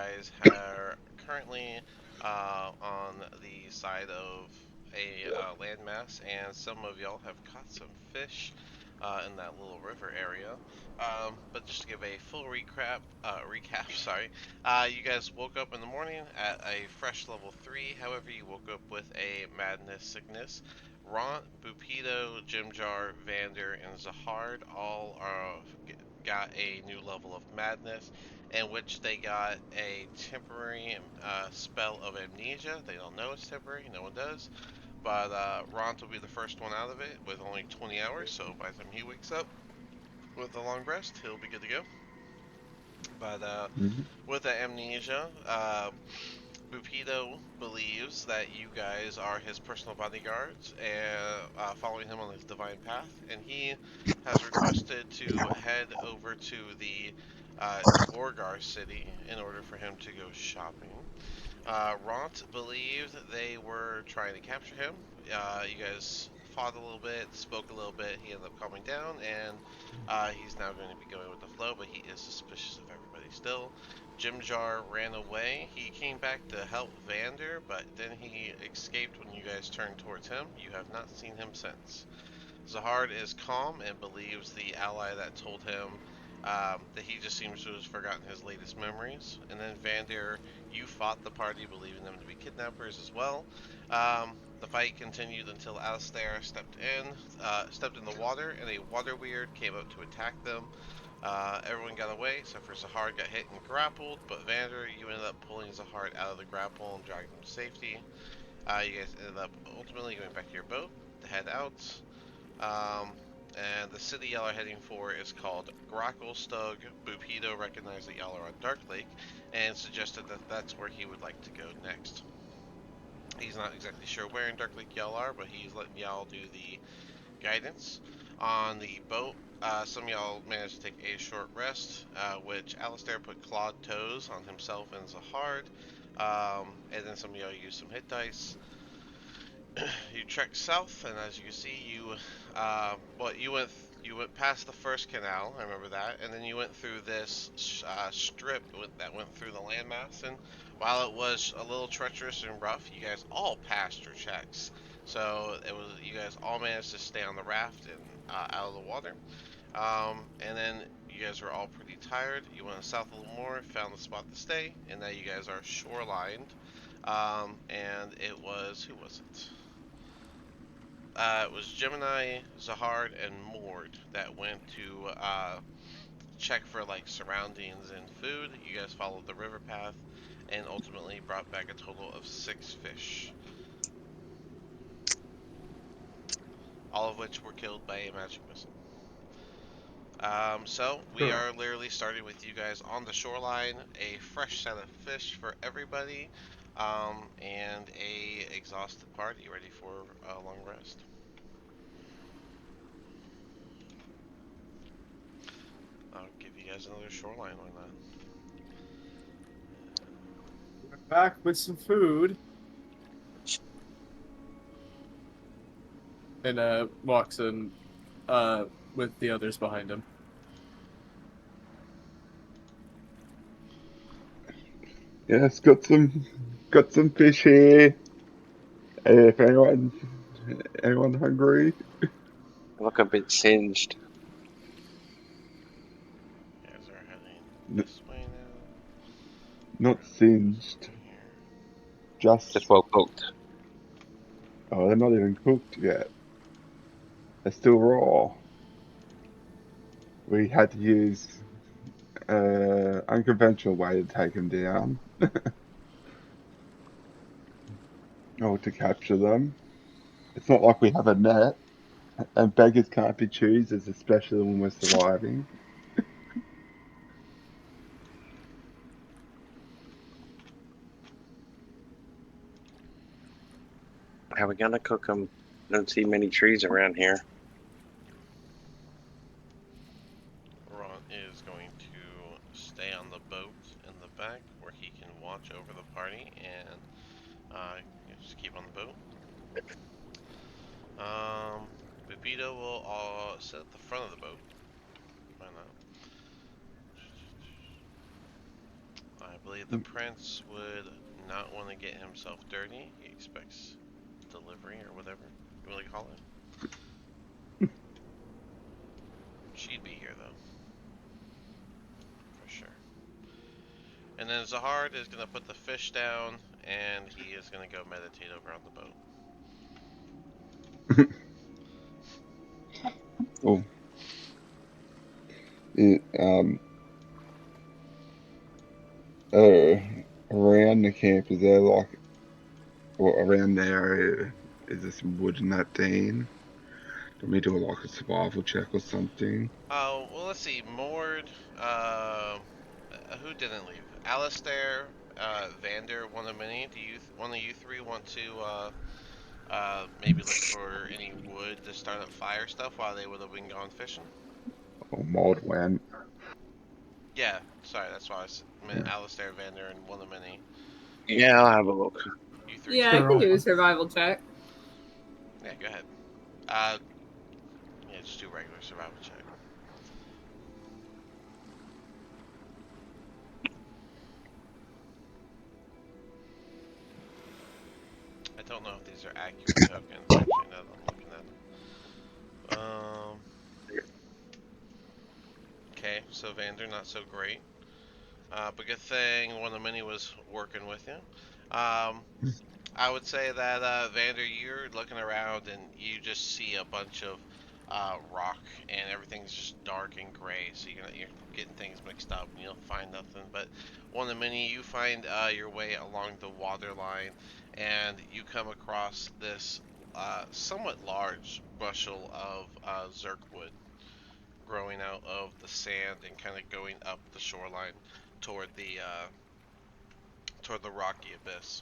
guys are currently on the side of a landmass, and some of y'all have caught some fish in that little river area. But just to give a full recap, sorry, you guys woke up in the morning at a fresh level 3. However, you woke up with a madness sickness. Ront, Bupido, Jimjar, Vander, and Zahard all got a new level of madness, in which they got a temporary spell of amnesia. They don't know it's temporary, no one does. But Ront will be the first one out of it with only 20 hours, so by the time he wakes up with a long rest, he'll be good to go. But Mhm. with the amnesia, Bupido believes that you guys are his personal bodyguards and following him on his divine path, and he has requested to head over to the Orgar city in order for him to go shopping. Ront believed they were trying to capture him. You guys fought a little bit, spoke a little bit. He ended up calming down, and he's now going to be going with the flow, but he is suspicious of everybody still. Jim Jar ran away. He came back to help Vander, but then he escaped when you guys turned towards him. You have not seen him since. Zahard is calm and believes the ally that told him that he just seems to have forgotten his latest memories. And then Vander, you fought the party, believing them to be kidnappers as well. The fight continued until Alistair stepped in the water, and a water weird came up to attack them. Everyone got away except for Zahard got hit and grappled, but Vander, you ended up pulling Zahard out of the grapple and dragging him to safety. You guys ended up ultimately going back to your boat to head out. Um, and the city y'all are heading for is called Gracklstug. Bupido recognized that y'all are on Dark Lake and suggested that that's where he would like to go next. He's not exactly sure where in Dark Lake y'all are, but he's letting y'all do the guidance. On the boat, some of y'all managed to take a short rest, which Alistair put clawed toes on himself and Zahard. And then some of y'all used some hit dice. You trekked south, and as you can see, you went past the first canal. I remember that, and then you went through this strip that went through the landmass. And while it was a little treacherous and rough, you guys all passed your checks. So it was you guys all managed to stay on the raft and out of the water. And then you guys were all pretty tired. You went south a little more, found the spot to stay, and now you guys are shorelined. And it was who was it? It was Gemini, Zahard, and Mord that went to check for like surroundings and food. You guys followed the river path and ultimately brought back a total of 6 fish, all of which were killed by a magic missile. So we Sure. are literally starting with you guys on the shoreline, a fresh set of fish for everybody, and a exhausted party ready for a long rest. I'll give you guys another shoreline on that. We're back with some food. And walks in with the others behind him. Yes, got some fish here. If anyone hungry, I look a bit singed. You guys are heading N- this way now. not Grab this singed, over here. just Just well cooked. oh, they're not even cooked yet. They're still raw. We had to use unconventional way to take them down or to capture them. It's not like we have a net, and beggars can't be choosers, especially when we're surviving. How are we gonna cook them? Don't see many trees around here. Ron is going to stay on the boat in the back where he can watch over the party and just keep on the boat. Pepito will sit at the front of the boat. Why not? I believe the prince would not want to get himself dirty. He expects delivery or whatever you want to call it. She'd be here though, for sure. And then Zahard is gonna put the fish down, and he is gonna go meditate over on the boat. Oh. Around the camp, is there like, or around the area, is there some wood in that thing? Let me do like a survival check or something. Oh, well, let's see. Mord, who didn't leave? Alistair, Vander, one of many. One of you three want to, maybe look for any wood to start up fire stuff while they would have been gone fishing? Or mold went. Yeah, sorry, that's why meant Alistair, Vander, and one of many. Yeah, I'll have a look. You three. Yeah, I can do a survival check. Yeah, go ahead. Yeah, just do regular survival check. I don't know if these are accurate tokens, actually, now that I'm looking at them. Okay, so Vander, not so great. But good thing one of the many was working with you. I would say that, Vander, you're looking around and you just see a bunch of rock, and everything's just dark and gray, so you're getting things mixed up and you don't find nothing. But one of the many, you find your way along the water line, and you come across this somewhat large bushel of zirkwood growing out of the sand and kind of going up the shoreline toward the rocky abyss.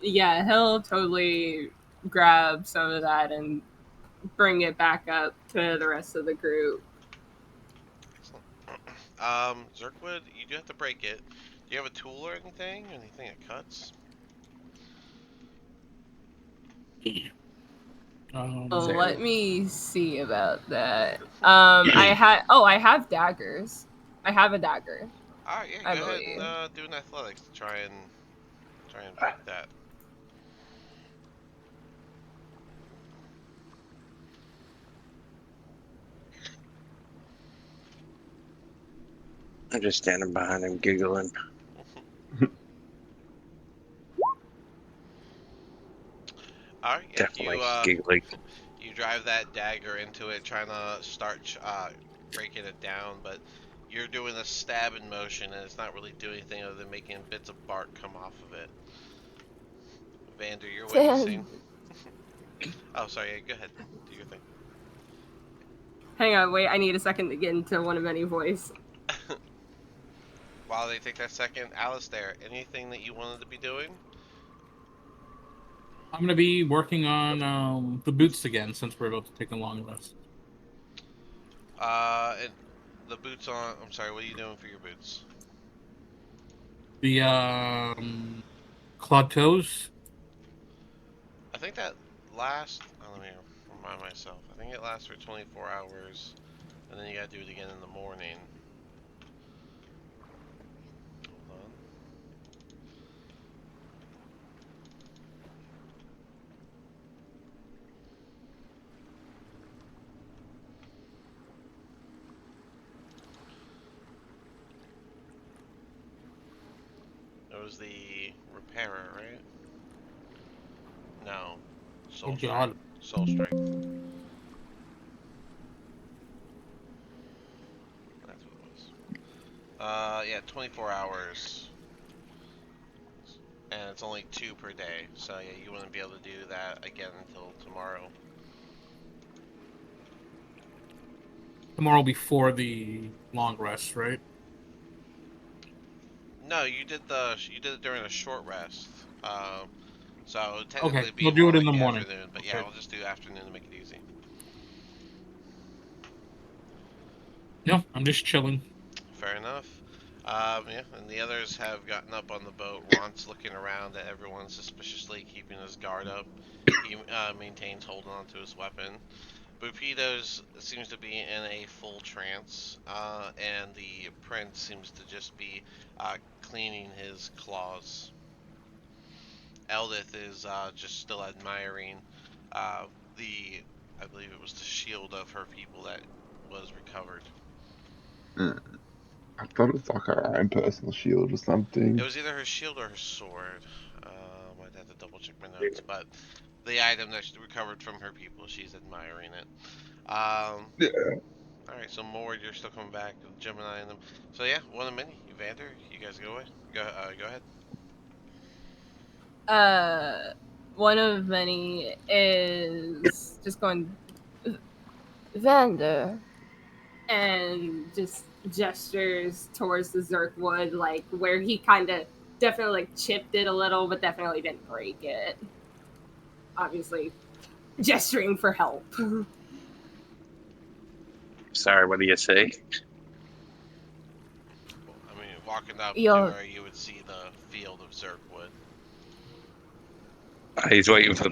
Yeah, he'll totally grab some of that and bring it back up to the rest of the group. Excellent. Zirkwood, you do have to break it. Do you have a tool or anything? Anything that cuts? Let me see about that. I have daggers. I have a dagger. Alright, yeah, go ahead and do an athletics to try and break that. I'm just standing behind him, giggling. Alright, yeah, Definitely giggling. you drive that dagger into it, trying to start breaking it down, but you're doing a stabbing motion, and it's not really doing anything other than making bits of bark come off of it. Vander, you're witnessing. Oh, sorry, yeah, go ahead. Do your thing. Hang on, wait, I need a second to get into one of many voice. While they take that second, Alistair, anything that you wanted to be doing? I'm gonna be working on the boots again since we're about to take a long rest. And the boots on. I'm sorry. What are you doing for your boots? The clawed toes. I think that lasts. Oh, let me remind myself. I think it lasts for 24 hours, and then you gotta do it again in the morning. Hold on. It was the repairer, right? No. Soul Oh God. Soul strength. That's what it was. Yeah, 24 hours. And it's only 2 per day, so yeah, you wouldn't be able to do that again until tomorrow. Tomorrow before the long rest, right? No, you did it during a short rest. So it would technically Okay, be we'll do more it in like the morning. afternoon, but yeah, Okay. we'll just do afternoon to make it easy. No, I'm just chilling. Fair enough. Yeah, and the others have gotten up on the boat. Ron's looking around at everyone suspiciously, keeping his guard up. He maintains holding on to his weapon. Bupitos seems to be in a full trance, and the prince seems to just be cleaning his claws. Eldith is just still admiring uh, the, I believe it was the shield of her people that was recovered. I thought it was like her own personal shield or It something. was either her shield or her sword. I'd have to double check my notes, but the item that she recovered from her people, she's admiring it. Yeah. Alright, so Mord, you're still coming back, Gemini and them. So yeah, one of many. Evander, you guys go away. Go ahead. One of many is just going, Vander, and just gestures towards the Zerkwood, like where he kind of definitely like chipped it a little, but definitely didn't break it. Obviously, gesturing for help. Sorry, what do you say? I mean, walking up to Yo. where you would see the field of Zerkwood. He's waiting for.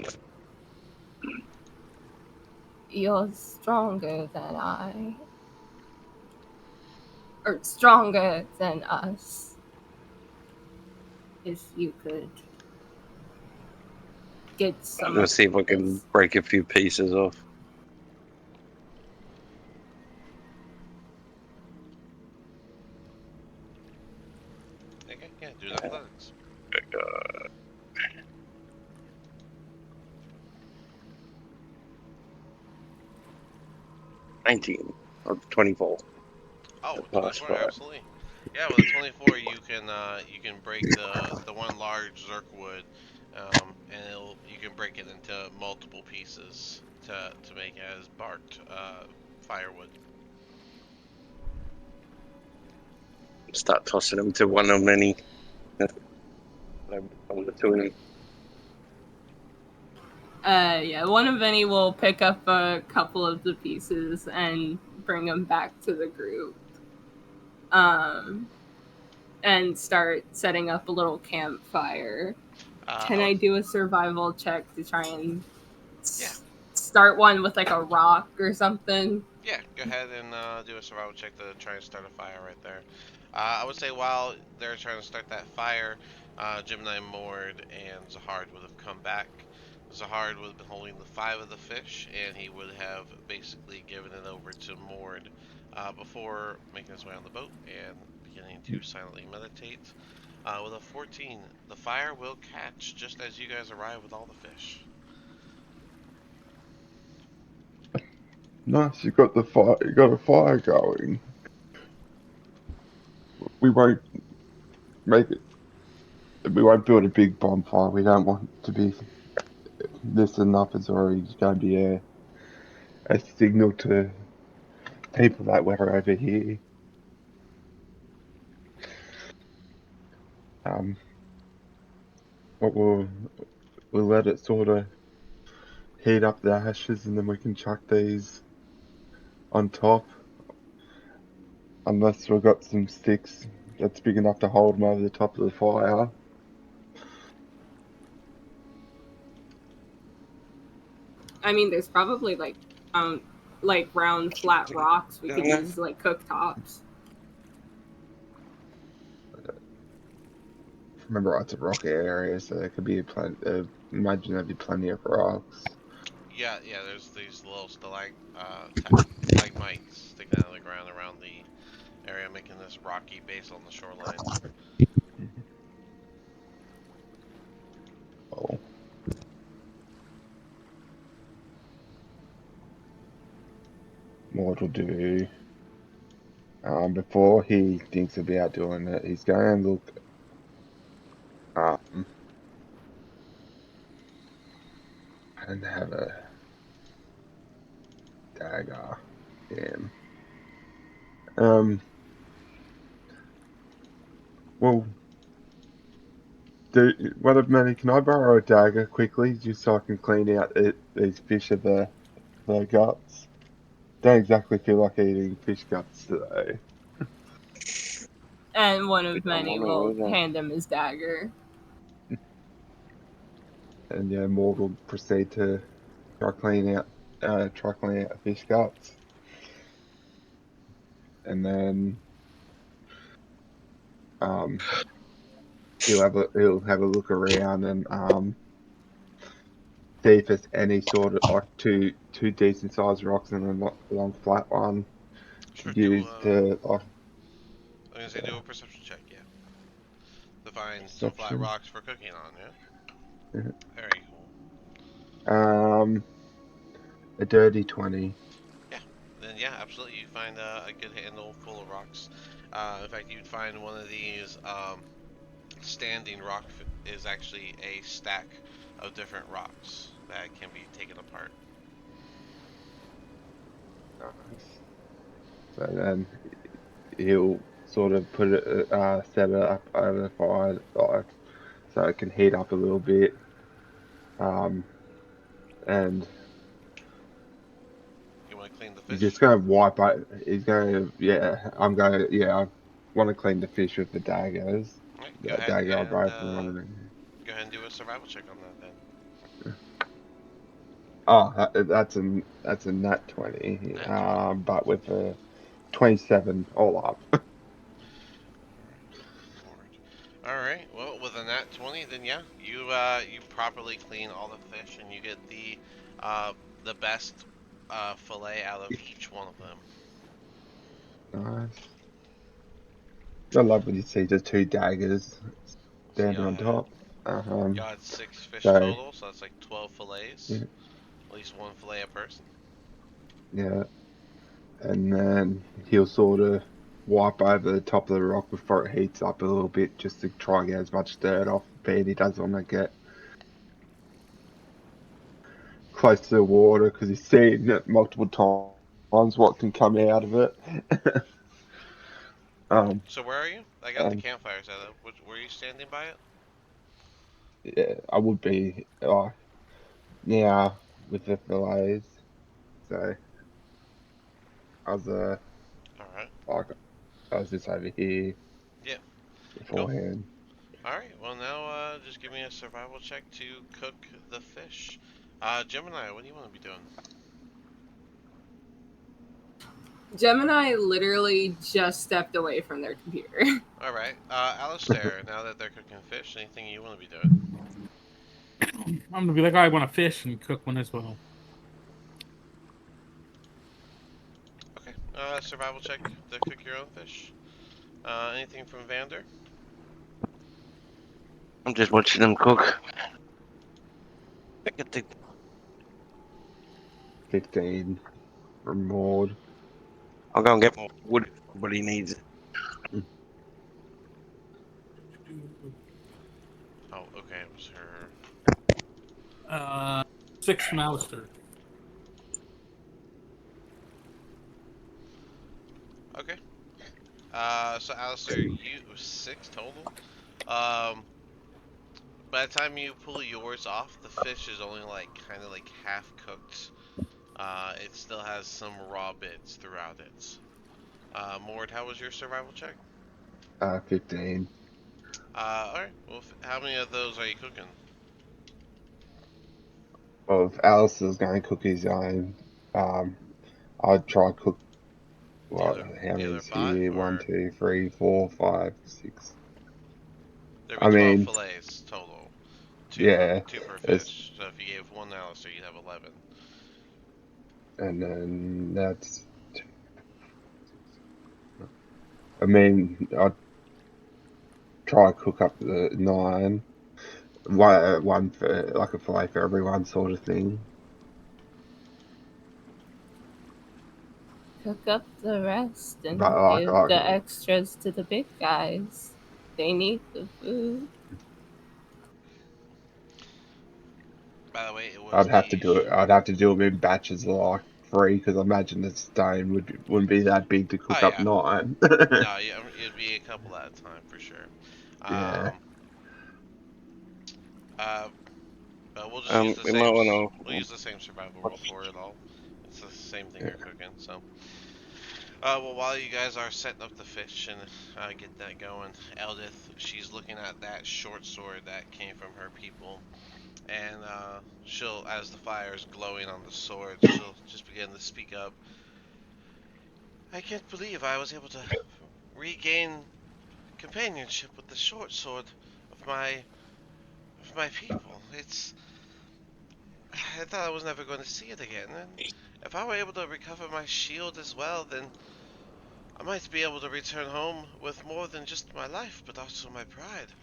You're stronger than I. Or stronger than us. If you could get I'm some. gonna see if I can break a few pieces off. Okay, yeah, do athletics. 19 or 24. Oh, Plus 24, five. absolutely. Yeah, with a 24, you can break the one large Zerkwood, and you can break it into multiple pieces to make it as barked firewood. Start tossing them to one of many. I'm the two of them. Yeah, one of any will pick up a couple of the pieces and bring them back to the group. And start setting up a little campfire. Can I do a survival check to try and start one with like a rock or something? Yeah, go ahead and do a survival check to try and start a fire right there. I would say while they're trying to start that fire, Gemini, Mord, and Zahard would have come back. Zahard would have been holding the 5 of the fish, and he would have basically given it over to Mord before making his way on the boat and beginning to silently meditate. With a 14, the fire will catch just as you guys arrive with all the fish. Nice, you got the fire. You got a fire going. We won't make it. We won't build a big bonfire. We don't want to be. This enough is already going to be a signal to people that we're over here. What we'll let it sort of heat up the ashes, and then we can chuck these on top. Unless we've got some sticks that's big enough to hold them over the top of the fire. I mean, there's probably like round flat rocks we could use as like cooktops. Remember, it's a rocky area, so there could be imagine there'd be plenty of rocks. Yeah, there's these little stalagmites sticking out of the ground around the area, making this rocky base on the shoreline. Oh. What we'll do, before he thinks about doing it, he's going to look and have a dagger. Damn. Well, what of Manny? Can I borrow a dagger quickly, just so I can clean out these fish of the guts? Don't exactly feel like eating fish guts today. And one of many will hand him his dagger. And yeah, Mord will proceed to try clean out try cleaning out fish guts, and then um, he'll have a look around and see if there's any sort of like two decent sized rocks and a long flat one to Sure, do use to like I'm gonna say do a perception check, yeah. To find some flat perception. rocks for cooking on, yeah? Mhm. Very cool. A dirty 20. Yeah, then yeah, absolutely. You find a good handle full of rocks. In fact, you'd find one of these standing rock is actually a stack of different rocks that can be taken apart. Nice. So then he'll sort of put it, set it up over the fire, like, so it can heat up a little bit. And You want to clean the he's fish? just going to wipe out. He's going to, yeah, I want to clean the fish with the daggers. Alright, That dagger I both wanted. go ahead and do a survival check on that then. Oh, that's a nat 20. Nat 20. But with a 27 all up. Alright, well, with a nat 20, then yeah, you properly clean all the fish and you get the best fillet out of each one of them. Nice. I love when you see the two daggers So standing on top. you got 6 fish So total, so that's like 12 fillets. yeah, At least one fillet a person. yeah, and then he'll sort of wipe over the top of the rock before it heats up a little bit, just to try and get as much dirt off. But he doesn't want to get close to the water because he's seen it multiple times what can come out of it. So where are you? I got the And campfire set up. Were you standing by it? yeah, I would be yeah with the fillets. So I was Alright. like I was just over here Yeah, cool. beforehand. Alright, well now just give me a survival check to cook the fish. Gemini, what do you want to be doing? Gemini literally just stepped away from their computer. Alright, Alistair, now that they're cooking fish, anything you want to be doing? I'm gonna be like, I want to fish and cook one as well. Okay, survival check to cook your own fish. Anything from Vander? I'm just watching them cook. I get the 15 from Maud. I'll go and get more wood. What he needs. Oh, okay, it was her. 6 from Alistair. Okay. So Alistair, you 6 total. By the time you pull yours off, the fish is only like kind of like half cooked. It still has some raw bits throughout it. Mord, how was your survival check? 15. Alright. Well, how many of those are you cooking? Well, if Alice is going to cook his own, I'd try cook. What? How The many other is 5, here? 1, or 2, 3, 4, 5, 6. there'd I be 12 mean, fillets total. yeah, Two per it's fish. So if you gave one to Alistair, you'd have 11. and then that's. I mean, I'd try to cook up the 9. One for like a fillet for everyone, sort of thing. Cook up the rest and But like, give the extras to the big guys. They need the food. By the way, it was I'd have to the do it. I'd have to do them in batches of like 3 because I imagine the stone wouldn't be that big to cook Oh up yeah. 9. No, yeah, it'd be a couple at a time for sure. Yeah. But we'll just use the We same. might want We'll use the same survival roll for it all. It's the same thing you're cooking, so. Well, while you guys are setting up the fish and get that going, Eldith, she's looking at that short sword that came from her people, And she'll, as the fire is glowing on the sword, she'll just begin to speak up. I can't believe I was able to regain companionship with the short sword of my people. I thought I was never going to see it again, and if I were able to recover my shield as well, then I might be able to return home with more than just my life, but also my pride.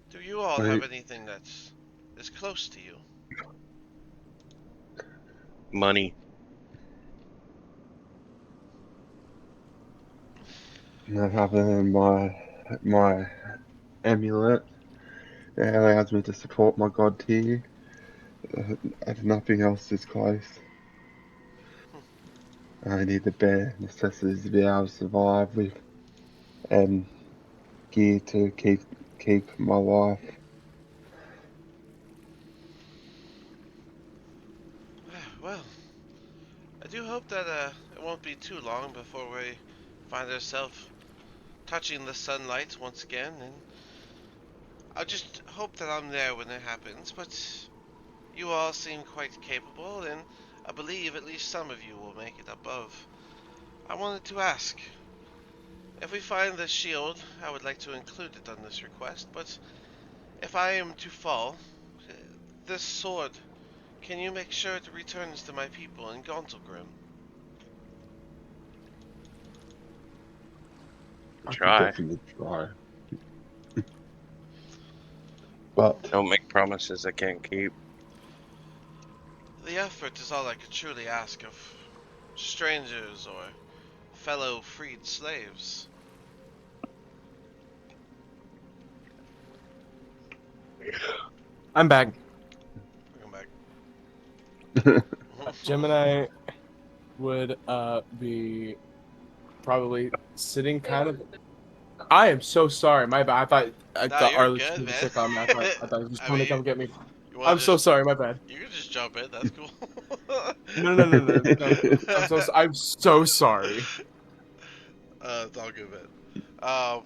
Do you all have Right. anything that is close to you? Money. I have my amulet. It allows me to support my god tier. And nothing else is close. I need the bare necessities to be able to survive with, and gear to keep my life. Well, I do hope that it won't be too long before we find ourselves touching the sunlight once again, and I just hope that I'm there when it happens, but you all seem quite capable, and I believe at least some of you will make it above. I wanted to ask, if we find the shield, I would like to include it on this request, but if I am to fall, this sword, can you make sure it returns to my people in Gauntlgrim? I can Try. definitely try. But Don't make promises I can't keep. The effort is all I could truly ask of strangers or fellow freed slaves. I'm back. Welcome back. Gemini would be probably sitting kind of. I am so sorry. My bad. I Nah, thought you're Arlie was good, gonna be man. sick on me. I thought he was I coming to mean, come get me. you want I'm to so just sorry. My bad. you can just jump in. That's cool. No. I'm so sorry. It's all good, man. Um,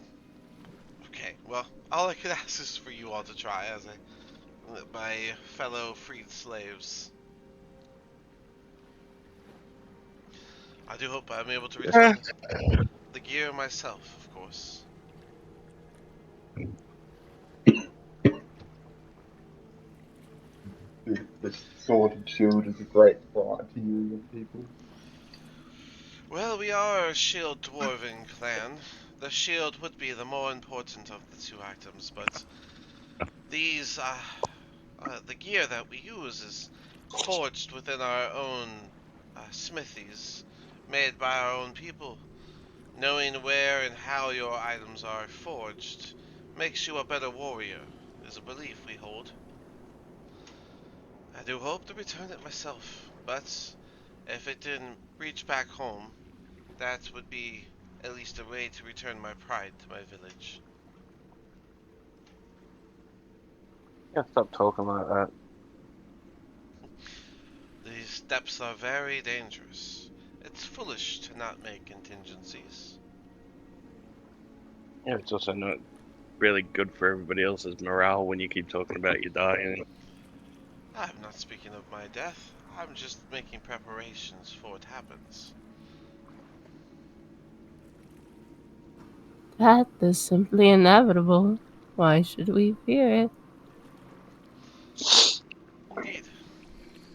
okay. Well, all I could ask is for you all to try, as my fellow freed slaves. I do hope I'm able to return the gear myself, of course. the sword and shield is a great pride to you young people. Well, we are a shield dwarven clan. The shield would be the more important of the two items, but these, the gear that we use is forged within our own smithies, made by our own people. Knowing where and how your items are forged makes you a better warrior, is a belief we hold. I do hope to return it myself, but if it didn't reach back home, that would be at least a way to return my pride to my village. Yeah, stop talking like that. These steps are very dangerous. It's foolish to not make contingencies. Yeah, it's also not really good for everybody else's morale when you keep talking about you dying. I'm not speaking of my death. I'm just making preparations for what happens. That is simply inevitable. Why should we fear it? Indeed.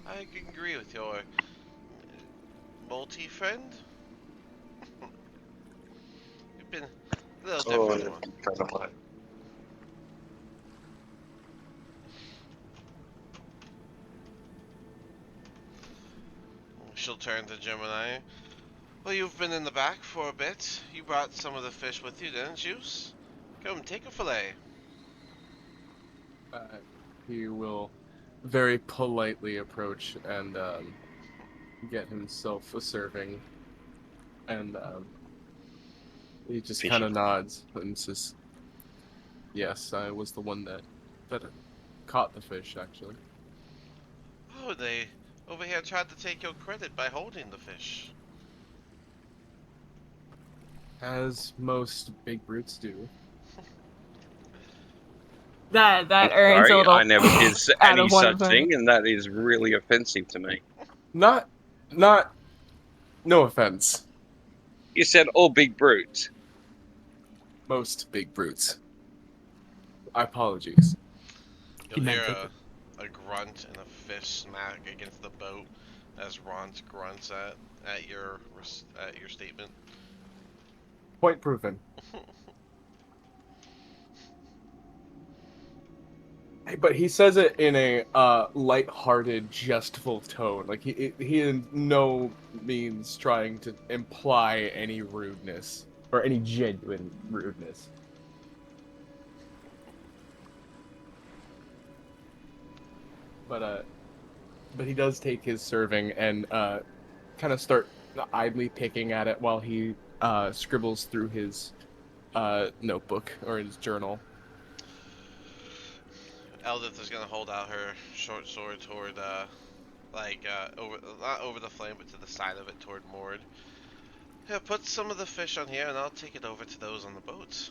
I can agree with your multi-friend. You've been a little Oh, different one. kind of like. She'll turn to Gemini. Well, you've been in the back for a bit. You brought some of the fish with you, didn't you? Come, take a fillet. He will very politely approach and get himself a serving, and he just kind of nods and says, "Yes, I was the one that caught the fish, actually." Oh, they over here tried to take your credit by holding the fish. As most big brutes do. that I'm earns a sorry, little I never did out any of one of such them. thing, and that is really offensive to me. Not, no offense. You said all big brutes. Most big brutes. Apologies. You'll He hear meant it. a grunt and a fish smack against the boat as Ront grunts at your statement. Point proven. But he says it in a light-hearted, jestful tone. Like he in no means trying to imply any rudeness or any genuine rudeness. But he does take his serving and kind of start idly picking at it while he scribbles through his notebook or his journal. Eldith is gonna hold out her short sword toward, over, not over the flame, but to the side of it toward Mord. Yeah, put some of the fish on here, and I'll take it over to those on the boats.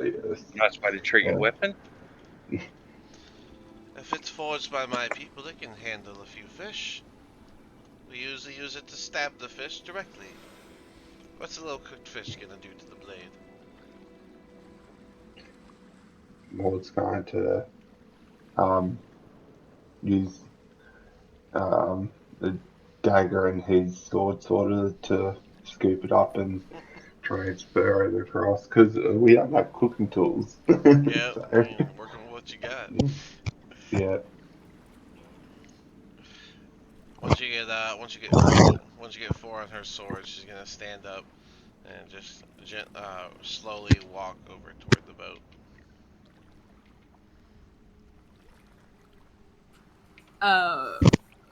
Yes. Nice way to treat your Yeah. weapon. If it's forged by my people, it can handle a few fish. We usually use it to stab the fish directly. What's a little cooked fish gonna do to the blade? Maud's going to use the dagger and his sword sort of to scoop it up and transfer it across because we don't have cooking tools. Yeah, So, working with what you got. yeah. Once you get 4 on her sword, she's gonna stand up and just slowly walk over toward the boat.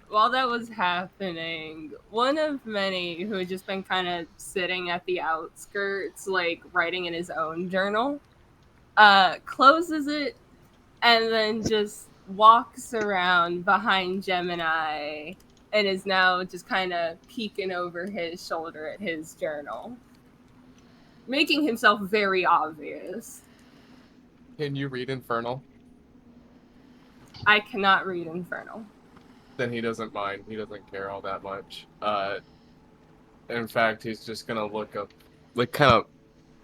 While that was happening, one of many who had just been kind of sitting at the outskirts, like writing in his own journal, closes it and then just walks around behind Gemini and is now just kind of peeking over his shoulder at his journal, making himself very obvious. Can you read Infernal? I cannot read Infernal. Then he doesn't mind. He doesn't care all that much. In fact, he's just gonna look up, like, kind of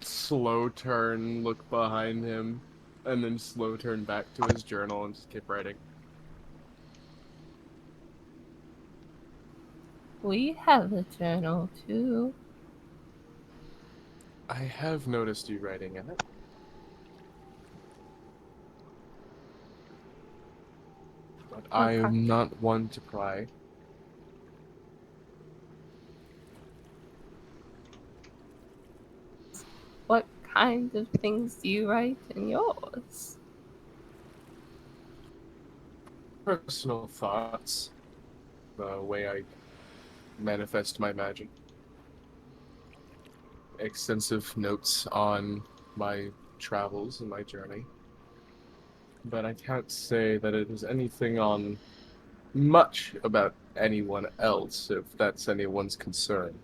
slow turn, look behind him, and then slow turn back to his journal and just keep writing. We have a journal too. I have noticed you writing in it. But I Okay. am not one to pry. What kind of things do you write in yours? Personal thoughts. The way I manifest my magic. Extensive notes on my travels and my journey. But I can't say that it is anything on much about anyone else, if that's anyone's concern.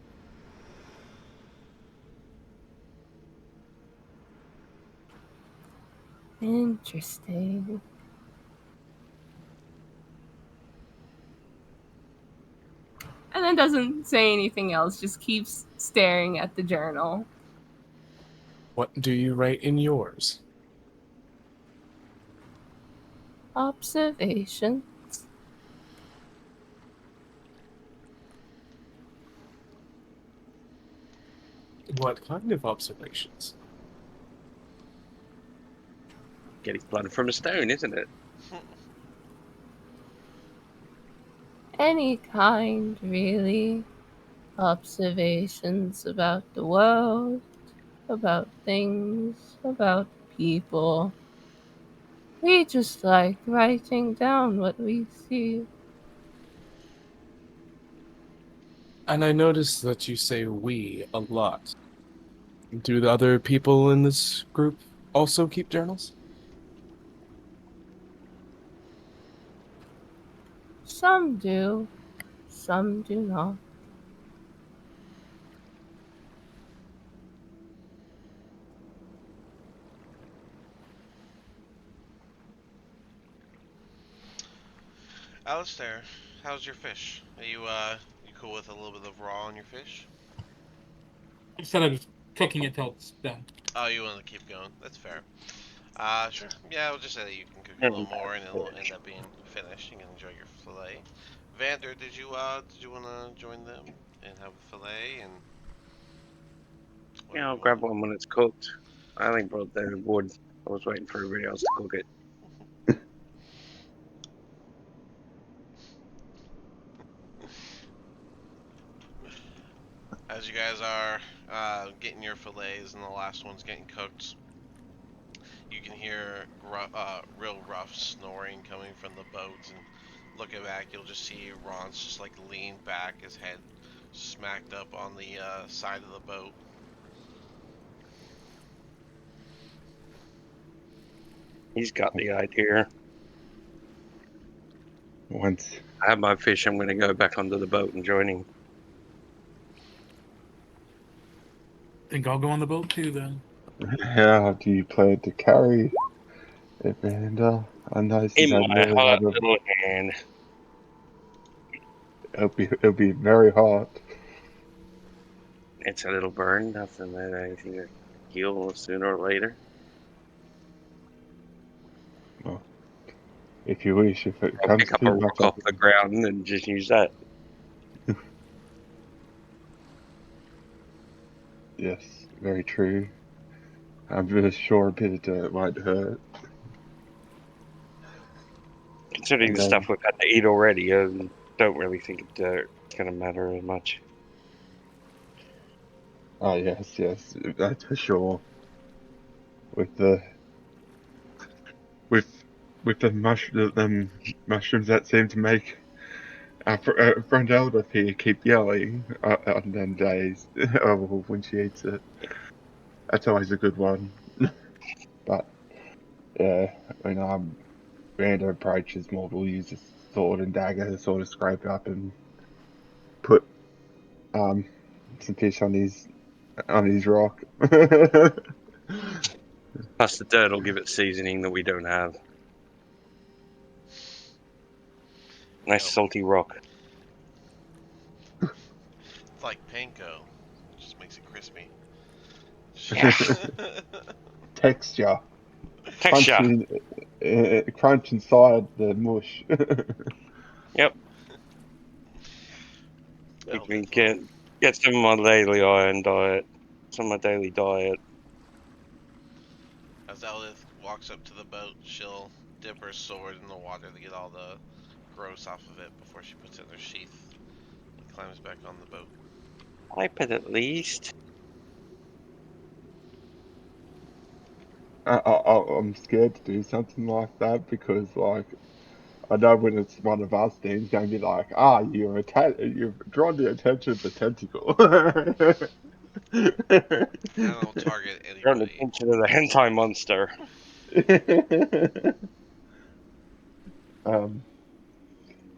Interesting. And then doesn't say anything else, just keeps staring at the journal. What do you write in yours? Observation. What kind of observations? Getting blood from a stone, isn't it? Any kind, really. Observations about the world, about things, about people. We just like writing down what we see. And I noticed that you say we a lot. Do the other people in this group also keep journals? Some do, some do not. Alistair, how's your fish? Are you cool with a little bit of raw on your fish? Instead of just cooking it till it's done. Oh, you want to keep going? That's fair. Sure. Yeah, I'll just say that you can cook a little Mm. more, and it'll end up being finished. You can enjoy your fillet. Vander, did you want to join them and have a fillet and what Yeah, do I'll you grab want? one when it's cooked. I only brought the wood. I was waiting for everybody else to cook it. As you guys are getting your fillets and the last one's getting cooked, you can hear real rough snoring coming from the boat. And looking back, you'll just see Ron's just like leaned back, his head smacked up on the side of the boat. He's got the idea. Once, I have my fish. I'm going to go back onto the boat and join him. Think I'll go on the boat too then. how do you plan to carry Evander? I know In she's had my really hot lot of. little hand. It'll be very hard. It's a little burn. Nothing that anything to heal sooner or later. If you wish, if it I'll comes pick up a too much, rock off the ground and just use that. yes, very true. I'm just sure a bit of dirt won't hurt. Considering And the stuff we've had to eat already, I don't really think it's going to matter as much. oh yes, that's for sure. With the with with the mushrooms that seem to make our friend Elder here keep yelling on them days when she eats it. That's always a good one. But yeah, when Random approaches mortal, use a sword and dagger to sort of scrape up and put some fish on his rock. Plus, the dirt will give it seasoning that we don't have. Nice Yep. salty rock. It's like panko. It just makes it crispy. Yeah. Texture. Texture. Crunch inside the mush. Yep. We can get some of my daily iron diet. Some of my daily diet. As Eldith walks up to the boat, she'll dip her sword in the water to get all the gross off of it before she puts it in her sheath and climbs back on the boat. Wipe it at least. I'm scared to do something like that because, like, I know when it's one of us, then it's going to be like, you've drawn the attention of the tentacle. And it'll target You're on the anybody. attention of the hentai monster.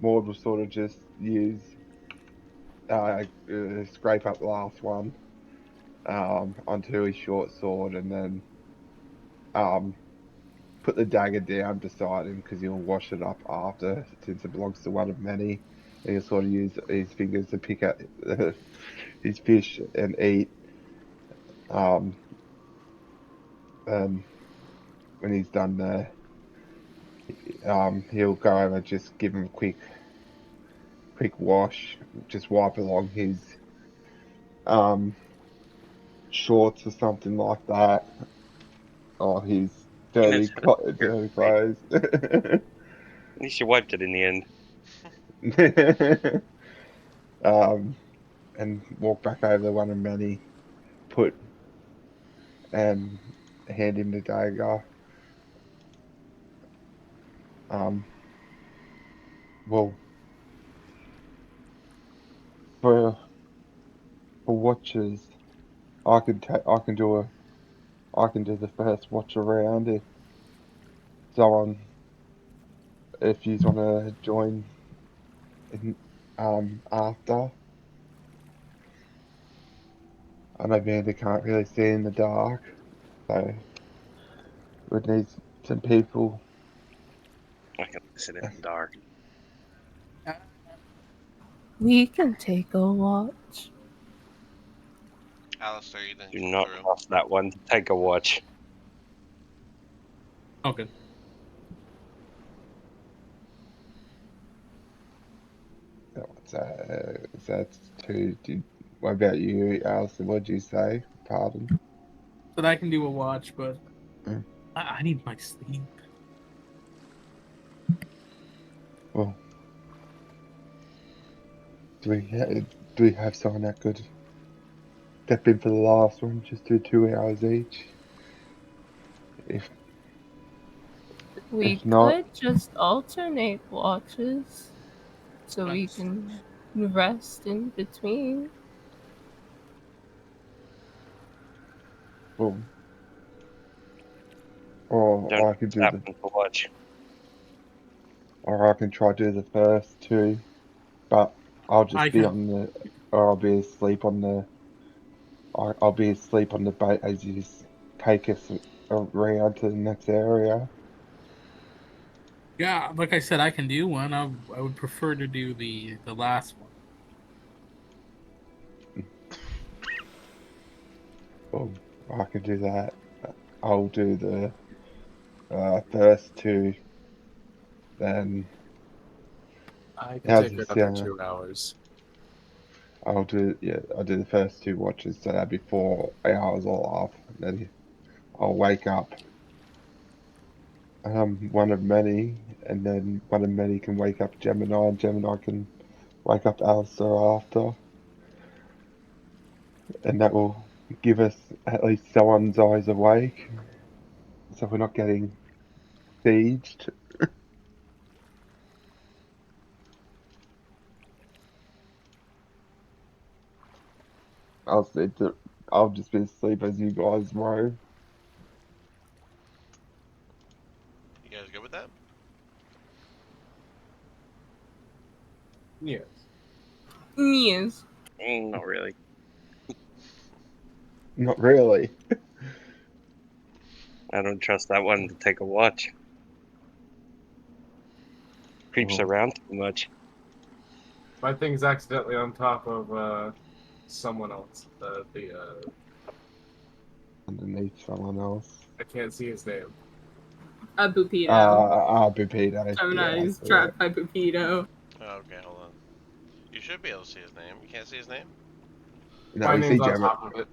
Maud will sort of just use, scrape up the last one onto his short sword and then put the dagger down beside him because he'll wash it up after since it belongs to one of many. And he'll sort of use his fingers to pick at his fish and eat. And when he's done there, he'll go over and just give him a quick wash, just wipe along his shorts or something like that, or his dirty clothes. At least you wiped it in the end. And walk back over to one of many, put and hand him the dagger. Well, for watches, I can do the first watch around if someone if you want to join in, after. I know Vander can't really see in the dark, so would need some people. I can sit in the dark. We can take a watch. Alistair, you didn't Do come not through. trust that one. Take a watch. Okay. What's that? Is that two? What about you, Alison? What'd you say? Pardon? But I can do a watch, but Mm. I need my sleep. Well, do we have someone that could step in for the last one? Just do 2 hours each. We If not, could just alternate watches so we Nice. can rest in between. well, or Don't I could trust do that the, one to watch. or I can try to do the first two, but I'll I just be can. on the, or I'll be asleep on the, I'll be asleep on the boat as you take us around to the next area. Yeah, like I said, I can do one. I would prefer to do the last one. Well, I can do that. I'll do the first two, then I can how's take this another sound? 2 hours. I'll do the first two watches, so that'd be 4 hours all off. Then I'll wake up. One of many, and then one of many can wake up Gemini, and Gemini can wake up Alistair after, and that will give us at least someone's eyes awake, so we're not getting sieged. I'll sleep. I'll just be asleep as you guys row. You guys good with that? Yes. Yes. Not really. Not really. I don't trust that one to take a watch. Creeps Well, around too much. My thing's accidentally on top of someone else. underneath someone else. I can't see his name. Bupito. Bupito. Gemini Yeah, is trapped by Bupito. Oh, okay, hold on. You should be able to see his name. You can't see his name? no, My we see name's on Gemini. top of it.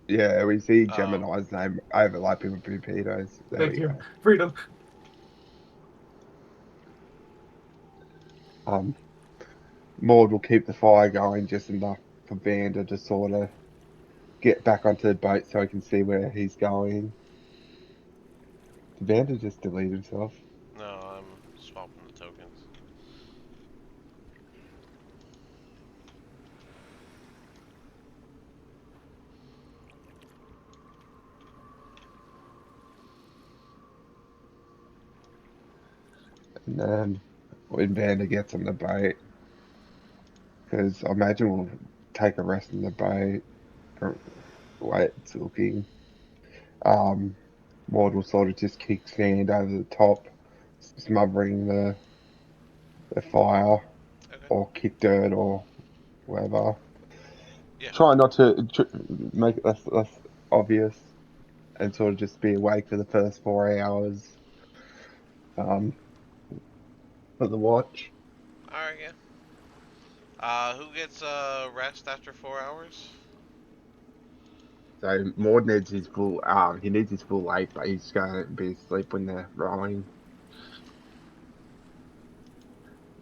Yeah, we see Oh. Gemini's name overlapping with Bupito's. There Thank we you. go. Freedom. Maud will keep the fire going just enough for Vander to sort of get back onto the boat so he can see where he's going. Did Vander just delete himself? No, I'm swapping the tokens. And then when Vander gets on the boat, because I imagine we'll take a rest in the boat for the way it's looking. Maud will sort of just kick sand over the top, smothering the fire, Okay. or kick dirt or whatever. Yeah. Try not to make it less obvious, and sort of just be awake for the first 4 hours for the watch. Alright, yeah. Who gets rest after 4 hours? So Maud needs his full he needs his full 8, but he's going to be asleep when they're rowing.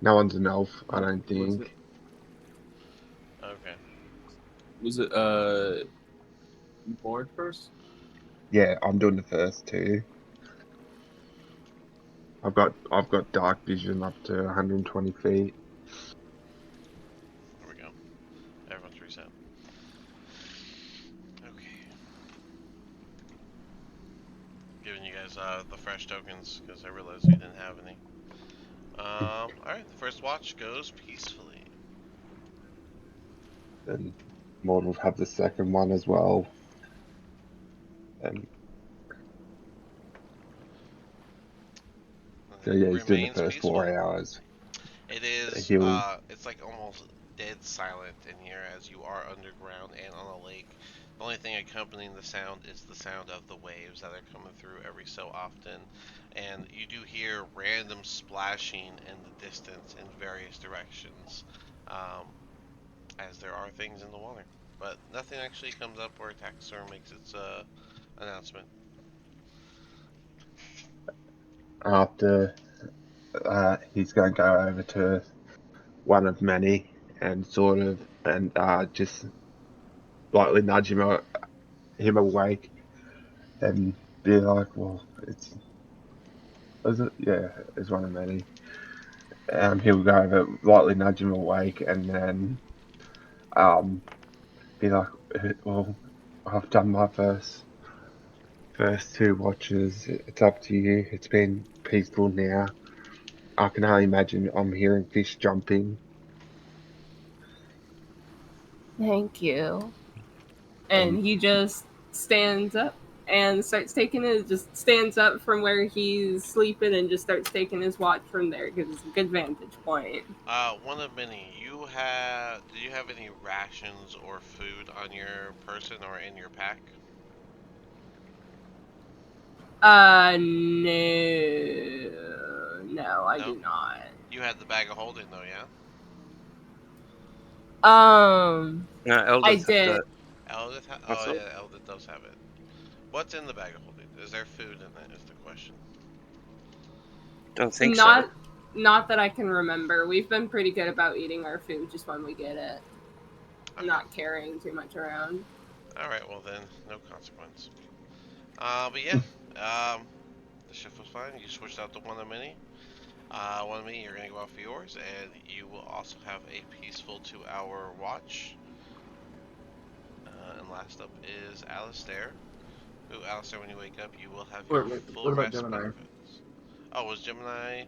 No one's an elf, I don't think. Okay. Was it board first? Yeah, I'm doing the first two. I've got dark vision up to 120 feet. There we go. Everyone's reset. Okay. Giving you guys the fresh tokens because I realized we didn't have any. Alright, the first watch goes peacefully. And Maud will have the second one as well. And so yeah, he's doing the Remains first peaceful. 4 hours. It is, He'll it's like almost dead silent in here as you are underground and on a lake. The only thing accompanying the sound is the sound of the waves that are coming through every so often. And you do hear random splashing in the distance in various directions, as there are things in the water. But nothing actually comes up or attacks or makes its announcement. After he's going to go over to one of many and just lightly nudge him awake and be like, well, is it? Yeah, it's one of many. He'll go over, lightly nudge him awake, and then be like, well, I've done my first two watches. It's up to you. It's been peaceful now. I can only imagine I'm hearing fish jumping. Thank you. And he just stands up and starts taking it. Just stands up from where he's sleeping and just starts taking his watch from there because it's a good vantage point. One of many. Do you have any rations or food on your person or in your pack? No, I No? do not. You had the bag of holding though, yeah? No, Eldith I has did. that. Oh all. yeah, Eldith does have it. What's in the bag of holding? Is there food in it? Is the question. Don't think Not that I can remember. We've been pretty good about eating our food just when we get it. Okay. Not carrying too much around. Alright, well then, no consequence. But yeah, the shift was fine. You switched out to one of many. One of many, you're gonna go out for yours, and you will also have a peaceful 2-hour watch. And last up is Alistair. Who, Alistair, when you wake up, you will have your full what about rest Gemini? benefits. Oh, was Gemini?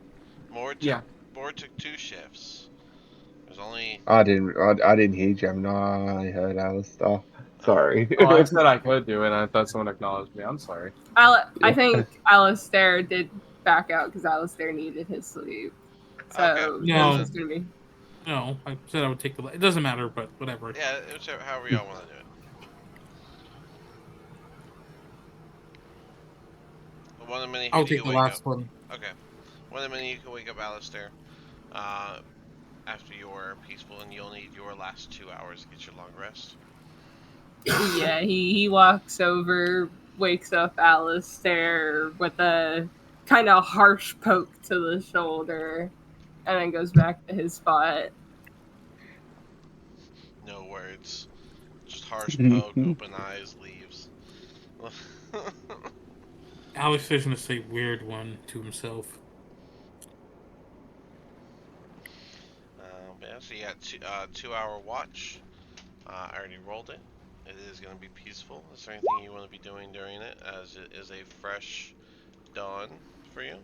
Mord took 2 shifts. There's only. I didn't hear Gemini. I heard Alistair. Sorry. Oh, I said I could do it, and I thought someone acknowledged me. I'm sorry. I think Alistair did back out because Alistair needed his sleep. So Okay. No. it's just gonna be. No, I said I would take the. It doesn't matter, but whatever. Yeah, however y'all want to do it. One of many. I'll take the last one. Okay. One of many, you can wake up Alistair after your peaceful, and you'll need your last 2 hours to get your long rest. Yeah, he walks over, wakes up Alistair with a kind of harsh poke to the shoulder, and then goes back to his spot. No words. Just harsh poke, open eyes, leaves. Alex is gonna say weird one to himself. Yeah, so you got 2-hour watch. I already rolled it. It is going to be peaceful. Is there anything you want to be doing during it, as it is a fresh dawn for you?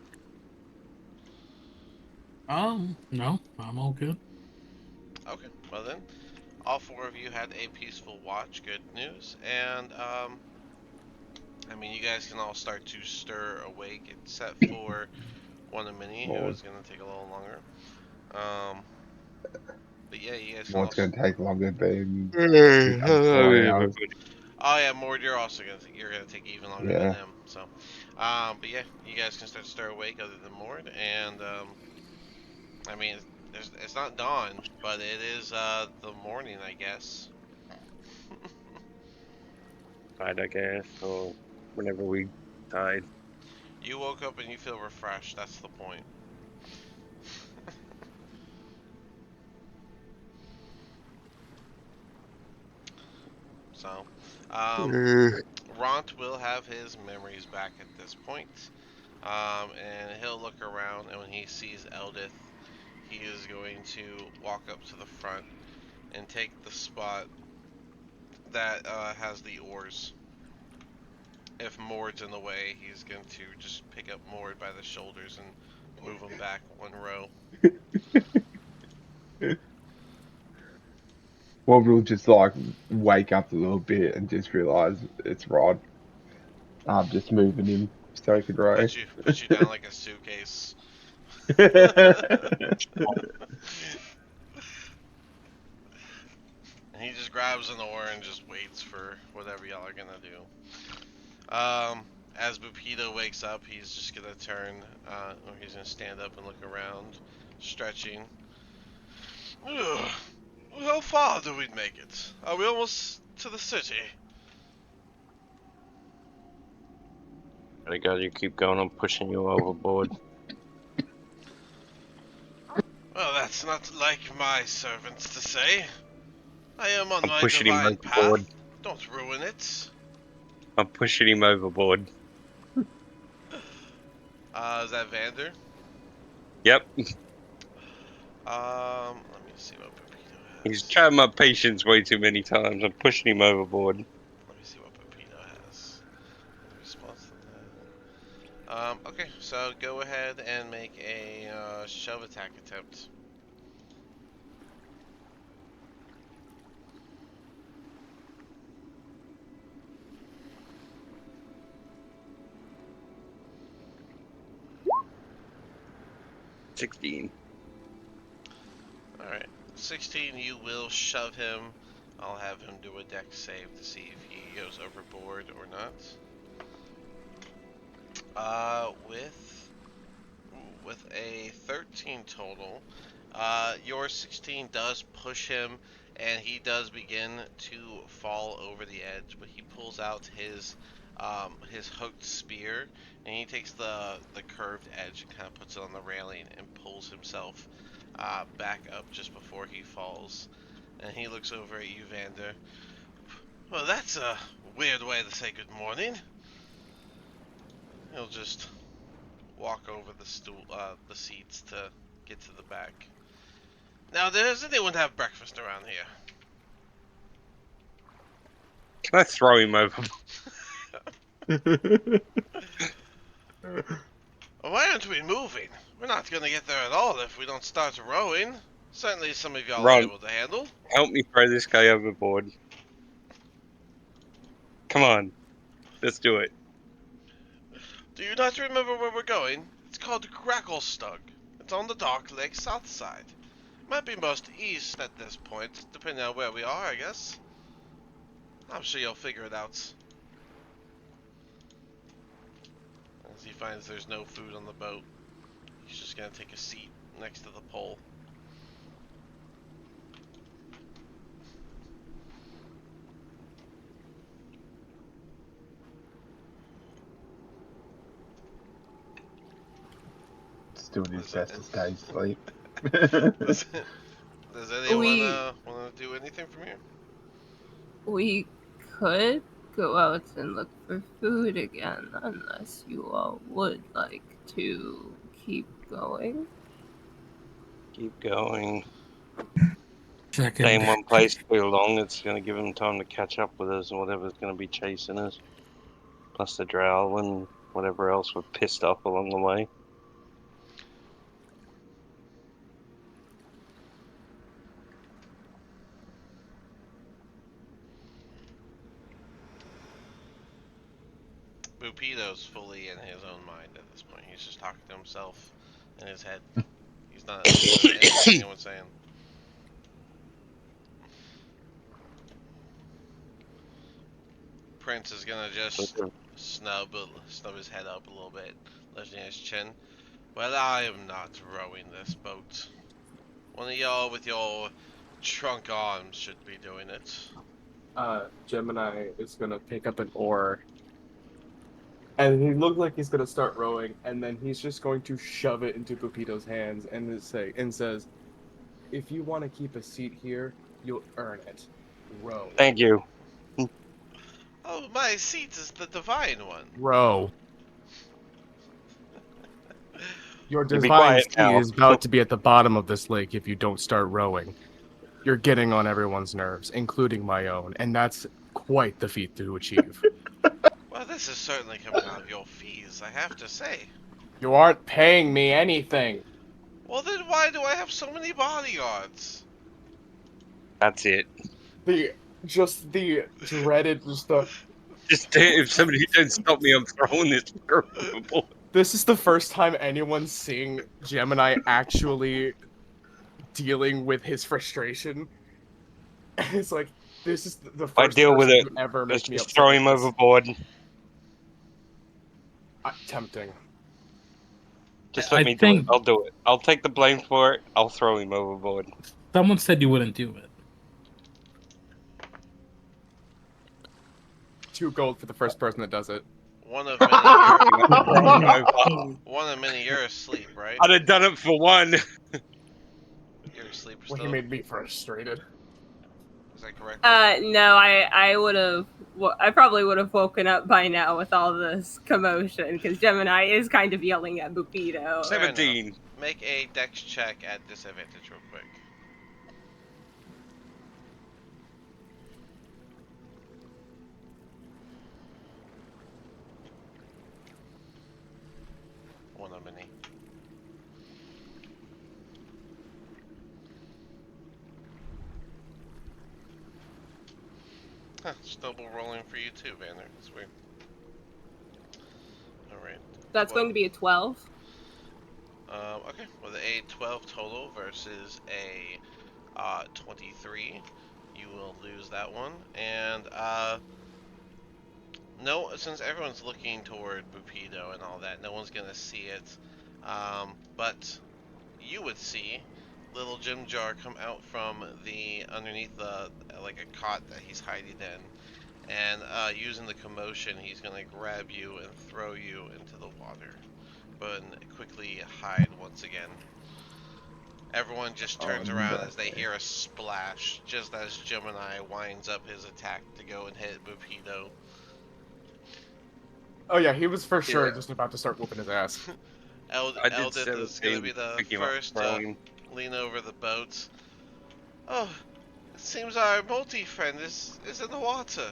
No, I'm all good. Okay, well then, all 4 of you had a peaceful watch. Good news. And I mean, you guys can all start to stir awake, except for one of many, who is going to take a little longer. But yeah, you guys can What's going to take longer than 4 hours? Oh yeah, Mord, you're gonna take even longer than him. So, but yeah, you guys can start to stir awake other than Mord, and I mean, it's not dawn, but it is the morning, I guess. Died, I guess, or whenever we died. You woke up and you feel refreshed. That's the point. So, Ront will have his memories back at this point. And he'll look around, and when he sees Eldith, he is going to walk up to the front and take the spot that has the oars. If Mord's in the way, he's going to just pick up Mord by the shoulders and move him back 1 row. Well, we'll just like wake up a little bit and just realize it's Rod. I'm just moving him so he could row. Put you down like a suitcase. he just grabs an oar and just waits for whatever y'all are gonna do. As Bupito wakes up, he's just gonna turn, or he's gonna stand up and look around, stretching. Ugh. How far do we make it? Are we almost to the city? Gotta go, you keep going, I'm pushing you overboard. Well, that's not like my servants to say. I am on I'm my pushing him divine overboard. path. Don't ruin it. I'm pushing him overboard. Is that Vander? Yep. Let me see what Pepito has. He's tried my patience way too many times. I'm pushing him overboard. Let me see what Pepito has. In response to that. Okay, so go ahead and make a shove attack attempt. $16. Alright. 16, you will shove him. I'll have him do a dex save to see if he goes overboard or not. With a 13 total, your 16 does push him, and he does begin to fall over the edge. But he pulls out his hooked spear, and he takes the curved edge and kind of puts it on the railing and pulls himself back up just before he falls. And he looks over at you, Vander. Well, that's a weird way to say good morning. He'll just walk over the seats to get to the back. Now, does anyone have breakfast around here? Can I throw him over? Why aren't we moving? We're not gonna get there at all if we don't start rowing. Certainly some of y'all are Run. able to handle. Help me throw this guy overboard. Come on. Let's do it. Do you not remember where we're going? It's called Gracklestug. It's on the Dark Lake south side. Might be most east at this point, depending on where we are, I guess. I'm sure you'll figure it out. As he finds there's no food on the boat, he's just gonna take a seat next to the pole. Doing his best to stay asleep. Does anyone We- want to do anything from here? We could go out and look for food again, unless you all would like to keep going. Keep going. Check Stay in. in one place too long, it's going to give him time to catch up with us and whatever's going to be chasing us. Plus the drow and whatever else we're pissed off along the way. Bupito's fully in his own mind at this point. He's just talking to himself in his head. He's not listening to anything anyone's saying. Prince is gonna just snub his head up a little bit, lifting his chin. Well, I am not rowing this boat. One of y'all with your trunk arms should be doing it. Gemini is gonna pick up an oar, and he looks like he's gonna start rowing, and then he's just going to shove it into Pupito's hands and says, "If you want to keep a seat here, you'll earn it. Row." Thank you. Oh, my seat is the divine one. Row. Your You be divine quiet seat now. is about to be at the bottom of this lake if you don't start rowing. You're getting on everyone's nerves, including my own, and that's quite the feat to achieve. Well, this is certainly coming out of your fees, I have to say. You aren't paying me anything. Well, then why do I have so many bodyguards? That's it. The dreaded stuff. Just if somebody don't stop me, I'm throwing this overboard. This is the first time anyone's seeing Gemini actually dealing with his frustration. It's like this is the I first deal with person it. to ever Let's make me just upset. throw like him this. overboard. Tempting. Just I let me do it. think- I'll do it. I'll take the blame for it. I'll throw him overboard. Someone said you wouldn't do it. 2 gold for the first person that does it. One of many. Throw him over. One of many. You're asleep, right? I'd have done it for one. You're asleep Well, still. he made me frustrated. Is that correct? No, I would have. I probably would have woken up by now with all this commotion because Gemini is kind of yelling at Bupito. 17. Make a dex check at disadvantage real quick. One of many. Huh, double rolling for you too, Vander. That's weird. Alright. That's going to be a 12. Okay, with a 12 total versus a 23, you will lose that one. And no, since everyone's looking toward Bupito and all that, no one's gonna see it. But you would see little Jim Jar come out from the underneath the like a cot that he's hiding in, and using the commotion, he's gonna grab you and throw you into the water, but quickly hide once again. Everyone just turns around as they hear a splash, just as Gemini winds up his attack to go and hit Bupito. Oh yeah, he was for sure Yeah. just about to start whooping his ass. I did Eldith is going to be the pick him up, first throw to him. lean over the boat. Oh, it seems our multi-friend is in the water.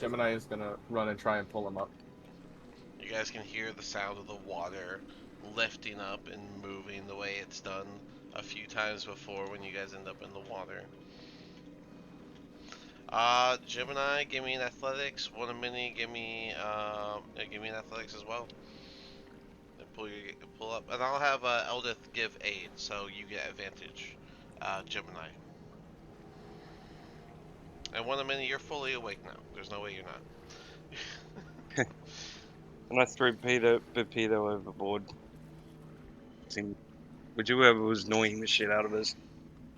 Gemini is gonna run and try and pull him up. You guys can hear the sound of the water lifting up and moving the way it's done a few times before when you guys end up in the water. Gemini, give me an athletics. One a mini, give me an athletics as well. And pull up, and I'll have Eldith give aid, so you get advantage. Gemini. And one a mini, you're fully awake now. There's no way you're not. And I threw Pepito overboard. Would you whoever was annoying the shit out of us?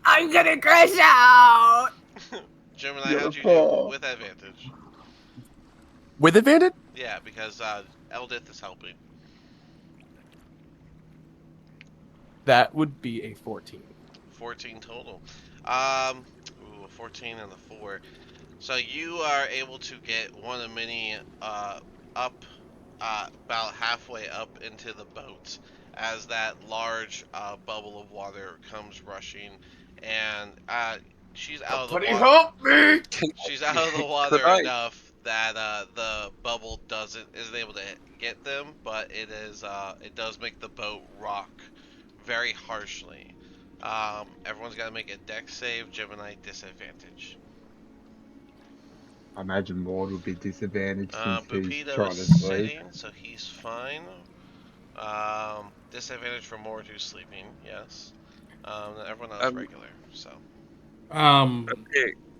I'm gonna crash out! Gemini, You're how'd you do full. with advantage? With advantage? Yeah, because Eldith is helping. That would be a 14. 14 total. 14 and the 4. So you are able to get one of many up about halfway up into the boat as that large bubble of water comes rushing, and she's out of the water. help me! She's out of the water Could I- enough that the bubble isn't able to get them, but it does make the boat rock very harshly. Everyone's got to make a dex save. Gemini disadvantage. I imagine Maud would be disadvantaged since he's Bupito trying to is sleep. sitting, so he's fine. Disadvantage for Mord who's sleeping. Yes. Then everyone else regular. So. Yeah,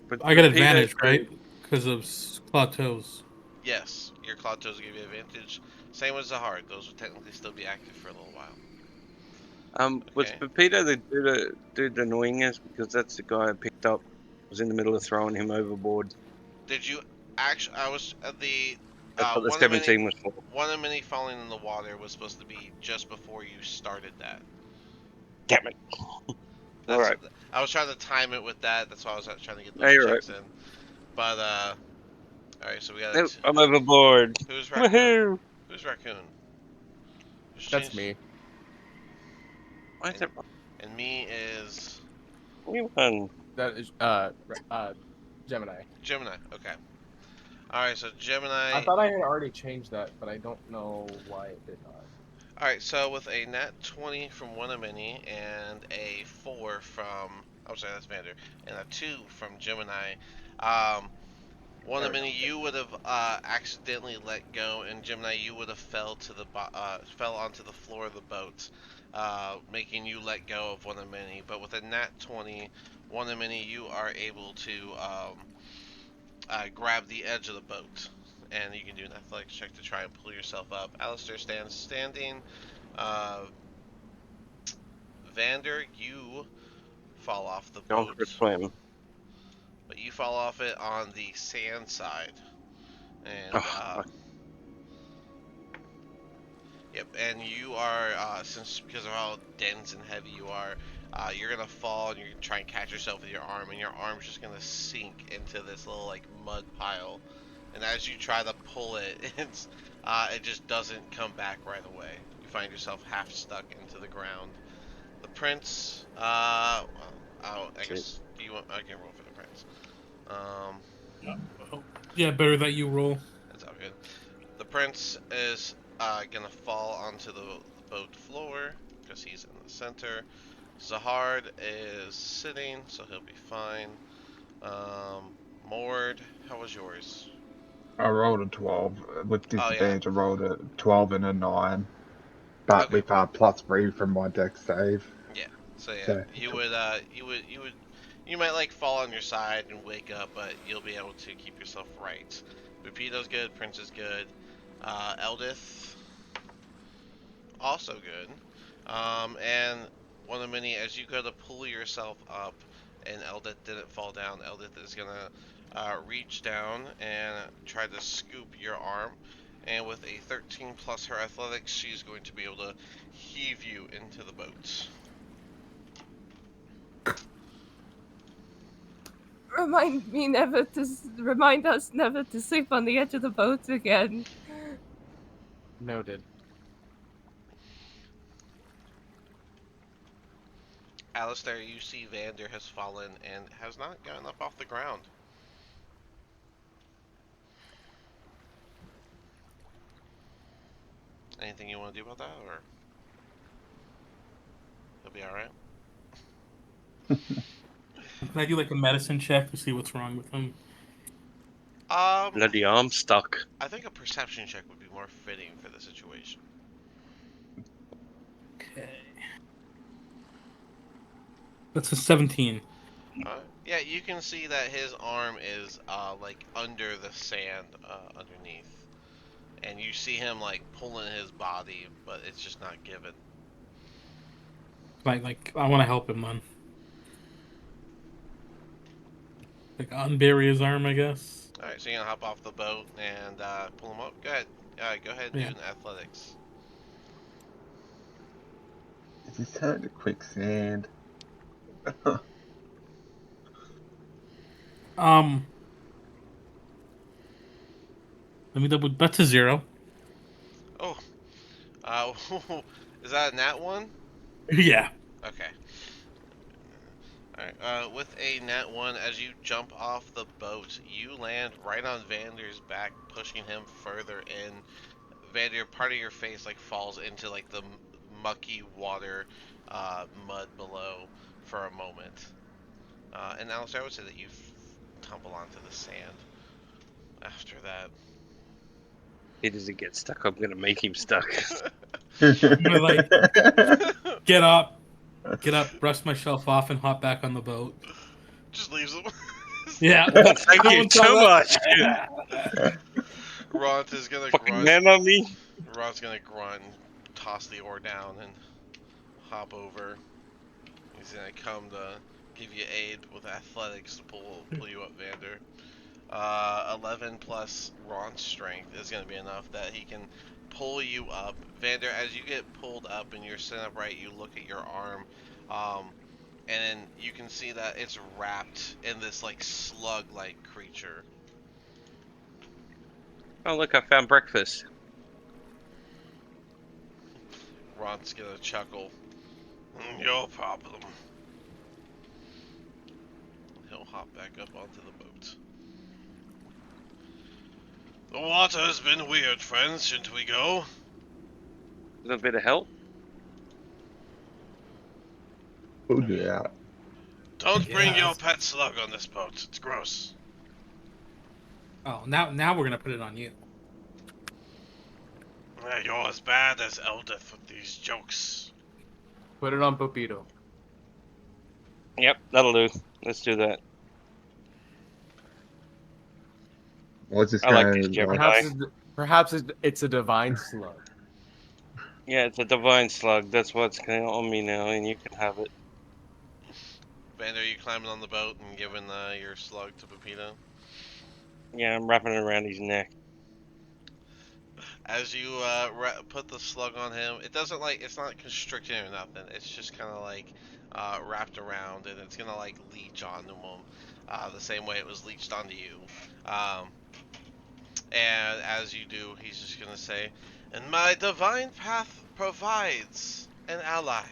but I got Pepito advantage, threw- right? Because of claw toes. Yes, your claw toes give you advantage. Same as the heart; those will technically still be active for a little while. Was Okay. Pepito the dude annoying us? Because that's the guy I picked up. Was in the middle of throwing him overboard. Did you actually? I was at the. That's what the one of many- 17 was for. One of many falling in the water was supposed to be just before you started that. Damn it. That's, Alright. I was trying to time it with that. That's why I was trying to get Yeah, those you're checks in. But alright. So we got. Nope, I'm overboard. Who's Raccoon? Woohoo! Who's Raccoon? Just That's change- me. Why is it And me is anyone? That is Gemini. Gemini. Okay. Alright. So Gemini. I thought I had already changed that, but I don't know why it did not. Alright, so with a nat 20 from One-A-Mini and a 4 from, I'm sorry, that's Vander, and a 2 from Gemini, Wanamini, you would have accidentally let go, and Gemini, you would have fell onto the floor of the boat, making you let go of Wanamini. But with a nat 20, Wanamini, you are able to grab the edge of the boat, and you can do an athletics check to try and pull yourself up. Alistair stands standing. Vander, you fall off the Going boat, for a swim. but you fall off it on the sand side. And Oh, yep, and you are since because of how dense and heavy you are, you're gonna fall and you're gonna try and catch yourself with your arm, and your arm's just gonna sink into this little like mud pile. And as you try to pull it, it just doesn't come back right away. You find yourself half stuck into the ground. The prince, well, I guess do you want? I can roll for the prince. Yeah, better that you roll. That's all good. The prince is gonna fall onto the boat floor because he's in the center. Zahard is sitting, so he'll be fine. Mord, how was yours? I rolled a 12 with Oh yeah. disadvantage. I rolled a 12 and a 9, but Okay. with +3 from my deck save. Yeah. So yeah, So you might like fall on your side and wake up, but you'll be able to keep yourself right. Rapido's good. Prince is good. Eldith, also good. And one of many, as you go to pull yourself up, and Eldith didn't fall down, Eldith is gonna reach down and try to scoop your arm. And with a 13 plus her athletics, she's going to be able to heave you into the boat. Remind us never to sleep on the edge of the boat again. Noted. Alistair, you see Vander has fallen and has not gotten up off the ground. Anything you want to do about that, or he'll be all right? Can I do like a medicine check to see what's wrong with him? bloody arm stuck. I think a perception check would be more fitting for the situation. Okay. That's a 17. Yeah, you can see that his arm is like under the sand underneath, and you see him like pulling his body, but it's just not given. Like I want to help him, man. Like unbury his arm, I guess. All right, so you're gonna hop off the boat and pull him up. Go ahead. Go ahead and do an athletics. Is this turned to quicksand? Let me double. That's a 0. Oh, is that a nat one? Yeah. Okay. Alright, with a nat 1, as you jump off the boat, you land right on Vander's back, pushing him further in. Vander, part of your face like falls into like the mucky water, mud below for a moment. And Alistair, I would say that you tumble onto the sand after that. He doesn't get stuck. I'm gonna make him stuck. I'm gonna like get up, brush myself off, and hop back on the boat. Just leaves him. Yeah. Thank you so much. Ront is gonna Fucking grunt. man on me. Ront's gonna grunt and toss the oar down and hop over. He's gonna come to give you aid with athletics to pull you up, Vander. 11 plus Ron's strength is gonna be enough that he can pull you up. Vander, as you get pulled up and you're sitting upright, you look at your arm, and then you can see that it's wrapped in this like slug-like creature. Oh look, I found breakfast. Ron's gonna chuckle. Your problem. He'll hop back up onto the boat. The water's been weird, friends. Shouldn't we go? A little bit of help. We'll do that. Don't bring Yeah. your pet slug on this boat. It's gross. Oh, now we're gonna put it on you. You're as bad as Eldith with these jokes. Put it on Pepito. Yep, that'll do. Let's do that. What's this I like guy this like? Gemini. Perhaps it's a divine slug. Yeah, it's a divine slug. That's what's going on me now, and you can have it. Vander, are you climbing on the boat and giving your slug to Pepito? Yeah, I'm wrapping it around his neck. As you put the slug on him, it doesn't it's not constricting or nothing. It's just kind of wrapped around, and it's gonna leech onto him, the same way it was leeched onto you. Um, and as you do, he's just gonna say, "And my divine path provides an ally."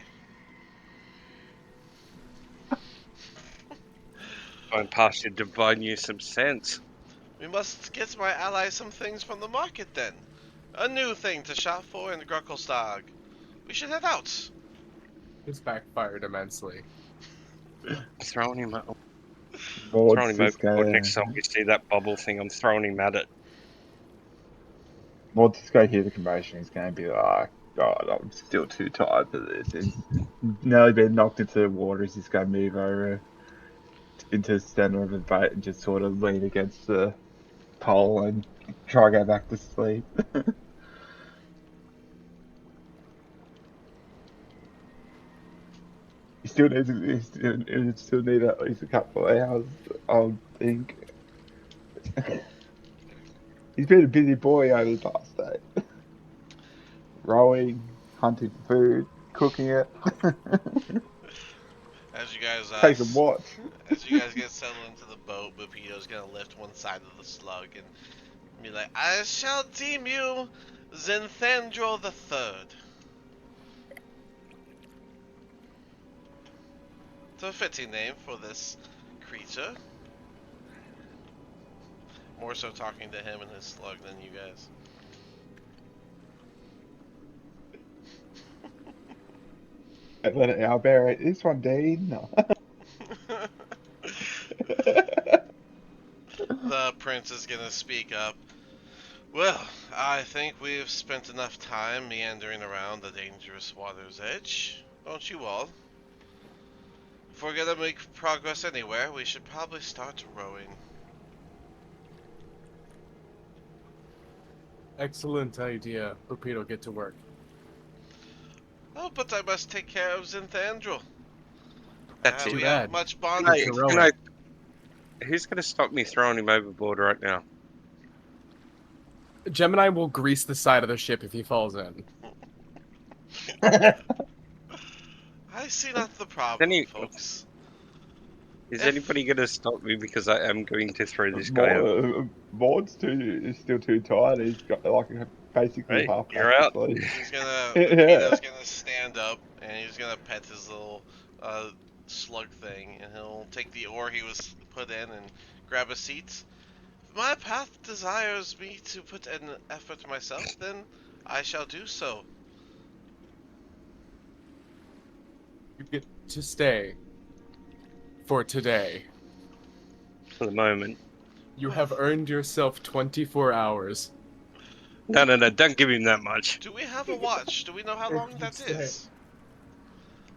Going past your divine you some sense. We must get my ally some things from the market then. A new thing to shop for in Gruckelstag. We should head out. This backfired immensely. Throwing him out. What's Throwing him this overboard guy? next time we see that bubble thing. I'm throwing him at it. Once this guy hear the commotion, he's going to be like, God, I'm still too tired for this. He's nearly been knocked into the water. He's just going to move over into the center of the boat and just sort of lean against the pole and try to go back to sleep. He still need at least a couple of hours, I think. He's been a busy boy over the past day. Rowing, hunting for food, cooking it. As you guys Take a watch. as you guys get settled into the boat, Bupito's gonna lift one side of the slug and be like, "I shall deem you Zenthandrel the Third." It's a fitting name for this creature. More so talking to him and his slug than you guys. And let it outbear this one, Dean. No. The prince is gonna speak up. Well, I think we've spent enough time meandering around the dangerous water's edge, don't you all? If we're gonna make progress anywhere, we should probably start rowing. Excellent idea. Pepito, get to work. Oh, but I must take care of Zenthandrel. That's it. We Too have bad. much Can bonding I, to It's do. can I, who's going to stop me throwing him overboard right now? Gemini will grease the side of the ship if he falls in. I see not the problem, Any- folks. Is If- anybody going to stop me because I am going to throw this guy out? Maud's is still too tired. He's got basically Hey, half you're back to out. sleep. He's gonna, Yeah. Pepito's gonna stand up and he's gonna pet his little slug thing, and he'll take the oar he was put in and grab a seat. If my path desires me to put an effort myself, then I shall do so. You get to stay for today. For the moment. You have earned yourself 24 hours. No, don't give him that much. Do we have a watch? Do we know how Or long you that stay. is?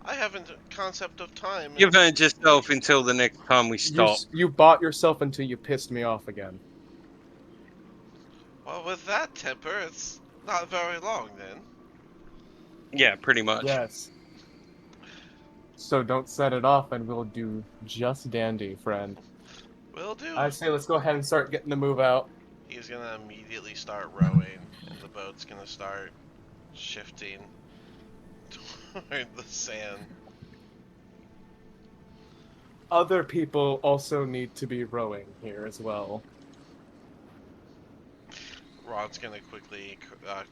I haven't a concept of time. You've earned yourself until the next time we stop. You bought yourself until you pissed me off again. Well, with that temper, it's not very long then. Yeah, pretty much. Yes. So don't set it off and we'll do just dandy, friend. Will do. I say let's go ahead and start getting the move out. He's gonna immediately start rowing, and the boat's gonna start shifting toward the sand. Other people also need to be rowing here as well. Rod's gonna quickly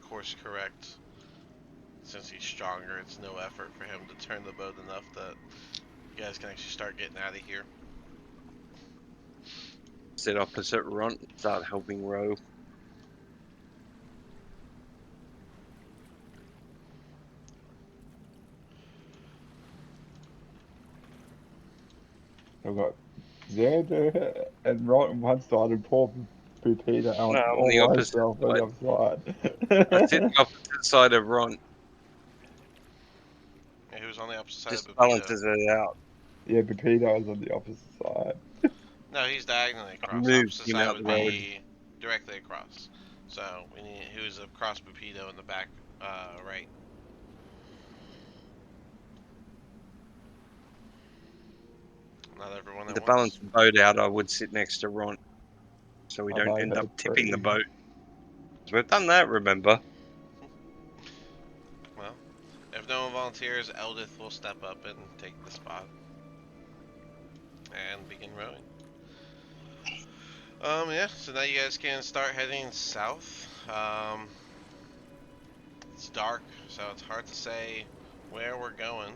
course correct. Since he's stronger, it's no effort for him to turn the boat enough that you guys can actually start getting out of here. Sit opposite Ron, start helping row. I've got Xander and Ron on one side and poor Peter No, on on the all opposite myself on the other I sit side. the opposite side of Ron. Yeah, who's on the opposite side Just of Pepito? balances it out. Yeah, Peter is on the opposite side. No, he's diagonally across. Move Opposite him side out would the road. be directly across. So we need who's across Pepito in the back, right. Not everyone at To once. balance the boat out, I would sit next to Ron, so we I don't like end her up tipping the pretty. boat. 'Cause we've done that, remember? Well, if no one volunteers, Eldith will step up and take the spot and begin rowing. Yeah. So now you guys can start heading south. It's dark, so it's hard to say where we're going.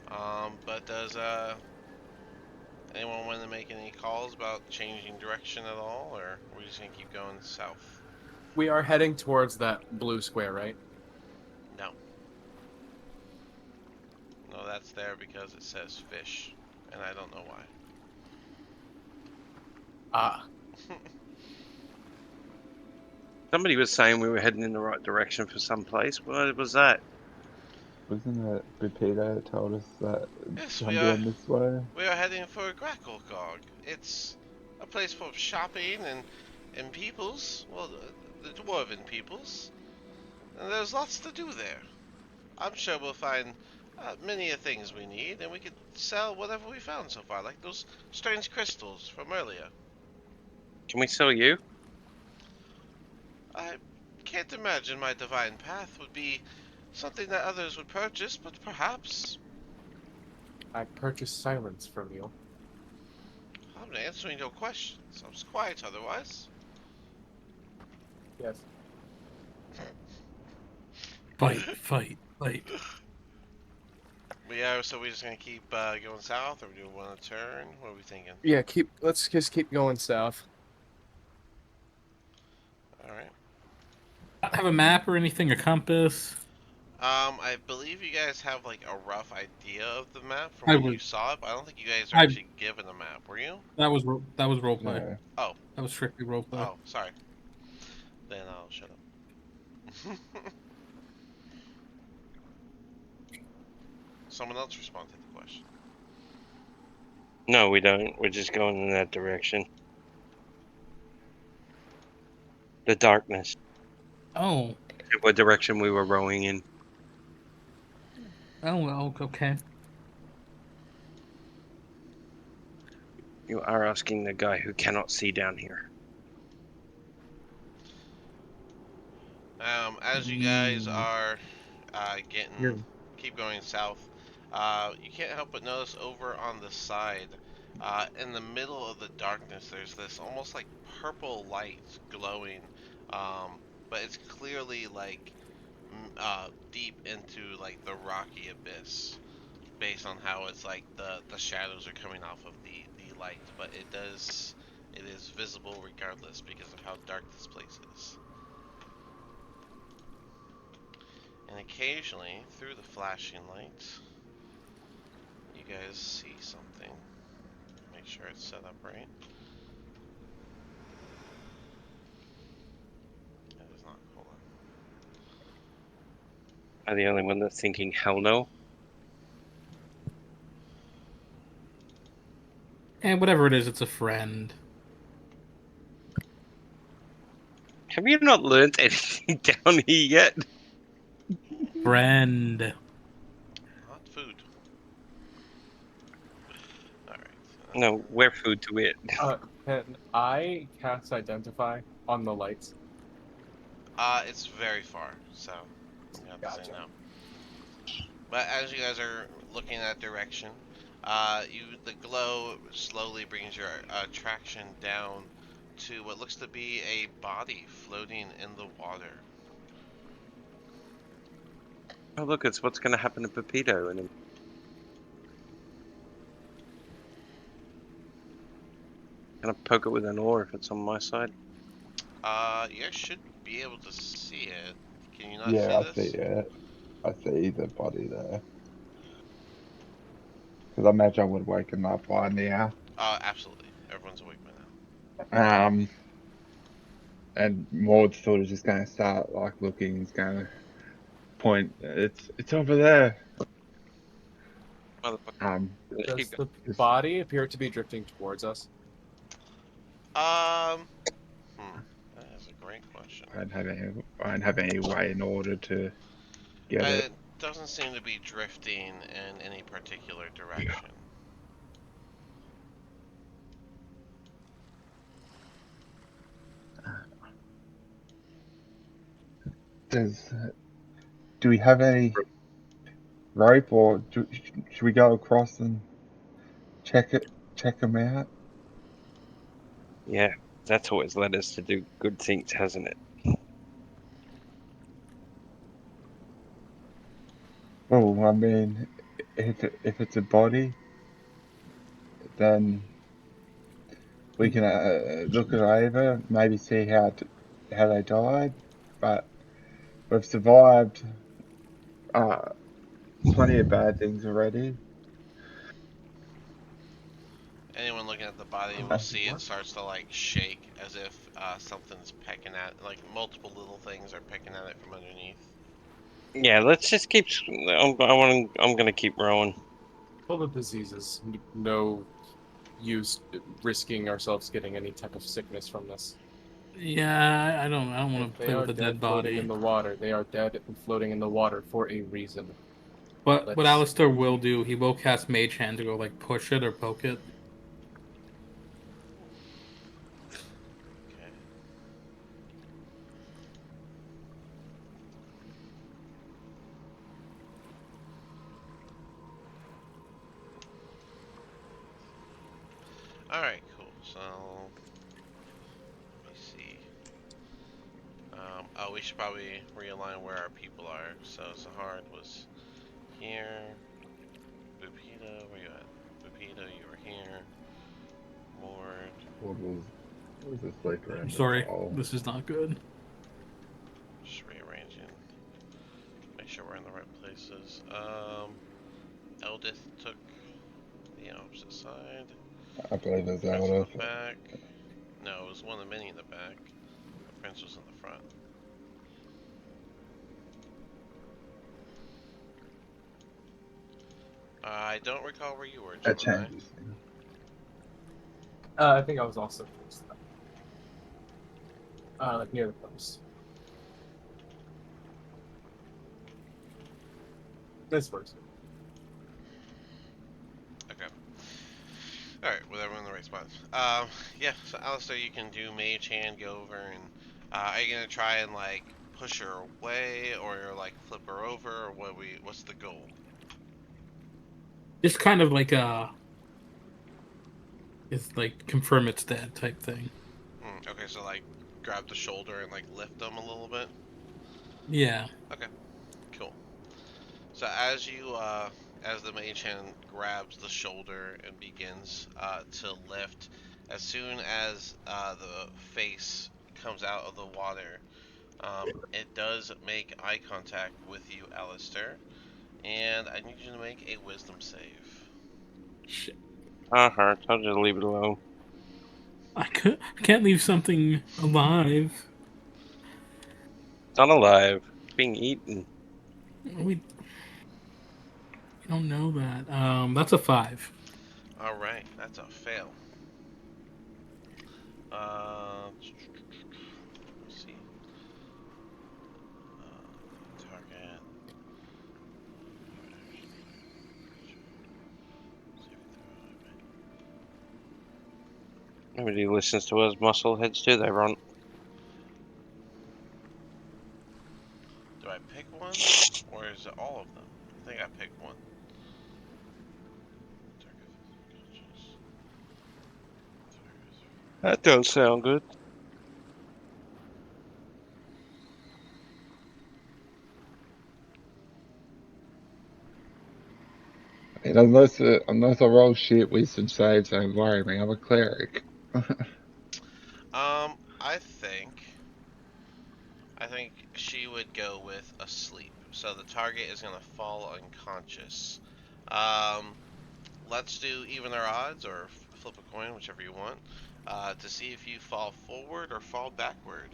But does anyone want to make any calls about changing direction at all, or are we just gonna keep going south? We are heading towards that blue square, right? No. No, that's there because it says fish, and I don't know why. Ah. Somebody was saying we were heading in the right direction for some place. What was that? Wasn't it Peter that told us that Yes, I'm going this way? we are heading for Gracklekog. It's a place for shopping and peoples. Well, the dwarven peoples. And there's lots to do there. I'm sure we'll find many of things we need, and we could sell whatever we found so far, like those strange crystals from earlier. Can we sell you? I can't imagine my divine path would be something that others would purchase, but perhaps. I purchased silence from you. I'm answering your questions. I was quiet otherwise. Yes. Fight. So we're just gonna keep going south, or do we want to turn? What are we thinking? Yeah, let's just keep going south. Alright. Have a map or anything, a compass? I believe you guys have like a rough idea of the map from I when you would- saw it, but I don't think you guys are I- actually given a map, were you? That was roleplay. Yeah. Oh. That was strictly roleplay. Oh, sorry. Then I'll shut up. Someone else respond to the question. No, we don't. We're just going in that direction. The darkness. Oh. What direction we were rowing in. Oh well, okay. You are asking the guy who cannot see down here. As you guys are You're- keep going south, you can't help but notice over on the side, in the middle of the darkness, there's this almost like purple light glowing, but it's clearly like deep into like the rocky abyss, based on how it's like the shadows are coming off of the light, but it is visible regardless because of how dark this place is. And occasionally, through the flashing light, you guys see something. Make sure it's set up right. That is not. Hold on. I'm the only one that's thinking, hell no. And whatever it is, it's a friend. Have you not learnt anything down here yet? Friend. Not food. Alright. No, we're food to it. Can I cast Identify on the lights? It's very far, so you have to say Gotcha. no. But as you guys are looking in that direction, the glow slowly brings your attraction down to what looks to be a body floating in the water. Oh, look, it's what's going to happen to Pepito. And going to poke it with an oar if it's on my side. You guys should be able to see it. Can you not Yeah, I see see this? it. I see the body there. Because I imagine I would have woken up by now. Absolutely. Everyone's awake by now. And Maud's sort of just going to start like looking. He's going to point. It's over there. Motherfucker. Let's Does keep going. the body appear to be drifting towards us? That is a great question. I don't have any way in order to get it. It doesn't seem to be drifting in any particular direction. Do we have any rope, or should we go across and check them out? Yeah, that's always led us to do good things, hasn't it? Well, I mean, if it's a body, then we can look it over, maybe see how they died. But we've survived plenty of bad things already. Anyone looking at the body will see it starts to like shake as if something's pecking at, like multiple little things are pecking at it from underneath. Yeah, let's just keep. I'm gonna keep rowing. Full of diseases. No use risking ourselves getting any type of sickness from this. Yeah, I don't want If to they play are with a dead dead floating body. in the water, they are dead and floating in the water for a reason. What Let's- Alistair will do, he will cast Mage Hand to go like push it or poke it. Okay. Alright, cool. So, let me see. Oh, we should probably realign where our people are. So, Zahard was here. Bupita, where you at? Bupita, you were here. Mord. What was this like around I'm the sorry, pole? this is not good. Just rearranging. Make sure we're in the right places. Eldith took the opposite side. I believe it's Prince in Eldith. the back. No, it was one of the many in the back. The Prince was in the front. I don't recall where you were, That Gemini. changes things. I think I was also close to that. Like near the post. This works. Okay. Alright, well, everyone in the right spots. Yeah, so Alistair, you can do Mage Hand, go over, and are you gonna try and like push her away, or like flip her over, or what's the goal? Just kind of like it's like confirm it's dead type thing. Okay, so like grab the shoulder and like lift them a little bit. Yeah. Okay, cool. So as the Mage Hand grabs the shoulder and begins to lift, as soon as the face comes out of the water, it does make eye contact with you, Alistair, and I need you to make a Wisdom save. Shit. Hurt. I'll just leave it alone. I can't leave something alive. It's not alive. It's being eaten. We don't know that. That's a 5. All right, that's a fail. Let's see. Target. Nobody listens to us muscleheads, do they, Ron? Do I pick one, or is it all of them? I think I picked one. That don't sound good. And unless I roll shit wisdom saves, don't worry, man. I'm a cleric. I think she would go with asleep. So the target is gonna fall unconscious. Let's do even their odds or flip a coin, whichever you want, to see if you fall forward or fall backward.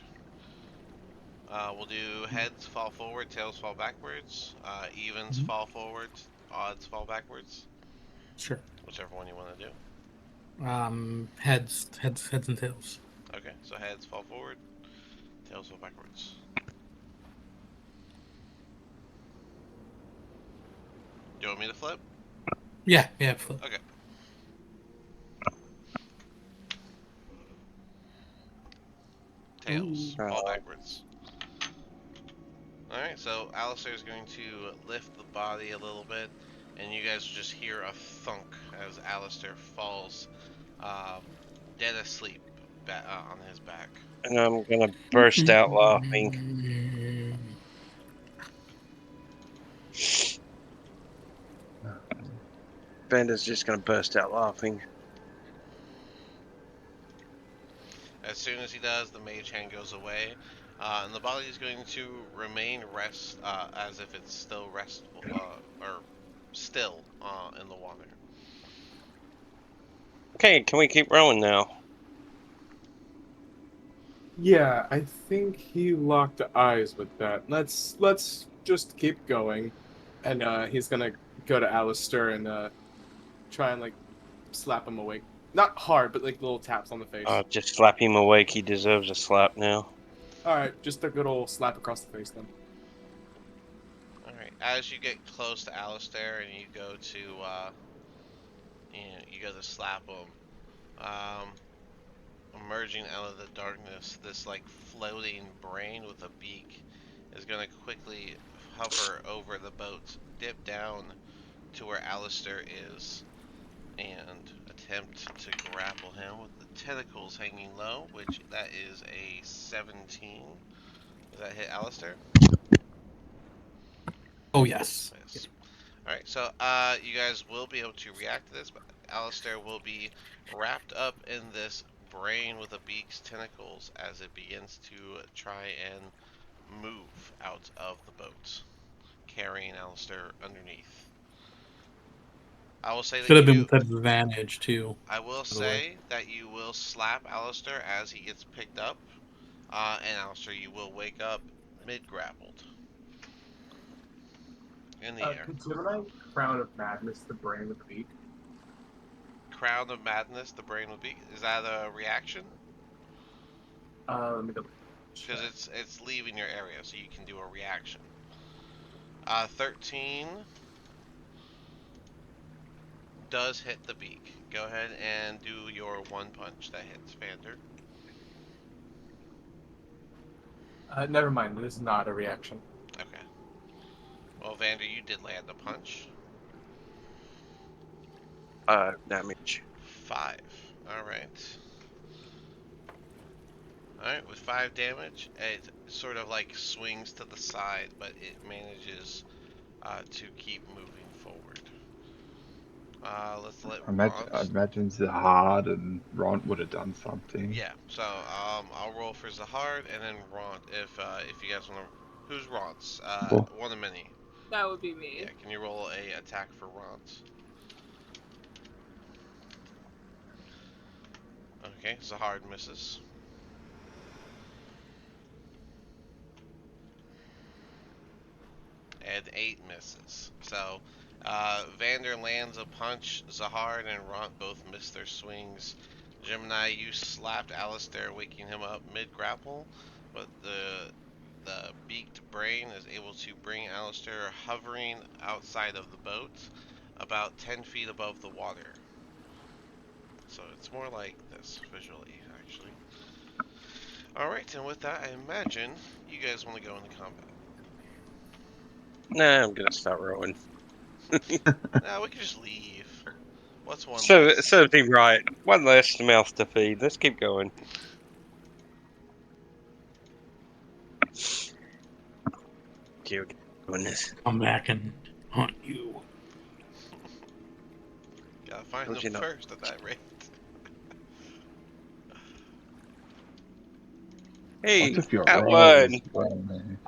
We'll do heads fall forward, tails fall backwards, evens Mhm. fall forward, odds fall backwards. Sure. Whichever one you want to do. Heads and tails. Okay, so heads fall forward, tails fall backwards. Do you want me to flip? Yeah, flip. Okay. Tails Ooh. fall backwards. Alright, so Alistair is going to lift the body a little bit, and you guys will just hear a thunk as Alistair falls dead asleep on his back. And I'm gonna burst out laughing. Vander's just gonna burst out laughing. As soon as he does, the mage hand goes away, and the body is going to remain as if it's still restful, or still in the water. Okay, can we keep rowing now? Yeah, I think he locked eyes with that. Let's just keep going, and he's gonna go to Alistair and try and like slap him awake. Not hard, but like little taps on the face. Just slap him awake. He deserves a slap now. All right, just a good old slap across the face then. Alright, as you get close to Alistair and you go to slap him, emerging out of the darkness, this like floating brain with a beak is gonna quickly hover over the boat, dip down to where Alistair is, and attempt to grapple him with the tentacles hanging low, which that is a 17. Does that hit Alistair? Oh yes. Yes. Alright, so you guys will be able to react to this, but Alistair will be wrapped up in this brain with a beak's tentacles as it begins to try and move out of the boat, carrying Alistair underneath. I will say that Should have been with advantage too. I will say that you will slap Alistair as he gets picked up, and Alistair, you will wake up mid-grappled in the air. Could Gemini Crown of Madness the brain with the beak? Crown of Madness, the brain will be. Is that a reaction? Let me double. Because it's leaving your area, so you can do a reaction. 13 does hit the beak. Go ahead and do your one punch that hits Vander. Never mind. This is not a reaction. Okay. Well, Vander, you did land a punch. Damage. 5. Alright. Alright, with 5 damage, it sort of like swings to the side, but it manages to keep moving forward. Let's let I imagine Zahard and Ront would have done something. Yeah, so I'll roll for Zahard and then Ront if you guys want to. Who's Ront's? Cool. One of many. That would be me. Yeah, can you roll a attack for Ront? Okay, Zahard misses. And 8 misses. So Vander lands a punch. Zahard and Ront both miss their swings. Gemini, you slapped Alistair, waking him up mid-grapple, but the beaked brain is able to bring Alistair hovering outside of the boat, about 10 feet above the water. So it's more like this visually, actually. Alright, and with that, I imagine you guys want to go into combat. Nah, I'm gonna start rowing. Nah, we can just leave. What's one So less? it serves him right. One less mouth to feed. Let's keep going. Dear goodness. Come back and haunt you. Gotta find Don't you them know? first at that rate. Hey, What if you're at wrong? one. Well, man.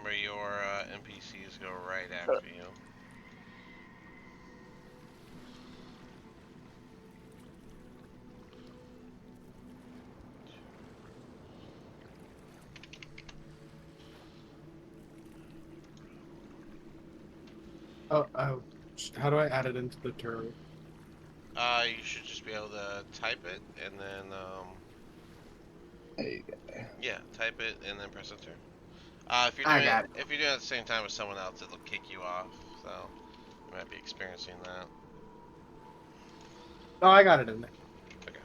remember your NPCs go right after you. Oh, how do I add it into the turtle? You should just be able to type it and then There you go. yeah, type it and then press enter. If you're I doing got it. if you're doing it at the same time with someone else, it'll kick you off. So you might be experiencing that. Oh, I got it in there. Okay.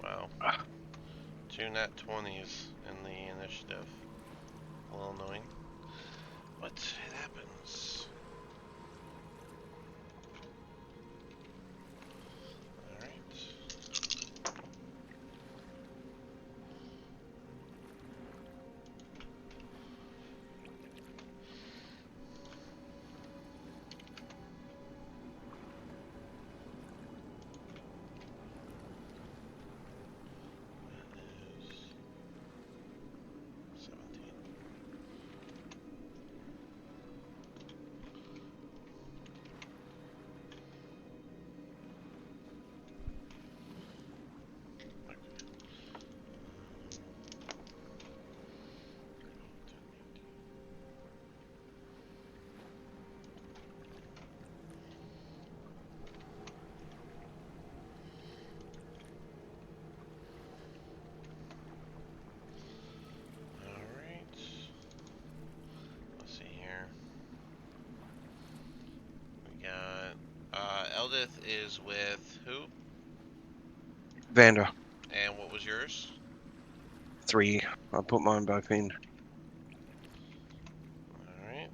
Wow. 2 nat 20s in the initiative. A little annoying. But it happens. Alright. That is 17. Alright. Let's see here. We got Eldith is with who? Vander, And what was yours? 3. I put mine both in. Alright.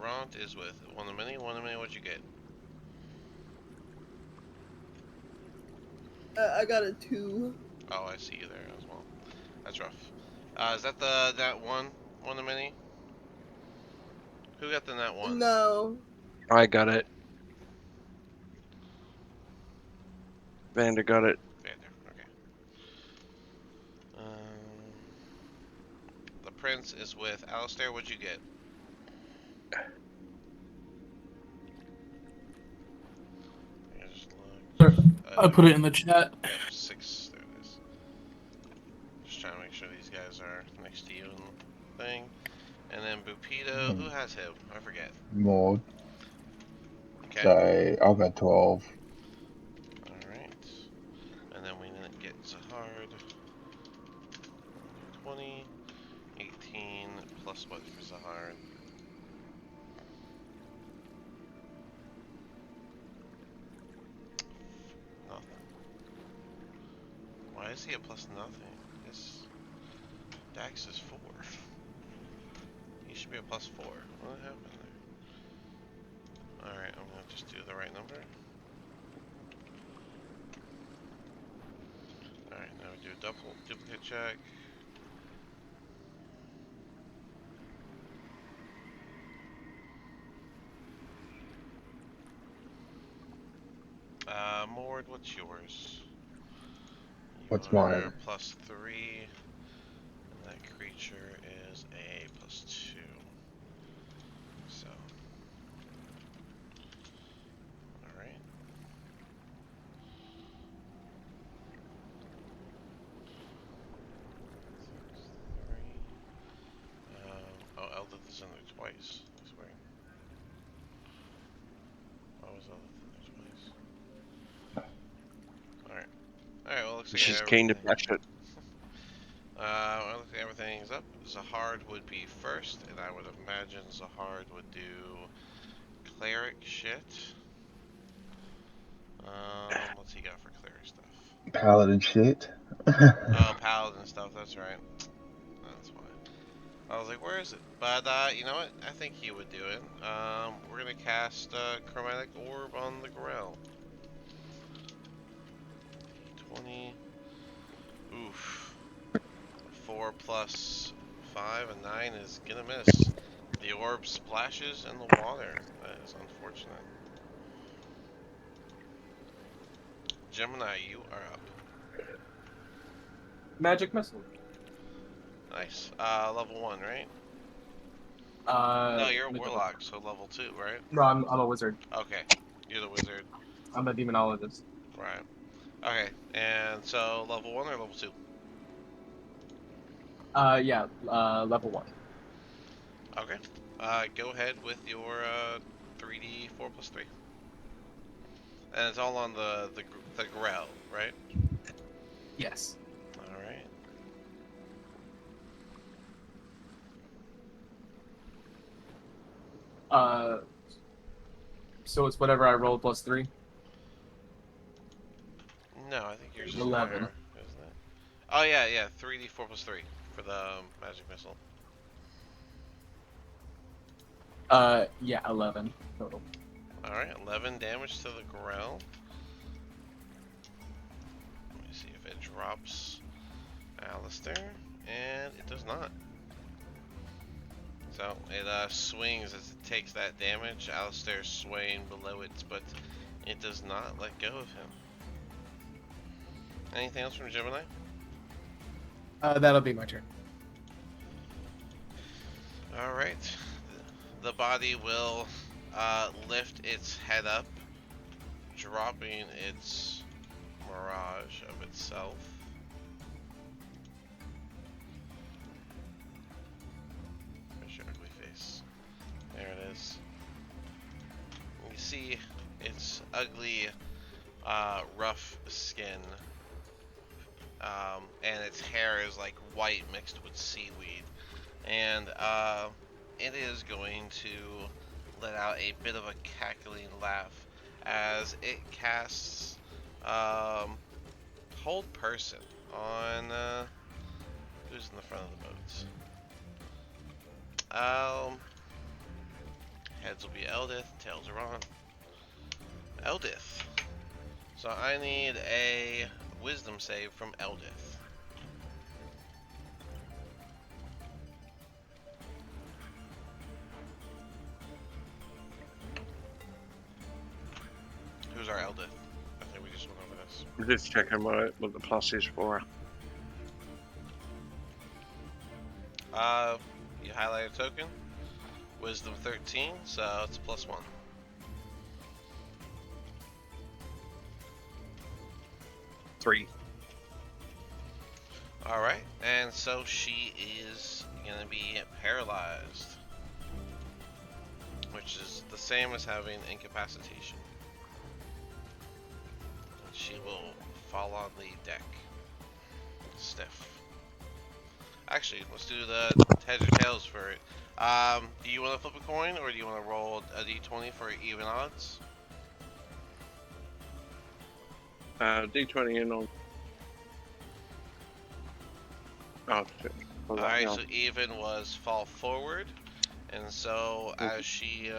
Ront is with one of many. One of many, what'd you get? I got a 2. Oh, I see you there as well. That's rough. Is that that one? One of many? Who got the nat 1? No. I got it. Vander got it. Vander, okay. The prince is with Alistair. What'd you get? I just looked. I put it in the chat. Yep, 6. There it is. Just trying to make sure these guys are next to you and thing. And then Bupido, who has him? I forget. Maud. Okay. So I'll go 12. Alright. And then we get Zahard. 20, 18, plus what for Zahard? Nothing. Why is he a plus nothing? His Dax is 4. He should be a plus 4. What happened there? Alright, I'm gonna just do the right number. Alright, now we do a duplicate check. Mord, what's yours? What's You are mine? plus 3, and that creature is a plus 2. So, alright. Oh, Eldith is in there twice. That's weird. Why was Eldith in there twice? Alright. Alright, well, looks like She's keen to bash it. well, looks like everything's up. Zahard would be first, and I would imagine Zahard would do cleric shit. What's he got for cleric stuff? Paladin shit. Oh, paladin stuff, that's right. That's why. I was like, where is it? But, you know what? I think he would do it. We're gonna cast, Chromatic Orb on the Grell. 20. Oof. 4 plus 5, a 9 is gonna miss. The orb splashes in the water. That is unfortunate. Gemini, you are up. Magic missile. Nice. Level 1, right? No, No, you're a warlock, so level 2, right? No, I'm a wizard. Okay, you're the wizard. I'm a demonologist. Right. Okay, and so level 1 or level 2? Yeah, level 1. Okay. Go ahead with your 3d4 plus 3. And it's all on the Grell, right? Yes. Alright. So it's whatever I roll plus 3? No, I think yours is 11. higher, isn't it? Oh yeah, 3d4 plus 3 for the magic missile. Yeah, 11 total. Alright, 11 damage to the Grell. Let me see if it drops Alistair, and it does not. So it swings as it takes that damage. Alistair's swaying below it, but it does not let go of him. Anything else from Gemini? That'll be my turn. Alright. The body will lift its head up, dropping its mirage of itself. Where's your ugly face? There it is. You see its ugly, rough skin. And its hair is like white mixed with seaweed. And it is going to let out a bit of a cackling laugh as it casts Hold Person on who's in the front of the boats. Heads will be Eldith, tails are on Eldith. So I need a wisdom save from Eldith. Who's our Eldith? I think we just went over this. I'm just checking what the plus is for. You highlight a token. Wisdom 13, so it's +1. Three. Alright, and so she is gonna be paralyzed, which is the same as having incapacitation. She will fall on the deck. Stiff. Actually, let's do the heads or tails for it. Do you want to flip a coin, or do you want to roll a d20 for even odds? D20 in on. Oh, shit. Alright, so even was fall forward, and so as she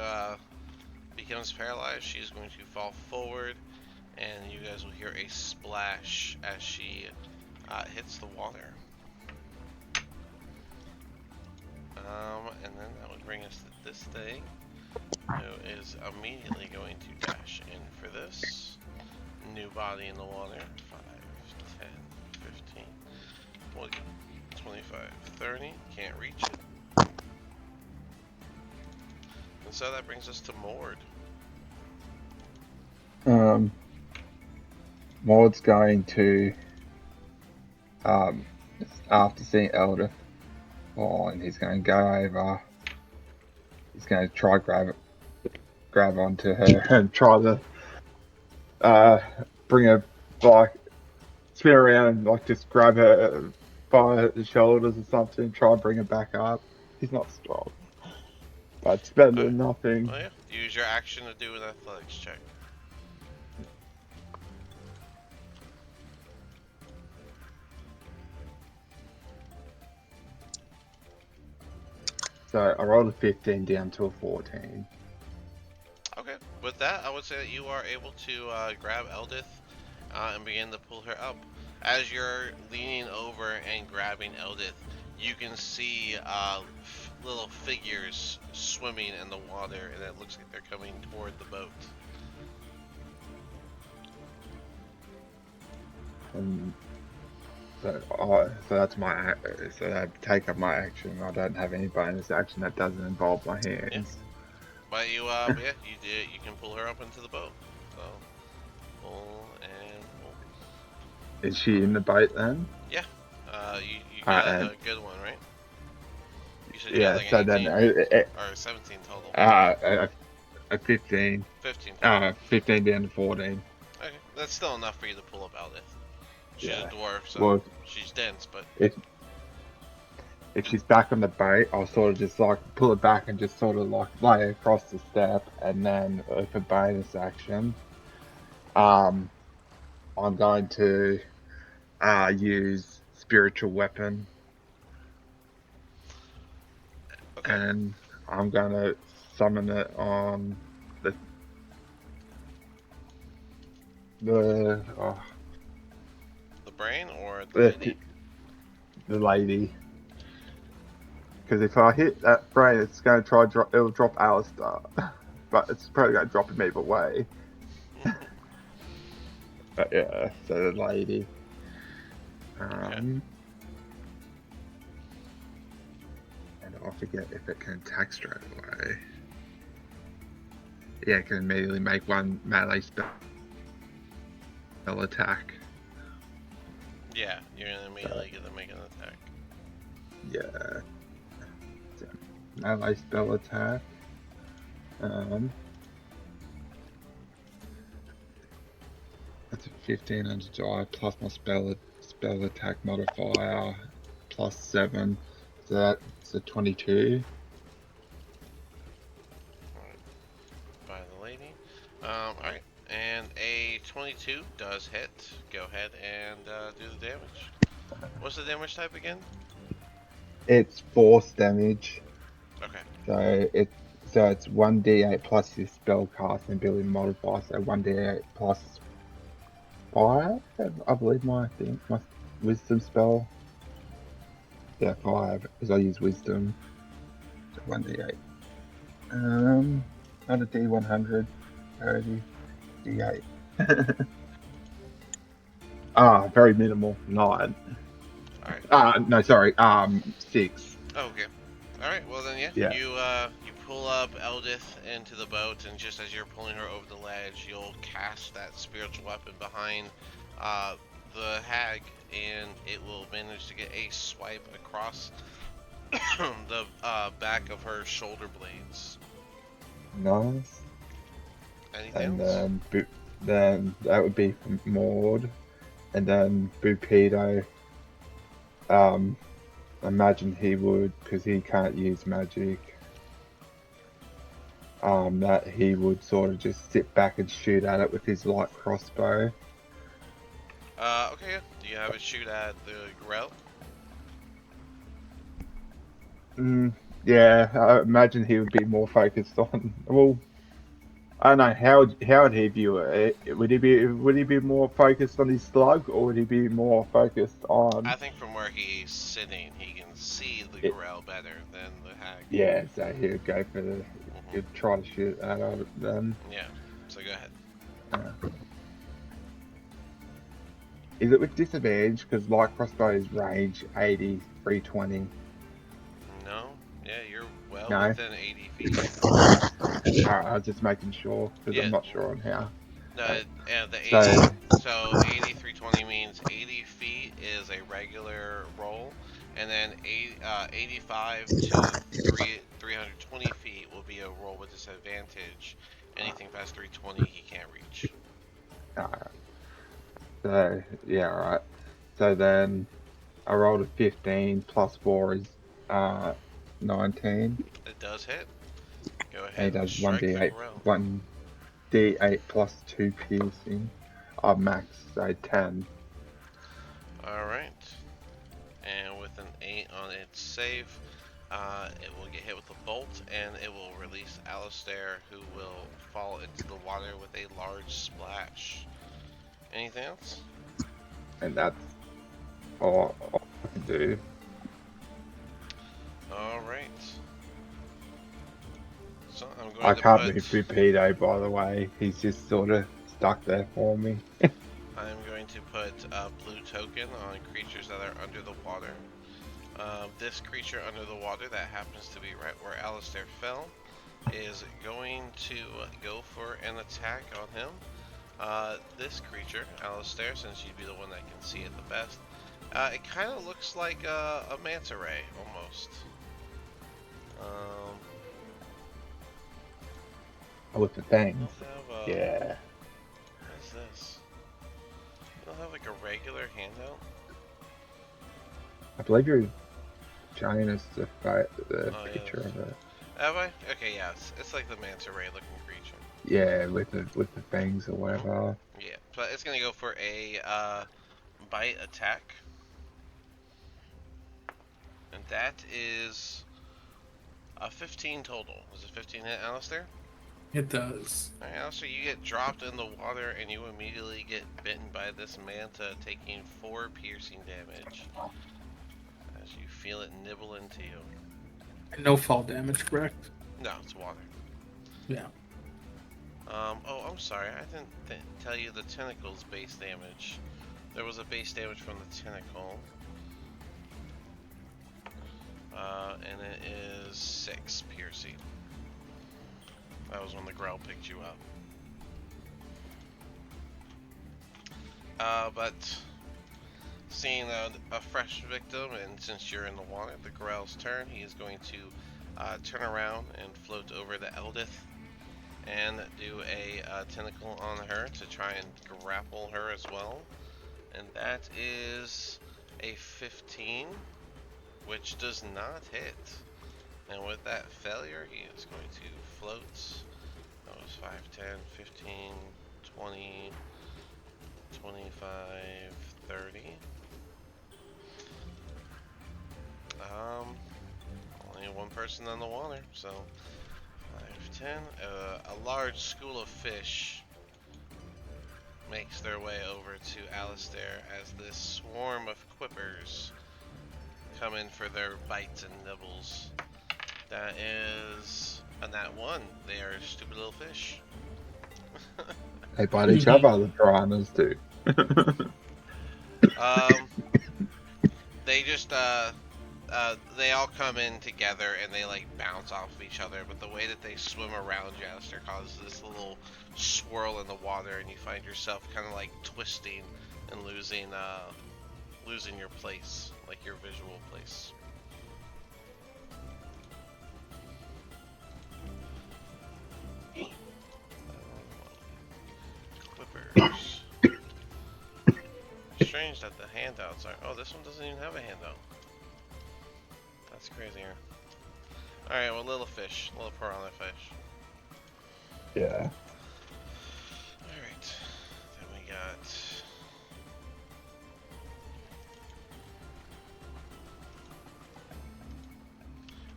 becomes paralyzed, she's going to fall forward, and you guys will hear a splash as she hits the water. And then that would bring us to this thing, who is immediately going to dash in for this. New body in the water. 5, 10, 15, 20, 25, 30. Can't reach it. And so that brings us to Mord. Maud's going to, after seeing Eldith, and he's going to go over. He's going to try grab onto her and try to bring her like spin around and like just grab her by the shoulders or something, and try and bring her back up. He's not strong, but it's better than nothing. Oh yeah, use your action to do an athletics check. So I rolled a 15 down to a 14. Okay, with that, I would say that you are able to grab Eldith and begin to pull her up. as you're leaning over and grabbing Eldith, you can see little figures swimming in the water, and it looks like they're coming toward the boat. And so that's my so I take up my action. I don't have any bonus action that doesn't involve my hands. But you, yeah, you can pull her up into the boat. So, pull and pull. Is she in the boat then? You got a good one, right? You said you Yeah. had like So 18, then or 17 total. a 15. 15 total. 15 down to 14. Okay, that's still enough for you to pull up Eldith. She's a dwarf, so Well, she's dense, but if she's back on the boat, I'll sort of just like pull it back and just sort of like lay across the step, and then with a bonus action, I'm going to use spiritual weapon, okay. and I'm gonna summon it on the The brain or the lady? the lady. Because if I hit that brain, it's going to try drop. It'll drop Alistair, but it's probably going to drop him either way. But yeah, so the lady. And I forget if it can attack straight away. Yeah, it can immediately make one melee spell attack. Yeah, you're gonna immediately get to make an attack. Yeah. So, melee spell attack. That's a 1500 die plus my spell attack modifier plus 7. So that's a 22. By the lady. Alright. And a 22 does hit. Go ahead and do the damage. What's the damage type again? It's force damage. Okay. So it's 1d8 plus your spell casting ability modifier. So 1d8 plus 5, I believe my wisdom spell. Yeah, 5, because I use wisdom. So 1d8. Not a d100. 30. D8. Very minimal. 9. Alright. No, sorry. 6. Oh, okay. Alright, well then, Yeah. You pull up Eldith into the boat, and just as you're pulling her over the ledge, you'll cast that spiritual weapon behind the hag, and it will manage to get a swipe across the back of her shoulder blades. Nice. Anything And else? then that would be from Maud. And then Bupedo, imagine he would, because he can't use magic, that he would sort of just sit back and shoot at it with his light crossbow. Okay, yeah. Do you have it shoot at the Grell? Yeah, I imagine he would be more focused on, well, I don't know, how would he view it? Would he be more focused on his slug, or would he be more focused on? I think from where he's sitting, he can see the Grell better than the hag. Yeah, so he would go for the. He'd try to shoot at them. Yeah. So go ahead. Is it with disadvantage? Because light crossbow is range 80, 320. No. Yeah, you're well No. within 80 feet. Alright, I was just making sure, because Yeah. I'm not sure on how. No, the 80. So- So 80, 320 means 80 feet is a regular roll, and then 85 to 320 feet will be a roll with disadvantage. Anything past 320, he can't reach. Alright. So, yeah, alright. So then, I rolled a 15, plus 4 is 19. It does hit. Go ahead. And he does strike the 1d8, Grell. 1d8 plus 2 piercing. Max, so 10. Alright. And with an 8 on its save, it will get hit with a bolt, and it will release Alistair, who will fall into the water with a large splash. Anything else? And that's all I can do. Alright. So I'm going I to can't put... move Rapido, by the way. He's just sort of stuck there for me. I'm going to put a blue token on creatures that are under the water. This creature under the water that happens to be right where Alistair fell is going to go for an attack on him. This creature, Alistair, since you'd be the one that can see it the best, it kind of looks like a manta ray almost. With the fangs. Have Yeah. What is this? You don't have like a regular handout? I believe you're showing us the Oh, picture yes. of it. Have I? Okay, yeah, it's like the manta ray looking creature. Yeah, with the fangs or whatever. Yeah, but it's gonna go for a bite attack. And that is a 15 total. Is it 15 hit, Alistair? It does. Alright, Alistair, you get dropped in the water and you immediately get bitten by this manta, taking 4 piercing damage. As you feel it nibble into you. No fall damage, correct? No, it's water. Yeah. Oh, I'm sorry, I didn't tell you the tentacle's base damage. There was a base damage from the tentacle. And it is 6 piercing. That was when the growl picked you up. But seeing a fresh victim, and since you're in the water, the growl's turn, he is going to turn around and float over to Eldith and do a tentacle on her to try and grapple her as well. And that is a 15, which does not hit. And with that failure, he is going to float. That was 5, 10, 15, 20, 25, 30. Only one person on the water, so 5, 10. A large school of fish makes their way over to Alistair as this swarm of quippers come in for their bites and nibbles. That is a nat 1. They are stupid little fish. They bite each other, the piranhas do. They just they all come in together and they like bounce off of each other, but the way that they swim around you, Alistair, causes this little swirl in the water, and you find yourself kind of like twisting and losing your place, like your visual place. Quippers. Strange that the handouts are. Oh, this one doesn't even have a handout. That's crazier. Alright, well, little fish. Little piranha fish. Yeah. Alright. Then we got.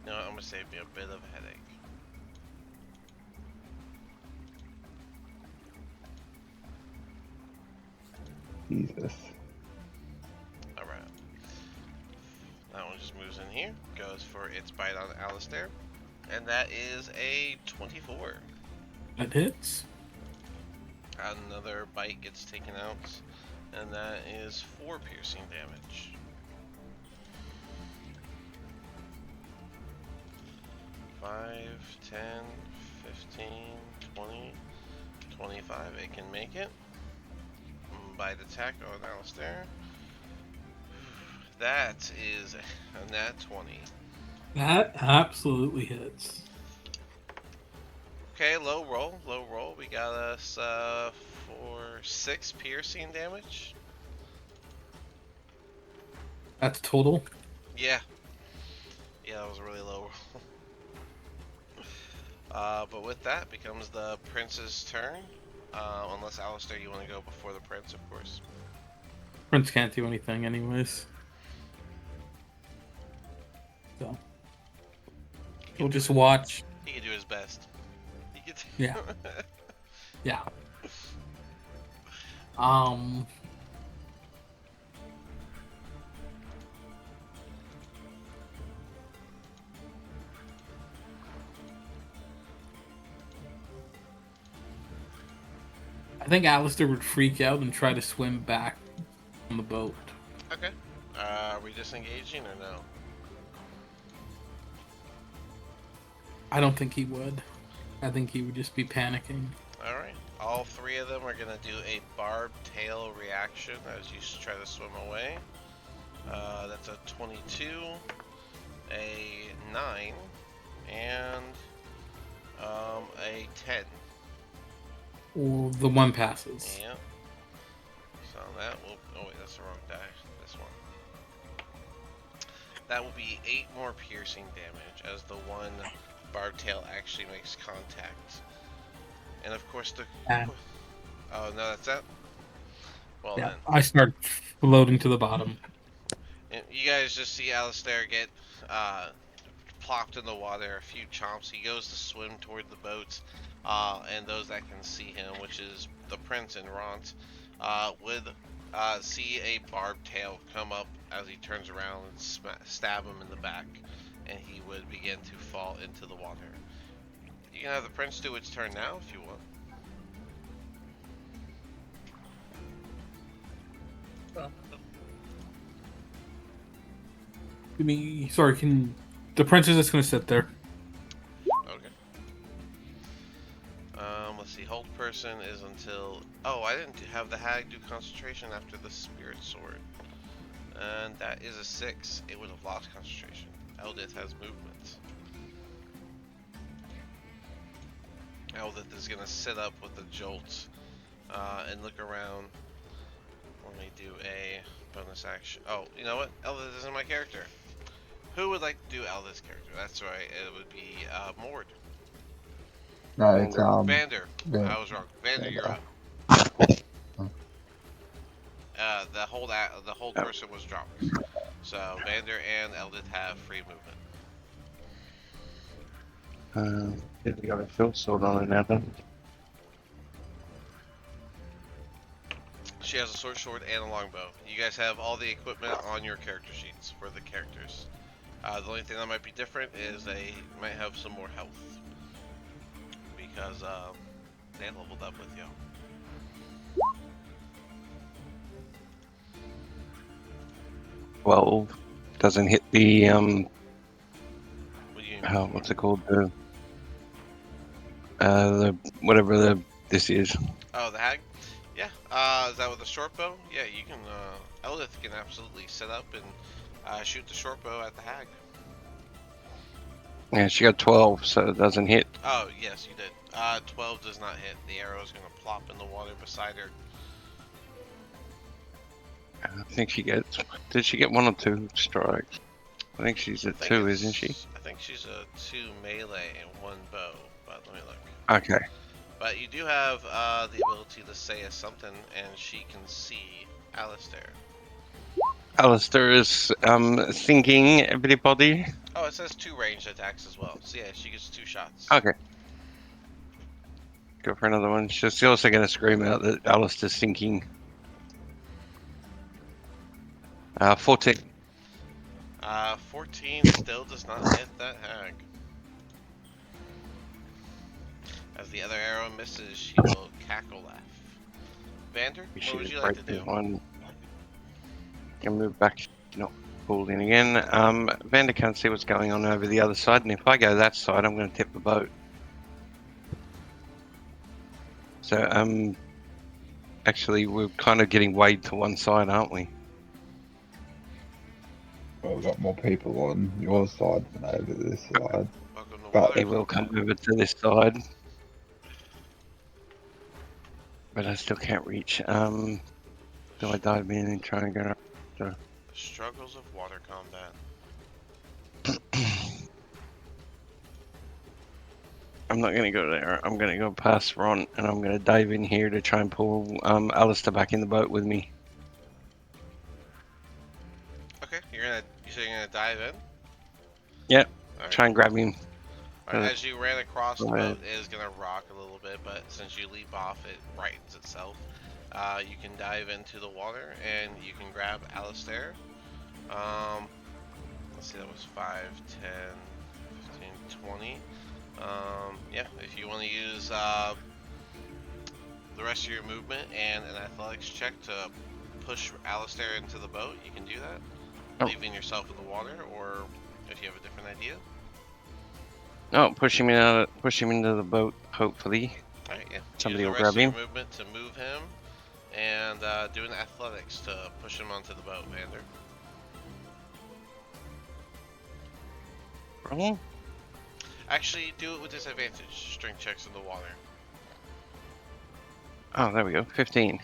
You know what? I'm gonna save me a bit of a headache. Jesus. Alright. That one just moves in here. Goes for its bite on Alistair. And that is a 24. That hits. Another bite gets taken out. And that is 4 piercing damage. Five, 10, 15, 20, 25. It can make it. Bite attack on Alistair. That is a nat 20. That absolutely hits. Okay, low roll, low roll. We got us for 6 piercing damage. That's total. Yeah. Yeah, that was a really low roll. But with that becomes the prince's turn. Unless Alistair, you want to go before the prince, of course. Prince can't do anything anyways. So we'll just watch. He can do his best. He can Yeah. Yeah. I think Alistair would freak out and try to swim back on the boat. Okay. Are we disengaging or no? I don't think he would. I think he would just be panicking. Alright. All three of them are going to do a barbed tail reaction as you try to swim away. That's a 22, a 9, and a 10. Or the one passes. Yeah. So that will... Oh wait, that's the wrong die. This one. That will be 8 more piercing damage as the one barbed tail actually makes contact. And of course the... Oh, no, that's that? Well Yeah, then. I start floating to the bottom. And you guys just see Alistair get plopped in the water, a few chomps. He goes to swim toward the boats, and those that can see him, which is the Prince and Ront, would see a barbed tail come up as he turns around and stab him in the back, and he would begin to fall into the water. You can have the Prince do its turn now if you want. Sorry, the Prince is just gonna sit there. Okay. Let's see. Hold person is until... Oh, I didn't have the hag do concentration after the spirit sword. And that is a 6. It would have lost concentration. Eldith has movement. Eldith is gonna sit up with the jolt and look around. Let me do a bonus action. Oh, you know what? Eldith isn't my character. Who would like to do Eldith's character? That's right. It would be Mord. No, it's Vander. Vander. I was wrong. Vander, you're up. The whole person was dropped. So Vander and Eldith have free movement. Did we got a short sword on it now then? She has a short sword and a longbow. You guys have all the equipment on your character sheets for the characters. The only thing that might be different is they might have some more health. Because they leveled up with you. Well, doesn't hit the What do you mean? what's it called, the whatever this is. Oh, the hag? Yeah. Is that with a short bow? Yeah, you can, Eldith can absolutely set up and shoot the short bow at the hag. Yeah, she got 12, so it doesn't hit. Oh, yes, you did. 12 does not hit. The arrow is going to plop in the water beside her. I think she gets. Did she get 1 or 2 strikes? I think she's at 2, isn't she? I think she's a 2 melee and 1 bow, but let me look. Okay. But you do have the ability to say a something, and she can see Alistair. Alistair is thinking everybody. Oh, it says 2 ranged attacks as well. So yeah, she gets 2 shots. Okay. Go for another one. She's also going to scream out that Alistair's thinking. 14. 14 still does not hit that hag. As the other arrow misses, she will cackle laugh. Vander, what would you like to do? One. Can move back. Not pulled in again. Vander can't see what's going on over the other side, and if I go that side, I'm going to tip the boat. So, actually, we're kind of getting weighed to one side, aren't we? Well, we've got more people on your side than over this side. Welcome to But water. They will come over to this side. But I still can't reach. Do I dive in and try and go up? The struggles of water combat. I'm not going to go there. I'm going to go past Ron, and I'm going to dive in here to try and pull Alistair back in the boat with me. Okay, you say you're gonna dive in? Yep. Alright. Try and grab him. Alright, as you ran across, the Go ahead. boat is gonna rock a little bit, but since you leap off, it rightens itself. You can dive into the water, and you can grab Alistair. Let's see, that was 5, 10, 15, 20. Yeah, if you want to use the rest of your movement and an athletics check to push Alistair into the boat. You can do that, Oh. leaving yourself in the water, or if you have a different idea. No, push him into the boat. Hopefully, All right, yeah. Somebody Use will the rest grab him. of your movement to move him, and do an athletics to push him onto the boat, Vander. Roll. Actually, do it with disadvantage. Strength checks in the water. Oh, there we go. 15.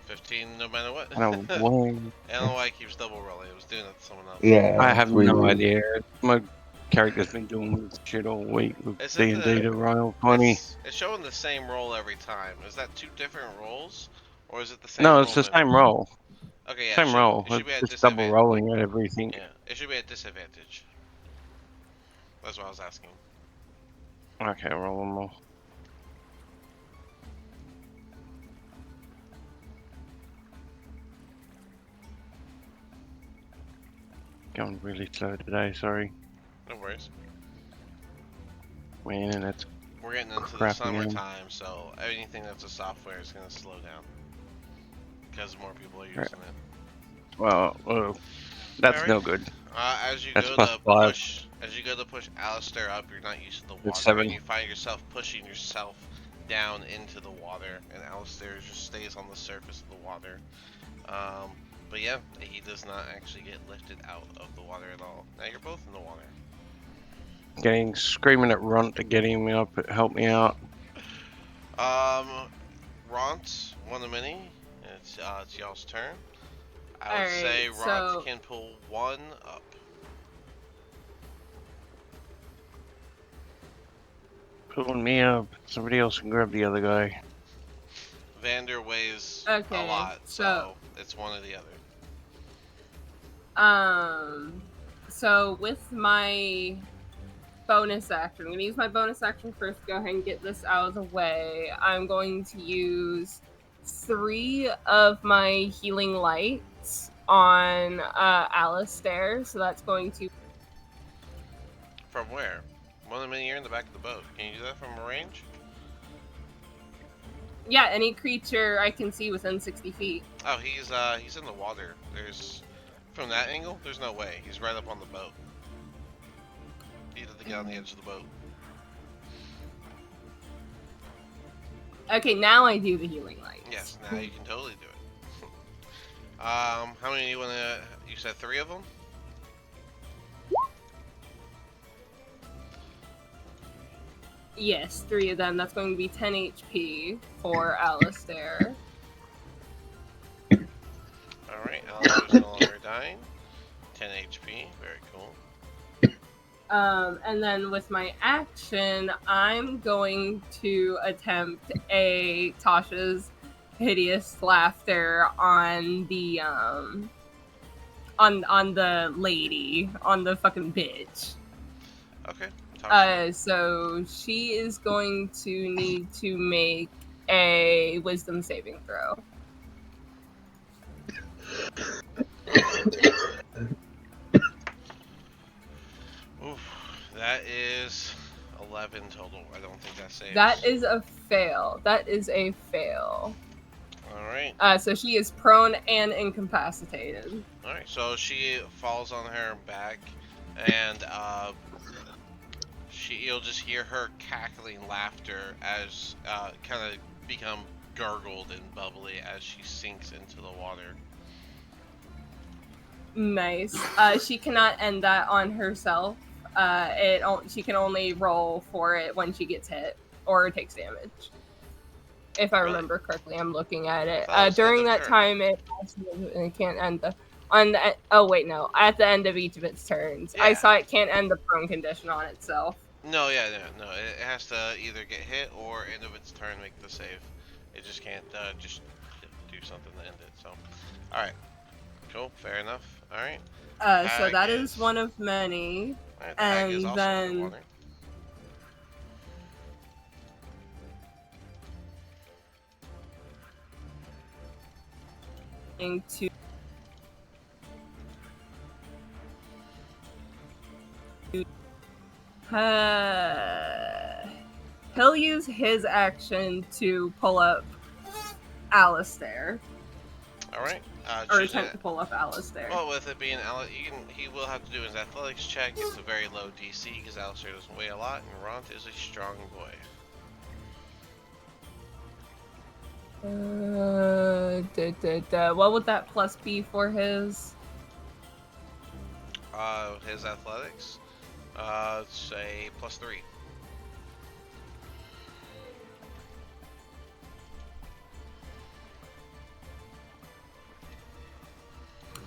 15, no matter what. No, why? I don't know why it keeps double rolling. It was doing it to someone else. Yeah. I have sweet. no idea. My character's been doing this shit all week with Is it D&D to Royal 20. It's showing the same roll every time. Is that two different rolls, or is it the same? No, it's the roll same roll. Okay, yeah. Same roll. It should be at It's just double disadvantage. rolling at everything. Yeah, it should be at disadvantage. That's what I was asking. Okay, roll one more. Going really slow today, sorry. No worries. My internet's We're getting into the Crappy, man. summertime, so anything that's a software is going to slow down because more people are using Right. it. well, that's Alright. no good. As you That's go plus to 5. push Alistair up, you're not used to the water, It's 7. and you find yourself pushing yourself down into the water, and Alistair just stays on the surface of the water. But yeah, he does not actually get lifted out of the water at all. Now you're both in the water. Screaming at Runt to get him up, help me out. Ront, one of many. It's y'all's turn. I would Alright, say Ront so- can pull one up. Pulling me up. Somebody else can grab the other guy. Vander weighs Okay, a lot, so so- it's one or the other. So with my bonus action, I'm gonna use my bonus action first. Go ahead and get this out of the way. I'm going to use 3 of my healing lights on Alistair. So that's going to From where? One of many, you're in the back of the boat. Can you do that from a range? any creature I can see within 60 feet. Oh, he's in the water. From that angle, there's no way. He's right up on the boat. You have to get on the edge of the boat. Okay, now I do the healing lights. Yes, now you can totally do it. How many do you wanna? You said 3 of them. Yes, 3 of them. That's going to be 10 HP for Alistair. Alright, Alistair's no longer dying. 10 HP, very cool. And then with my action, I'm going to attempt a Tasha's hideous laughter on the on the lady, on the fucking bitch. Okay. Tasha. So she is going to need to make a wisdom saving throw. Oof, that is 11 total. I don't think that saves. That is a fail. That is a fail. Alright. So she is prone and incapacitated. Alright, so she falls on her back, and you'll just hear her cackling laughter as kind of become gargled and bubbly as she sinks into the water. Nice. She cannot end that on herself. She can only roll for it when she gets hit or takes damage. If I Really? remember correctly, I'm looking at it. I thought it was During end of that turn. time, it can't end the. Oh wait, no. At the end of each of its turns, I Yeah. saw it can't end the prone condition on itself. No, yeah, no. It has to either get hit or end of its turn make the save. It just can't just do something to end it. So, all right, cool, fair enough. All right, So Tag that is- is one of many. all right. The hag is And also then- underwater. To he'll use his action to pull up Alistair. All right. Or choose attempt it. to pull up Alistair. Well, with it being he will have to do his athletics check. It's a very low DC because Alistair doesn't weigh a lot, and Ront is a strong boy. What would that plus be for his? His athletics, say +3.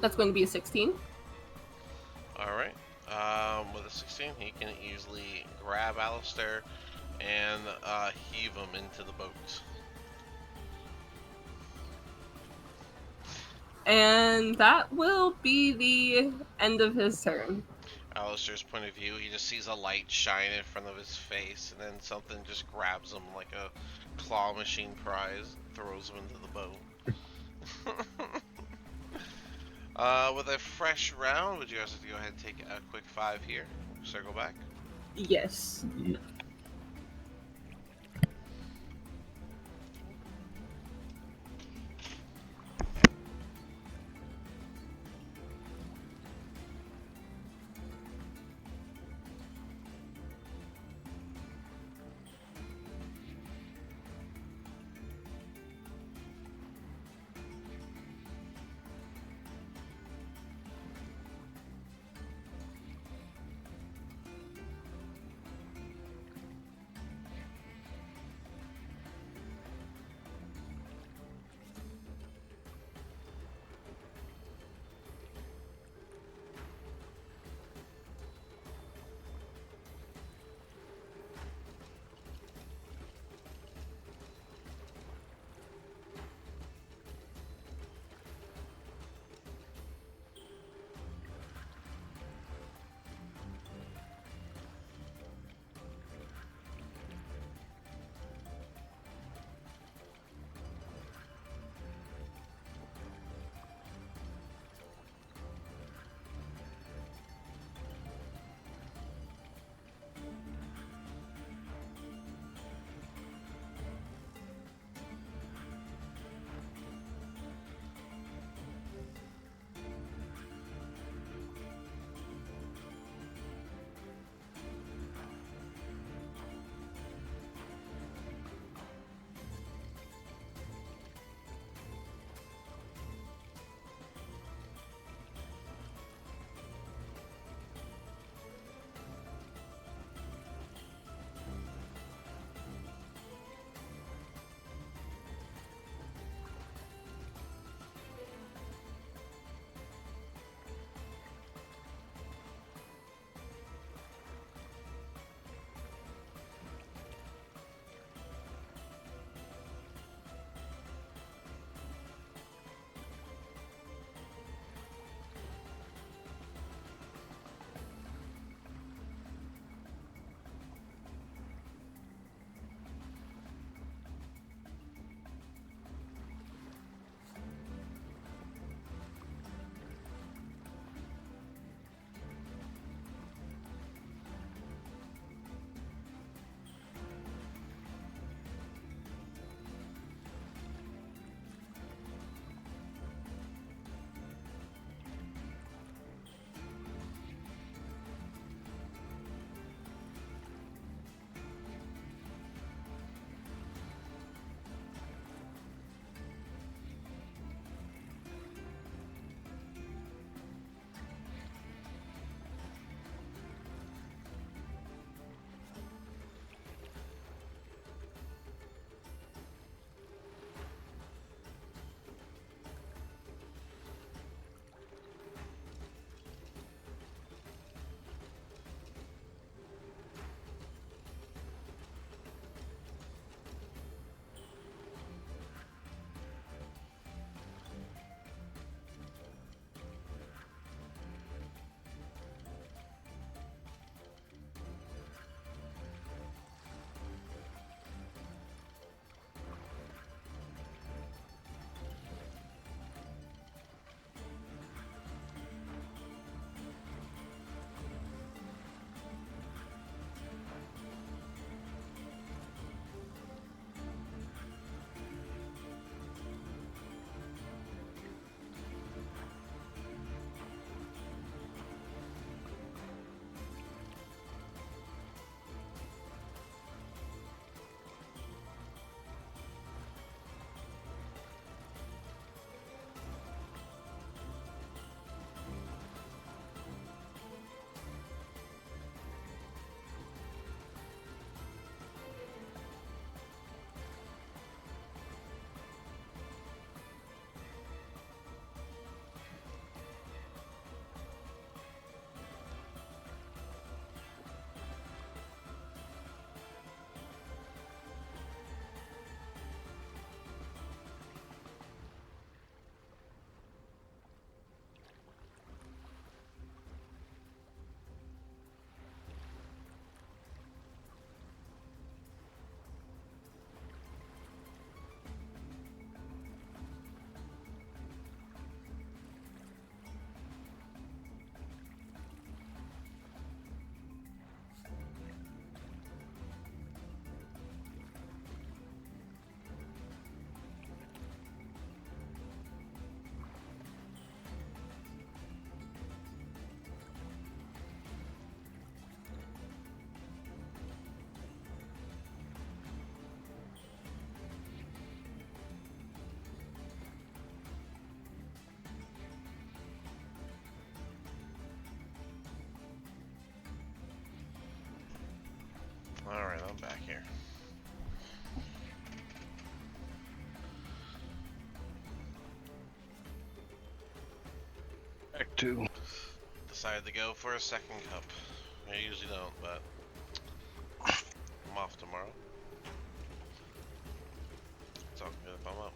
That's going to be a 16. All right. With a 16, he can easily grab Alistair and heave him into the boat. And that will be the end of his turn. Alistair's point of view, he just sees a light shine in front of his face, and then something just grabs him like a claw machine prize, throws him into the boat. With a fresh round, would you guys like to go ahead and take a quick 5 here? Circle back. Yes. Back to. Decided to go for a second cup. I usually don't, but I'm off tomorrow. It's all good if I'm up.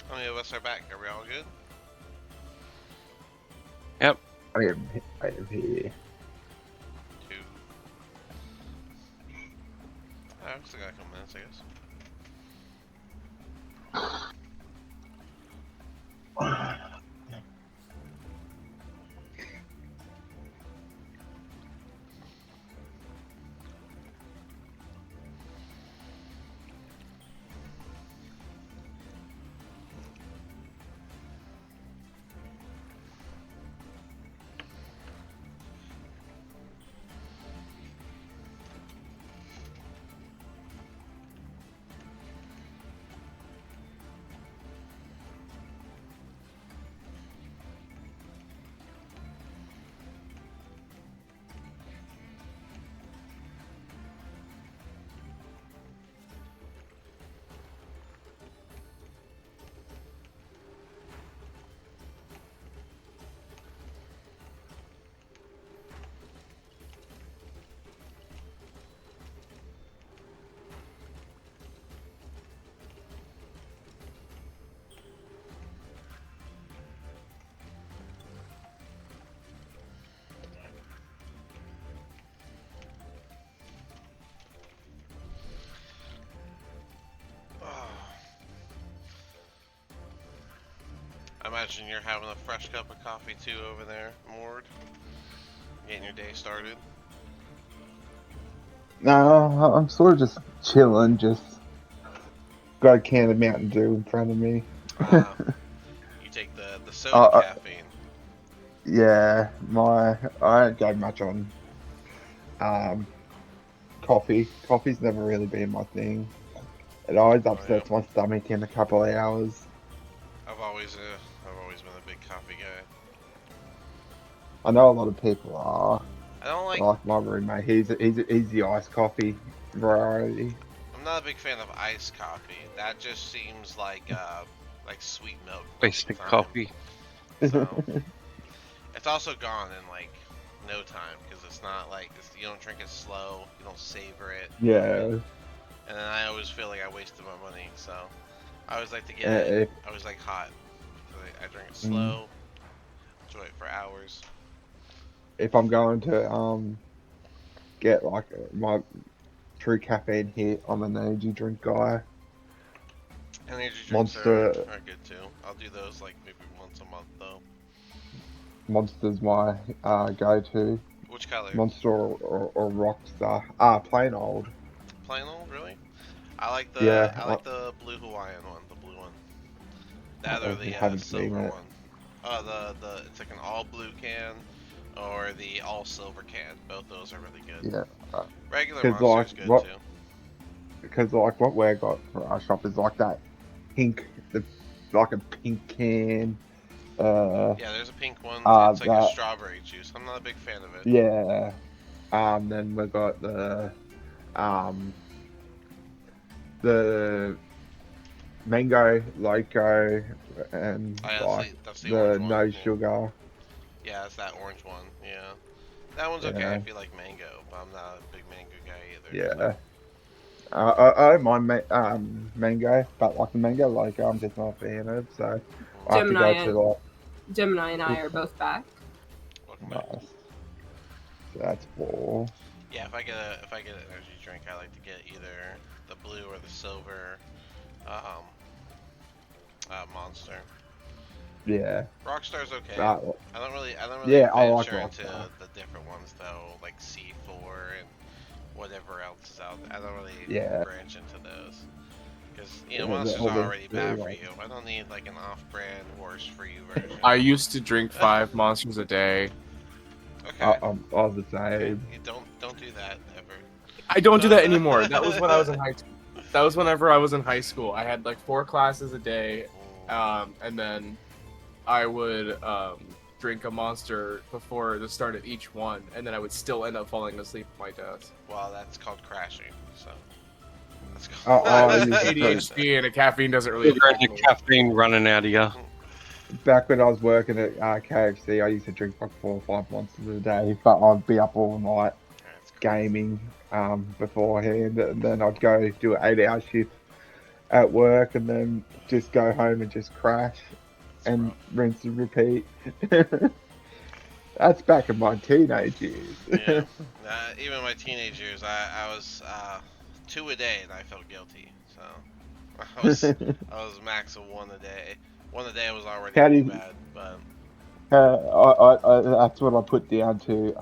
How many of us are back? Are we all good? I am here. 2. I've still got a couple minutes, I guess. I imagine you're having a fresh cup of coffee too over there, Mord. Getting your day started. No, I'm sort of just chilling, just got a can of Mountain Dew in front of me. You take the soda caffeine. Yeah, I don't go much on coffee. Coffee's never really been my thing. It always upsets my stomach in a couple of hours. I've always been a big coffee guy. I know a lot of people are. I don't like my roommate. He's the iced coffee variety. I'm not a big fan of iced coffee. That just seems like sweet milk. Basic coffee. So it's also gone in like no time because it's not like you don't drink it slow. You don't savor it. Yeah. And then I always feel like I wasted my money. So I always like to get it. I always like hot. So I drink it slow. Enjoy it for hours. If I'm going to get like my true caffeine hit, I'm an energy drink guy. Energy drinks are good too. I'll do those like maybe once a month though. Monster's my go-to. Which color? Monster or Rockstar. Plain old. Plain old, really? I like the blue Hawaiian one, the blue one. That or the silver one. It's like an all blue can or the all silver can. Both those are really good. Yeah. Regular Monster's good too. Because like what we got for our shop is like that pink, like a pink can. Yeah, there's a pink one. It's like a strawberry juice. I'm not a big fan of it. Yeah. Then we got the mango loco and that's the no one. sugar. Yeah, it's that orange one. Yeah, that one's okay Yeah. if you like mango, but I'm not a big mango guy either. Yeah. I don't mind mango, but like the mango, like I'm just not a fan of. So I have to go Gemini, to like Gemini and I are both back. Welcome back. nice. So that's 4. Yeah, if I get an energy drink, I like to get either the blue or the silver monster. Yeah. Rockstar's okay. Uh, I don't really Yeah, I like venture into Rockstar. the different ones though, like C4 and whatever else is out there. I don't really Yeah. branch into those. Because, you know, Yeah, monsters all are the- already the bad for like- you. I don't need like an off-brand worse for you version. I used to drink 5 monsters a day. Okay. I was the same. You don't do that ever. I don't do that anymore. That was when I was in high school. That was whenever I was in high school. I had like 4 classes a day, and then I would drink a monster before the start of each one, and then I would still end up falling asleep at my desk. Well, that's called crashing. So. That's I used to ADHD and a caffeine doesn't really You're affect the me. caffeine running out of you. Back when I was working at KFC, I used to drink like 4 or 5 monsters a day, but I'd be up all night That's crazy. gaming beforehand, and then I'd go do an 8-hour shift at work, and then just go home and just crash That's and rough. rinse and repeat. That's back in my teenage years. Yeah. Even my teenage years, I was 2 a day, and I felt guilty. So I was max of 1 a day. 1 a day was already How do pretty you- bad, but I that's what I put down to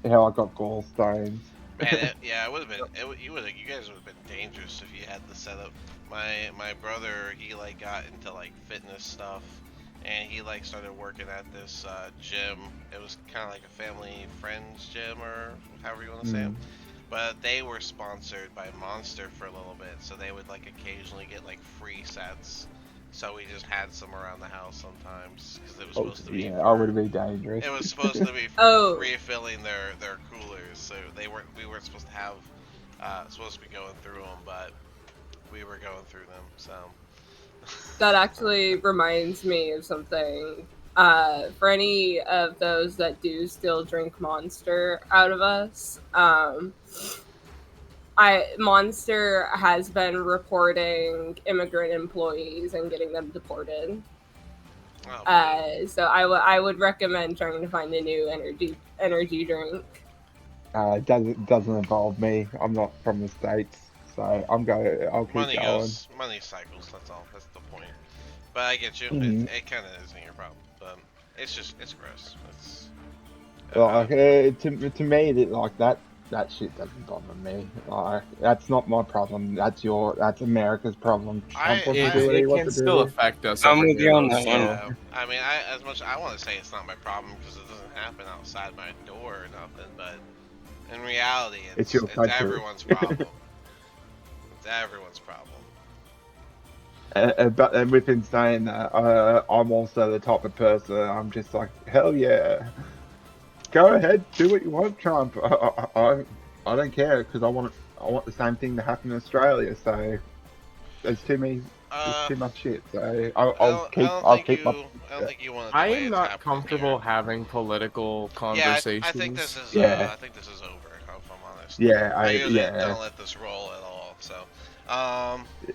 how I got gallstones. man, it would have been. You guys would have been dangerous if you had the setup. My brother, he like got into like fitness stuff, and he like started working at this gym. It was kind of like a family friends gym, or however you want to say it. But they were sponsored by Monster for a little bit, so they would like occasionally get like free sets. So we just had some around the house sometimes because it was supposed to be. Yeah, I would have been dangerous. It was supposed to be for Oh. refilling their coolers, so we weren't supposed to have supposed to be going through them, but we were going through them. So That actually reminds me of something. For any of those that do still drink Monster out of us, Monster has been reporting immigrant employees and getting them deported. oh, So I would recommend trying to find a new energy drink. It doesn't involve me. I'm not from the States, so I'll keep money going. money cycles. That's all. That's the point. But I get you. Mhm. It kind of isn't your problem, but it's gross. It's Like to me, like that shit doesn't bother me. Like that's not my problem. That's America's problem. I- Trump wants to I- do what he It can wants to still do. affect us. I'm every with you on day, that so- one. Yeah, I mean, as much I want to say it's not my problem because it doesn't happen outside my door or nothing, but in reality, It's your country. everyone's problem. It's everyone's problem. But with him saying that, I'm also the type of person. I'm just like, hell yeah, go ahead, do what you want, Trump. I don't care because I want the same thing to happen in Australia. So there's too much shit. So I'll keep my. I don't think you want. I am not comfortable having political Yeah, conversations. I think this is. Yeah. I think this is over. If I'm honest. Yeah, I usually yeah, don't let this roll at all. So,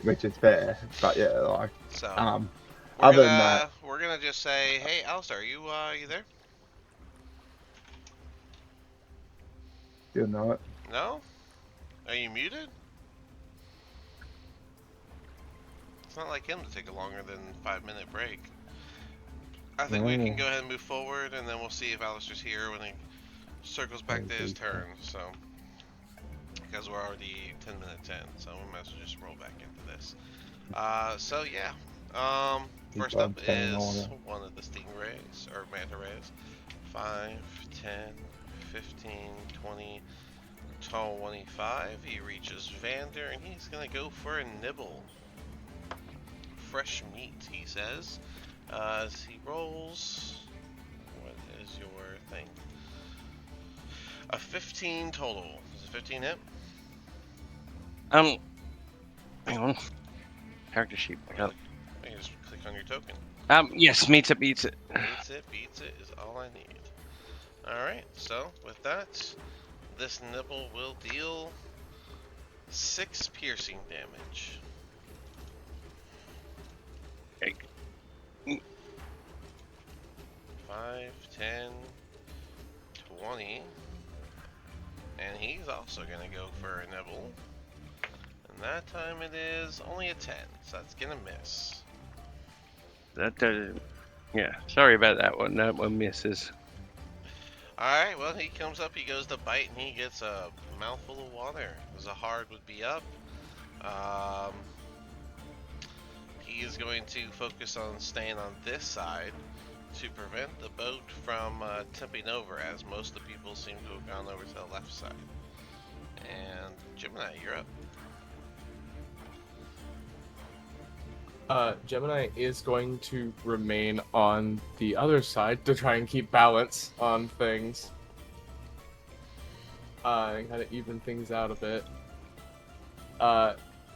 which is fair. But yeah, like so other than that, we're gonna just say, hey, Alistair, are you there? you're not. No? Are you muted? It's not like him to take a longer than 5-minute break. I think we can go ahead and move forward, and then we'll see if Alistair's here when he circles back to his turn. So, because we're already 10 minutes in, so we might as well just roll back into this. So yeah. First up is one of the stingrays or manta rays. 5, 10, 15, 20, 25. He reaches Vander, and he's gonna go for a nibble. Fresh meat, he says. As he rolls, what is your thing? A 15 total. Is it 15 hit? Hang on. Character sheet. I got it. I can just click on your token. Yes, meets it. Beats it is all I need. Alright, so with that, this nibble will deal 6 piercing damage. Okay. 5, 10, 20. And he's also gonna go for a nibble. And that time it is only a 10, so that's gonna miss. Yeah, sorry about that one. That one misses. Alright, well, he comes up, he goes to bite, and he gets a mouthful of water. Zahard would be up. He is going to focus on staying on this side to prevent the boat from tipping over, as most of the people seem to have gone over to the left side. And Gemini, you're up. Gemini is going to remain on the other side to try and keep balance on things. And kind of even things out a bit.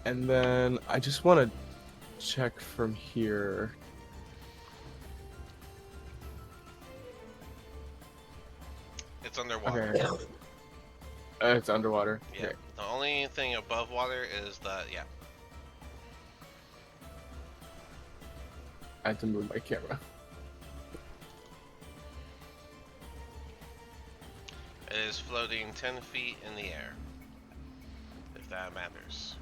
And then I just want to check from here. It's underwater. Okay. It's underwater. Yeah. Okay. The only thing above water is the, yeah. I had to move my camera. It is floating 10 feet in the air. If that matters.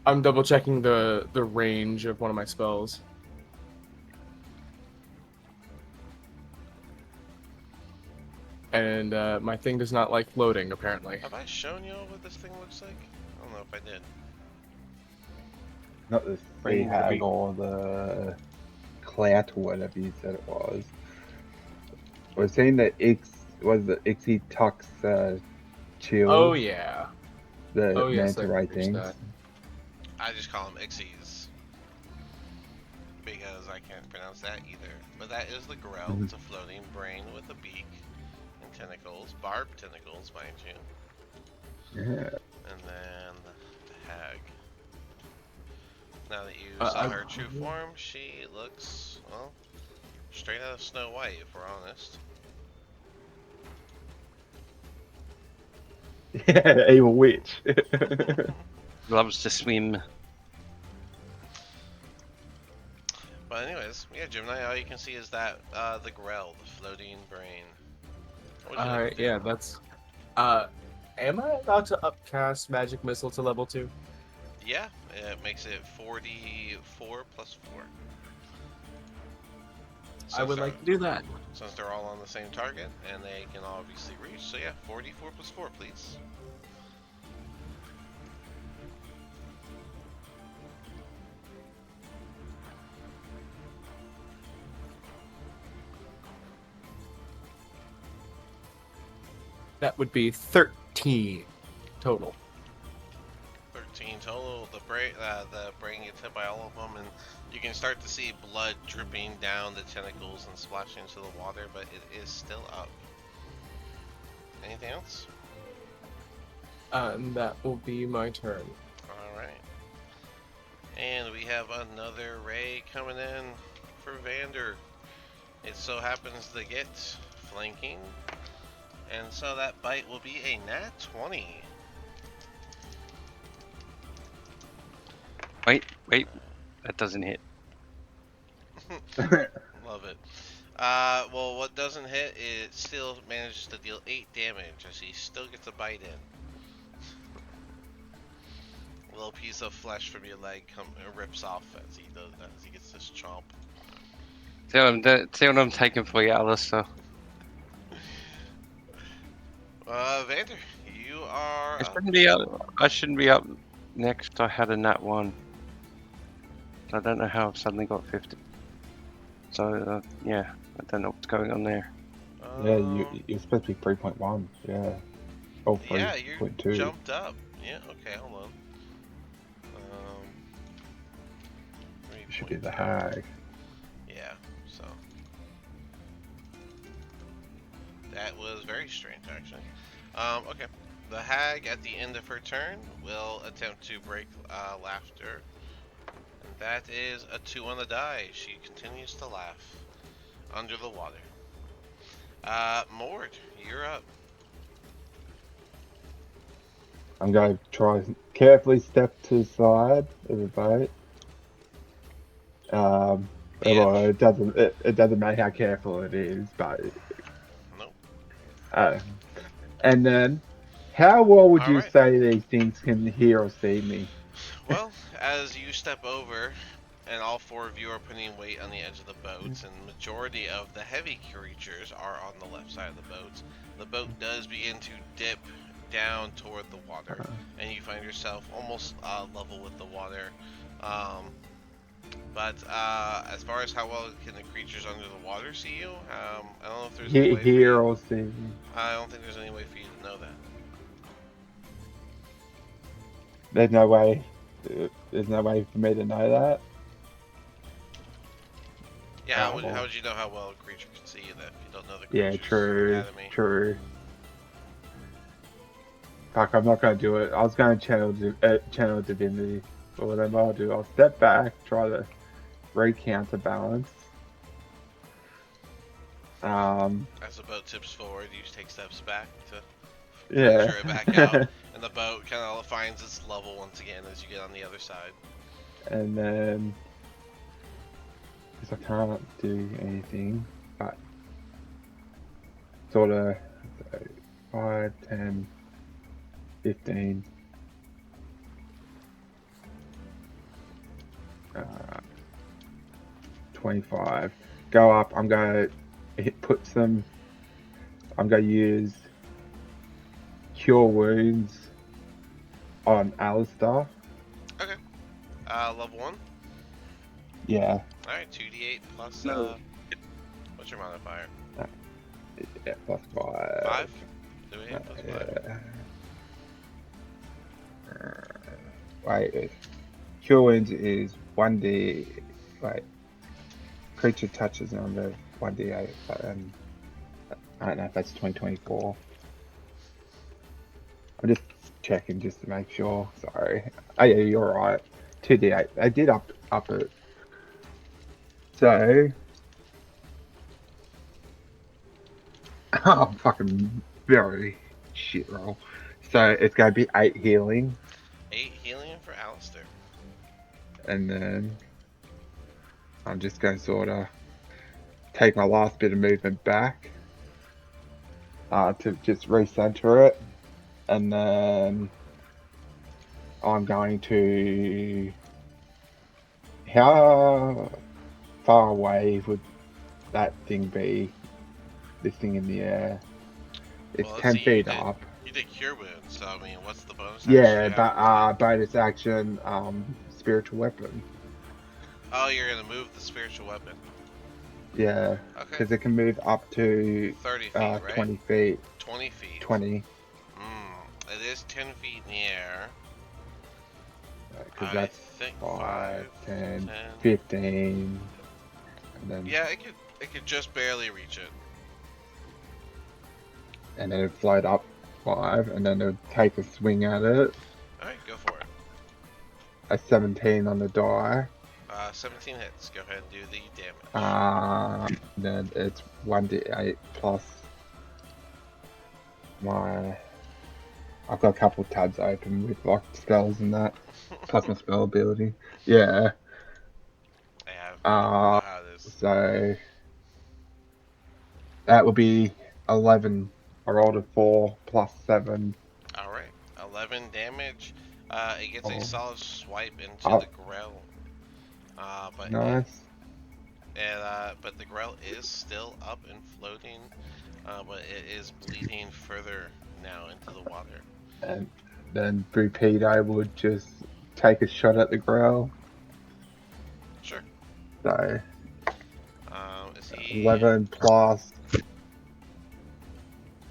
I'm double checking the range of one of my spells. And my thing does not like floating, apparently. Have I shown you what this thing looks like? I don't know if I did. Not the Bring the Hag beat. or the Clout or whatever you said it was. We're saying that was the Ixie Tux chill. Oh yeah. The Oh, yes, manta I ray reached things. that. I just call them Ixies. Because I can't pronounce that either. But that is the Grell. Mhm. It's a floating brain with a beak and tentacles. Barbed tentacles, mind you. Yeah. And then the Hag. Now that you Uh, saw I'm- her true form, she looks, well, straight out of Snow White, if we're honest. Yeah, evil witch. Loves to swim. But anyways, yeah, Gemini, all you can see is that, the Grell, the floating brain. What would you like Alright, to do? yeah, that's. Am I about to upcast Magic Missile to level 2? Yeah, it makes it 44 plus 4. I would like to do that. Since they're all on the same target, and they can obviously reach, so yeah, 44 plus 4, please. That would be 13 total. 13 total. The brain gets hit by all of them, and you can start to see blood dripping down the tentacles and splashing into the water, but it is still up. Anything else? And that will be my turn. Alright. And we have another ray coming in for Vander. It so happens to get flanking. And so that bite will be a nat 20. Wait, that doesn't hit. Love it. Well, what doesn't hit, it still manages to deal 8 damage as he still gets a bite in. A little piece of flesh from your leg rips off as he does that, as he gets this chomp. See what I'm taking for you, Alistair. Vander, you are I up. shouldn't be up. I shouldn't be up next. I had a nat 1. I don't know how I've suddenly got 50. So yeah, I don't know what's going on there. Yeah, you're supposed to be 3.1. Yeah. Oh, Yeah, you 3.2. jumped up. Yeah, okay, hold on. Should be the 3.2. Hag. Yeah, so. That was very strange, actually. Okay. The hag, at the end of her turn, will attempt to break laughter. And that is a 2 on the die. She continues to laugh under the water. Mord, you're up. I'm going to try carefully step to the side of the boat. Well, it doesn't matter how careful it is, but Nope. and then, how well would you Alright. say these things can hear or see me? Well, as you step over, and all 4 of you are putting weight on the edge of the boats, and majority of the heavy creatures are on the left side of the boat does begin to dip down toward the water, and you find yourself almost level with the water. But as far as how well can the creatures under the water see you, I don't know if there's any way for Hear you. or see me? I don't think there's any way for you to know that. There's no way. There's no way for me to know that. Yeah, how would you know how well a creature can see you then if you don't know the Yeah, creature's true. anatomy? True. Fuck, I'm not gonna do it. I was gonna channel divinity, but whatever I'll do, I'll step back, try to counterbalance. As the boat tips forward, you just take steps back to Yeah. measure it back out, and the boat kind of finds its level once again as you get on the other side. And then, because I can't do anything, but sort of 5, 10, 15, 25. Go up. I'm gonna put some. I'm gonna use Cure Wounds on Alistair. Okay. Level 1. Yeah. Alright, 2d8 plus, what's your modifier? Yeah, plus 5. 5? 2d8 plus 5. Wait, Cure Wounds is 1d. Wait. Creature touches under 1d8. I don't know if that's 2024. I'm just checking just to make sure. Sorry. Oh yeah, you're right. 2d8. They did up it. So. I'm fucking very shit roll. So it's going to be 8 healing. 8 healing for Alistair. And then I'm just going to sort of take my last bit of movement back to just recenter it. And then I'm going to... How far away would that thing be? This thing in the air? It's Well, let's 10 see, feet up. You did Cure Wounds, so I mean, what's the bonus action? Yeah, you but have? bonus action, spiritual weapon. Oh, you're gonna move the spiritual weapon. Yeah, Okay. because it can move up to 30 feet, right? 20 feet. 20 feet. 20. It is 10 feet in the air. Because I that's think 5, 10, 10. 15. And then, Yeah, it could just barely reach it. and then it'd float up 5, and then it would take a swing at it. Alright, go for it. A 17 on the die. 17 hits. Go ahead and do the damage. Then it's 1d8 plus my... I've got a couple of tabs open with like spells and that. Plus my spell ability. Yeah. I have no idea how it is. So that would be 11. I rolled a 4 plus 7. Alright, 11 damage. It gets a solid swipe into Oh. the Grell. But Nice. but the Grell is still up and floating, but it is bleeding further now into the water. And then Bupedo would just take a shot at the Grell. Sure. So Is he? 11 plus.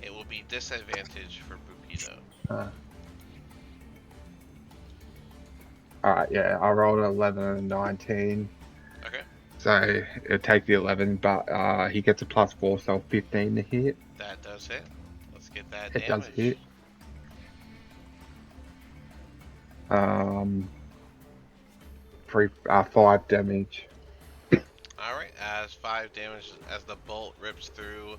It will be disadvantage for Bupedo. Alright, yeah, I rolled an 11 and a 19. Okay. So it'll take the 11, but he gets a plus 4, so 15 to hit. That does hit. Let's get that It damage. does hit. Um, 5 damage. Alright, as 5 damage as the bolt rips through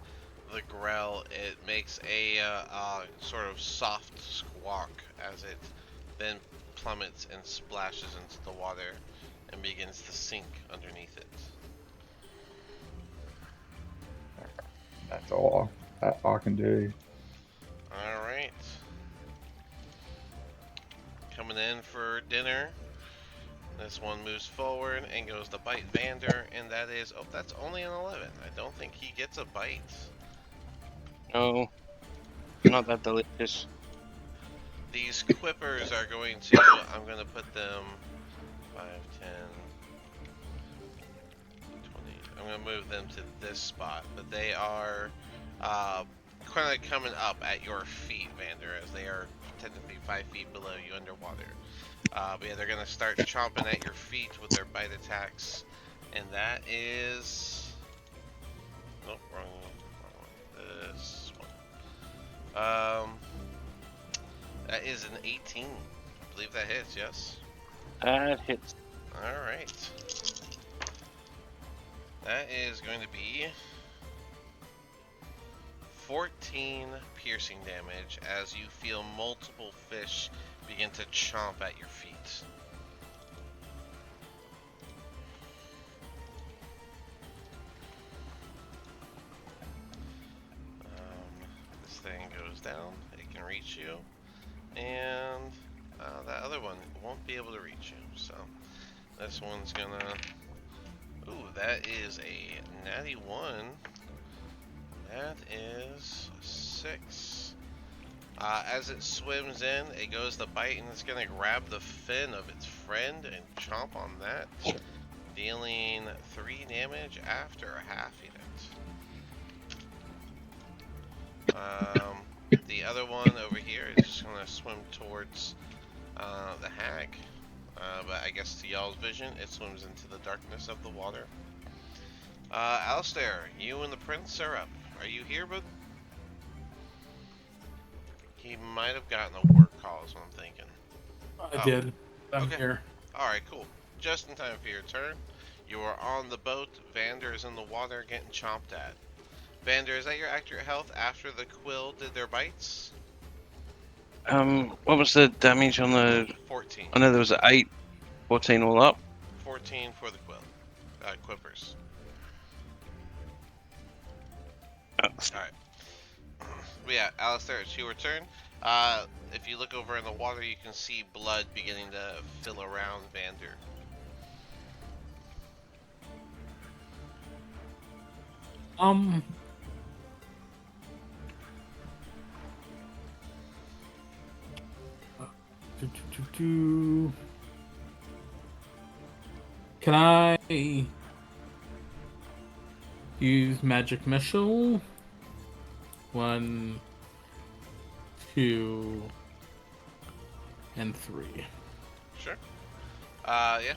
the grell, it makes a sort of soft squawk as it then plummets and splashes into the water and begins to sink underneath it. That's all I can do. Alright. Coming in for dinner. This one moves forward and goes to bite Vander, and that is, oh, that's only an 11. I don't think he gets a bite. No, not that delicious. These quippers are going to, I'm going to put them 5, 10, 20. I'm going to move them to this spot, but they are kind of coming up at your feet, Vander, as they are technically 5 feet below you underwater. But yeah, they're going to start chomping at your feet with their bite attacks, and that is... Nope, wrong one. This one. That is an 18. I believe that hits, yes? That hits. Alright. That is going to be 14 piercing damage as you feel multiple fish begin to chomp at your feet. This thing goes down. It can reach you. And that other one won't be able to reach you. So this one's gonna... Ooh, that is a natty 1. That is 6. As it swims in, it goes to bite, and it's going to grab the fin of its friend and chomp on that, dealing 3 damage after halving it. The other one over here is just going to swim towards the hag, but I guess to y'all's vision, it swims into the darkness of the water. Alistair, you and the prince are up. Are you here, bud? He might have gotten a work call, is what I'm thinking. I did. I'm okay. here. Alright, cool. Just in time for your turn. You are on the boat. Vander is in the water getting chomped at. Vander, is that your accurate health after the quill did their bites? What was the damage on the... 14. I know there was 8, 14 all up. 14 for the quill. Quippers. Alright. But yeah, Alistair, it's your turn. If you look over in the water, you can see blood beginning to fill around Vander. Can I use magic missile? 1, 2, and 3. Sure. Yeah,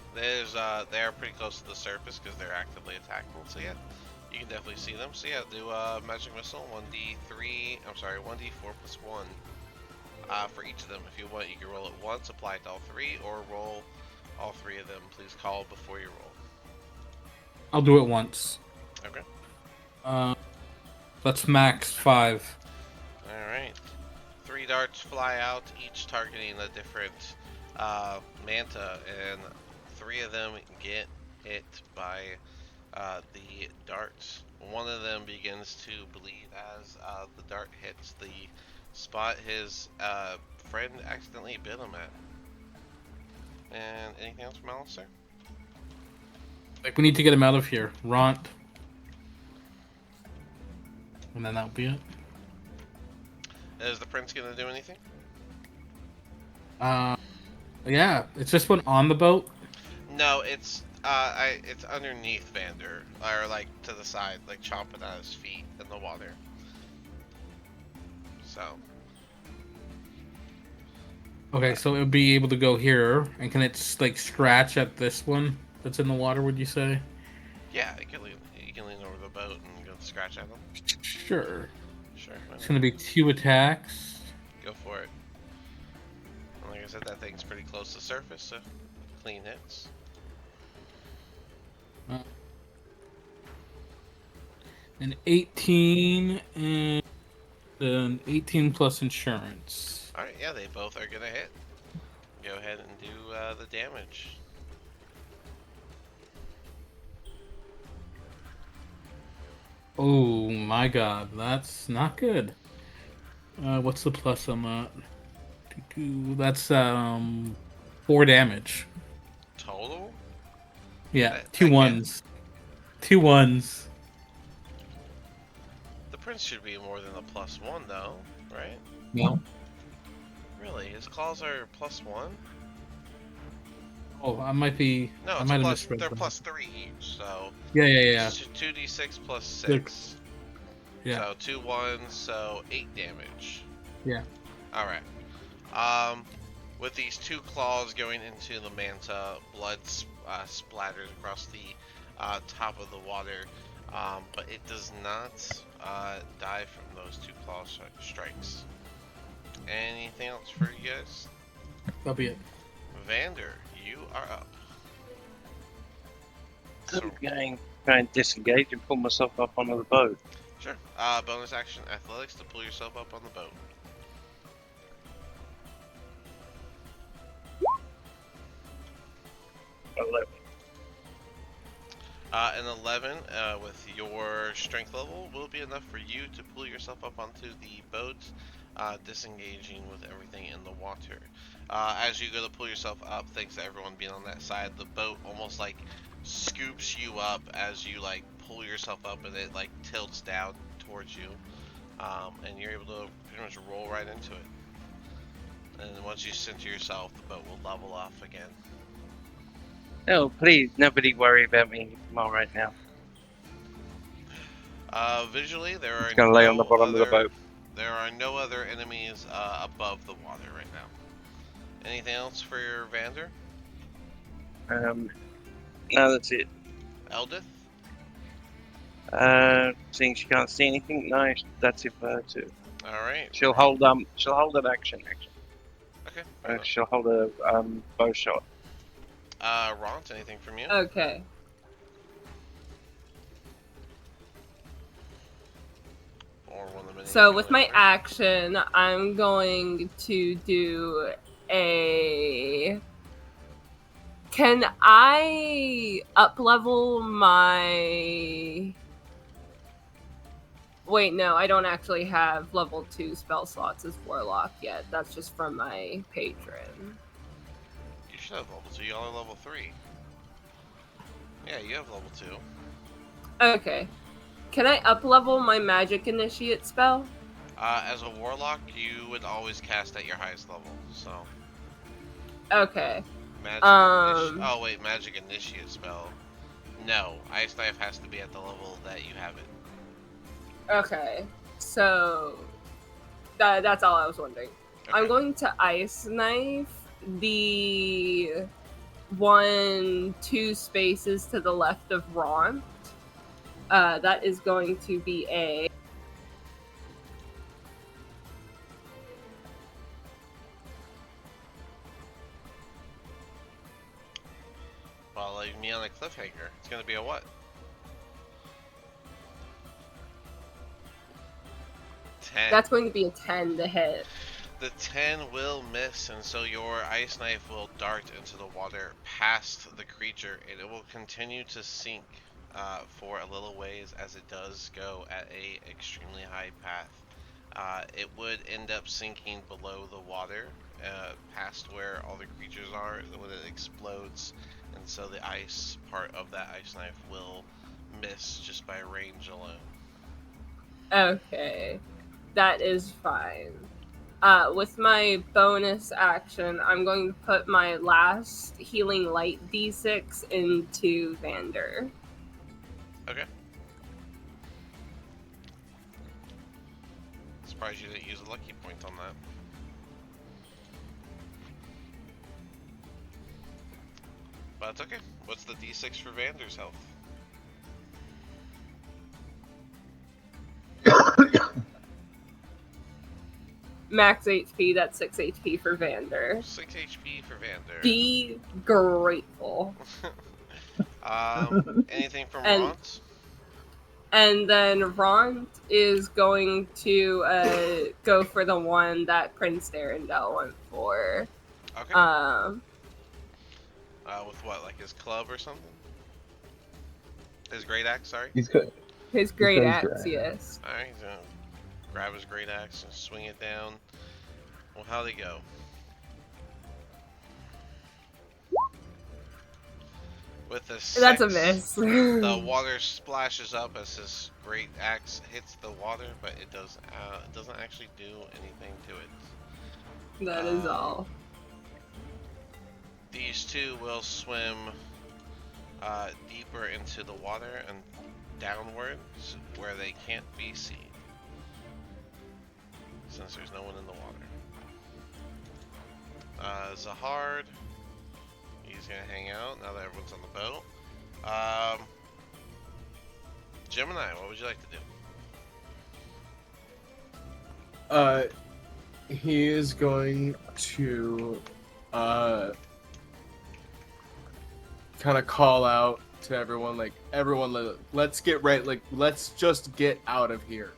they're pretty close to the surface because they're actively attacking. So yeah, you can definitely see them. So yeah, do magic missile 1d3. I'm sorry, 1d4 plus 1. For each of them, if you want, you can roll it once, apply it to all 3, or roll all 3 of them. Please call before you roll. I'll do it once. Okay. That's max 5. Alright. 3 darts fly out, each targeting a different manta, and 3 of them get hit by the darts. One of them begins to bleed as the dart hits the spot his friend accidentally bit him at. And anything else from Alistair? Like, we need to get him out of here. Ront. And then that'll be it. Is the prince gonna do anything? Yeah, it's just one on the boat. No, it's it's underneath Vander, or like to the side, like chomping at his feet in the water. So. Okay, so it would be able to go here, and can it like scratch at this one that's in the water? Would you say? Yeah, you can lean over the boat and go scratch at him. Sure. Sure. It's gonna be 2 attacks. Go for it. And like Like I said, that thing's pretty close to surface, so clean hits. An 18 and an 18 plus insurance. Alright, yeah, they both are gonna hit. Go ahead and do the damage. Oh my god, that's not good. What's the plus on that? That's 4 damage. Total? Yeah, That- two that ones. 2 ones. The prince should be more than a +1 though, right? No. Really? His claws are +1? Oh, I might be. No, I it's might have plus, misread they're that. +3 each, so Yeah. 2d6 plus 6. Yeah. So 2 1s, so 8 damage. Yeah. Alright. With these 2 claws going into the manta, blood splatters across the top of the water, but it does not die from those 2 claw strikes. Anything else for you guys? That'll be it. Vander, you are up. I'm going to try and disengage and pull myself up onto the boat. Sure. Bonus action athletics to pull yourself up on the boat. An 11 with your strength level will be enough for you to pull yourself up onto the boat, disengaging with everything in the water. As you go to pull yourself up, thanks to everyone being on that side, the boat almost like scoops you up as you like pull yourself up, and it like tilts down towards you, and you're able to pretty much roll right into it. And once you center yourself, the boat will level off again. Oh, please, nobody worry about me right now. Visually, there are Just gonna lay on the bottom of the boat. There are no other enemies above the water right now. Anything else for your Vander? No, that's it. Eldith? Seeing she can't see anything, no, that's it for her too. Alright. She'll hold an action. Okay. She'll hold a bow shot. Ront, anything from you? Okay. Or one of the many So with my members? action, I'm going to do a. Can I up level my? Wait, no, I don't actually have level 2 spell slots as Warlock yet. That's just from my patron. You should have level 2. Y'all are level 3. Yeah, you have level 2. Okay. Can I up level my magic initiate spell? As a warlock, you would always cast at your highest level, so. Okay. Magic oh wait, magic initiate spell. No, Ice Knife has to be at the level that you have it. Okay. So that's all I was wondering. Okay. I'm going to Ice Knife the 1-2 spaces to the left of Ron. That is going to be a. Well, leave me on a cliffhanger. It's gonna be a what? 10. That's going to be a 10 to hit. The 10 will miss, and so your Ice Knife will dart into the water past the creature, and it will continue to sink for a little ways as it does go at a extremely high path. It would end up sinking below the water, past where all the creatures are when it explodes, and so the ice part of that Ice Knife will miss just by range alone. Okay. That is fine. With my bonus action, I'm going to put my last healing light d6 into Vander. Okay. Surprised you didn't use a lucky point on that. But it's okay. What's the d6 for Vander's health? max HP. That's 6 HP for Vander. 6 HP for Vander. Be grateful. Anything from And- Ront? And then Ront is going to go for the one that Prince Darendelle went for. Okay. With what, like his club or something? His great axe, sorry? He's got. His great got his axe, great yes. Alright, he's gonna grab his great axe and swing it down. Well, how'd it go? With a 6, That's a miss. the water splashes up as his great axe hits the water, but it doesn't actually do anything to it. That is all. These two will swim deeper into the water and downwards where they can't be seen, since there's no one in the water. Zahard, he's gonna hang out now that everyone's on the boat. Gemini, what would you like to do? He is going to kind of call out to everyone, like, everyone, let's get right, like, let's just get out of here.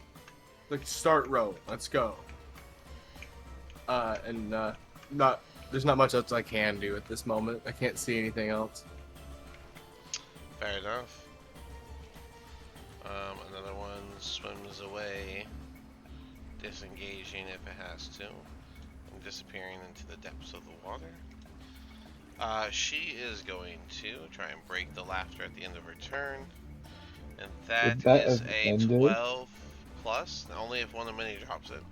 Like, start rowing, let's go. There's not much else I can do at this moment. I can't see anything else. Fair enough. Another one swims away, disengaging if it has to, and disappearing into the depths of the water. She is going to try and break the laughter at the end of her turn, and that is a ended? 12 plus, only if one of many drops it.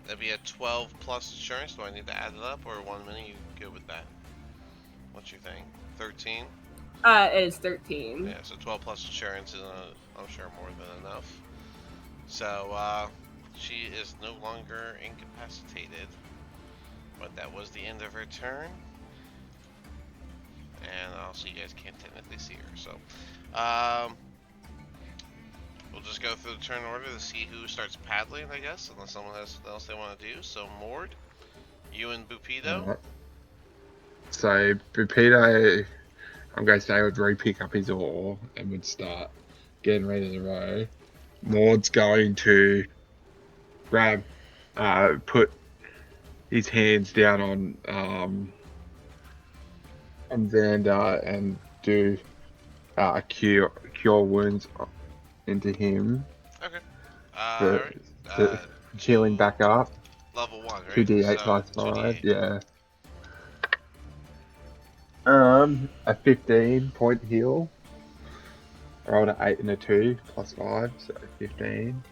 That'd be a 12 plus insurance. Do I need to add it up, or 1 minute? You good with that? What's your thing? 13? It is 13. Yeah, so 12 plus insurance is, I'm sure, more than enough. So, she is no longer incapacitated, but that was the end of her turn. And also, you guys can't technically see her, so, we'll just go through the turn order to see who starts paddling, I guess, unless someone has something else they want to do. So, Mord, you and Bupido. Alright. So Bupido, I'm going to say, would re-pick up his oar and would start getting ready to row. Maud's going to grab, put his hands down on Xander and do cure wounds into him. Okay. To Alright. heal him back up. Level 1, right? 2d8 So, plus 5, 2d8. yeah. A 15-point heal. I rolled an 8 and a 2 plus 5, so 15.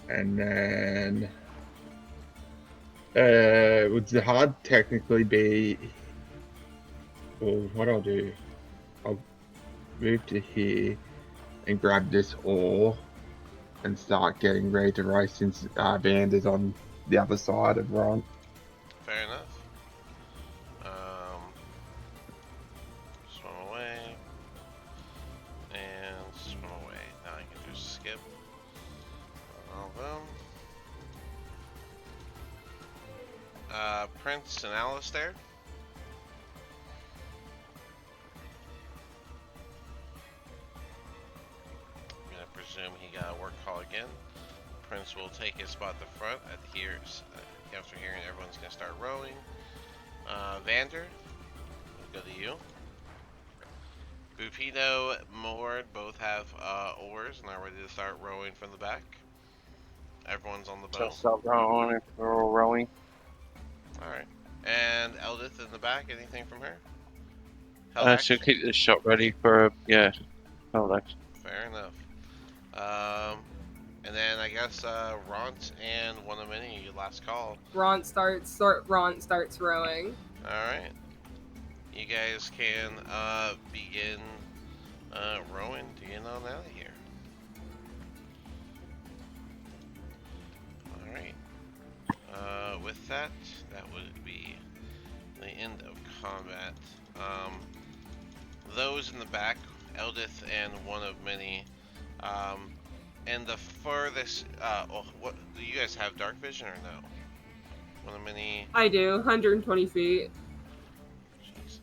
And then would the hard technically be, well, what I'll do, I'll move to here and grab this oar and start getting ready to race, since Vander's on the other side of Ron. Fair enough. Swim away. And swim away. Now I can just skip on all of them. Prince and Alistair. I'm gonna presume he got a work call again. Prince will take his spot at the front. After hearing everyone's gonna start rowing. Vander, we'll go to you. Bupido, Mord both have oars and are ready to start rowing from the back. Everyone's on the So boat. start rowing if we're all rowing. Alright. And Eldith in the back, anything from her? She'll keep this shot ready for, yeah. Oh, that's Fair enough. And then I guess Ront and one of many, last call. Ront starts rowing. Alright. You guys can begin rowing to get on out of here. Alright. With that, that would be the end of combat. Those in the back, Eldith and one of many, And the furthest, what do you guys have? Dark vision or no? One of many. I do, 120 feet. Jesus,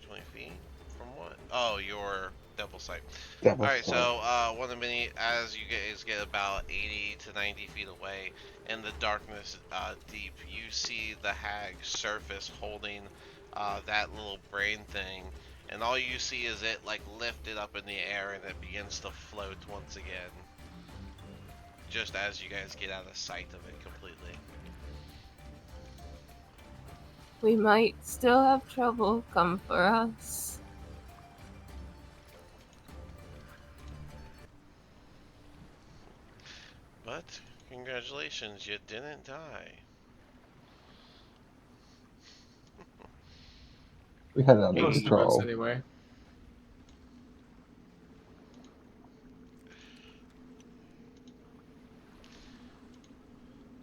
120 feet from what? Oh, your double sight. That All was right, fun. so one of many as you guys get about 80 to 90 feet away in the darkness deep, you see the hag surface holding that little brain thing, and all you see is it like lifted up in the air and it begins to float once again, just as you guys get out of sight of it completely. We might still have trouble come for us. But congratulations, you didn't die. We had it under Most of us, control. anyway.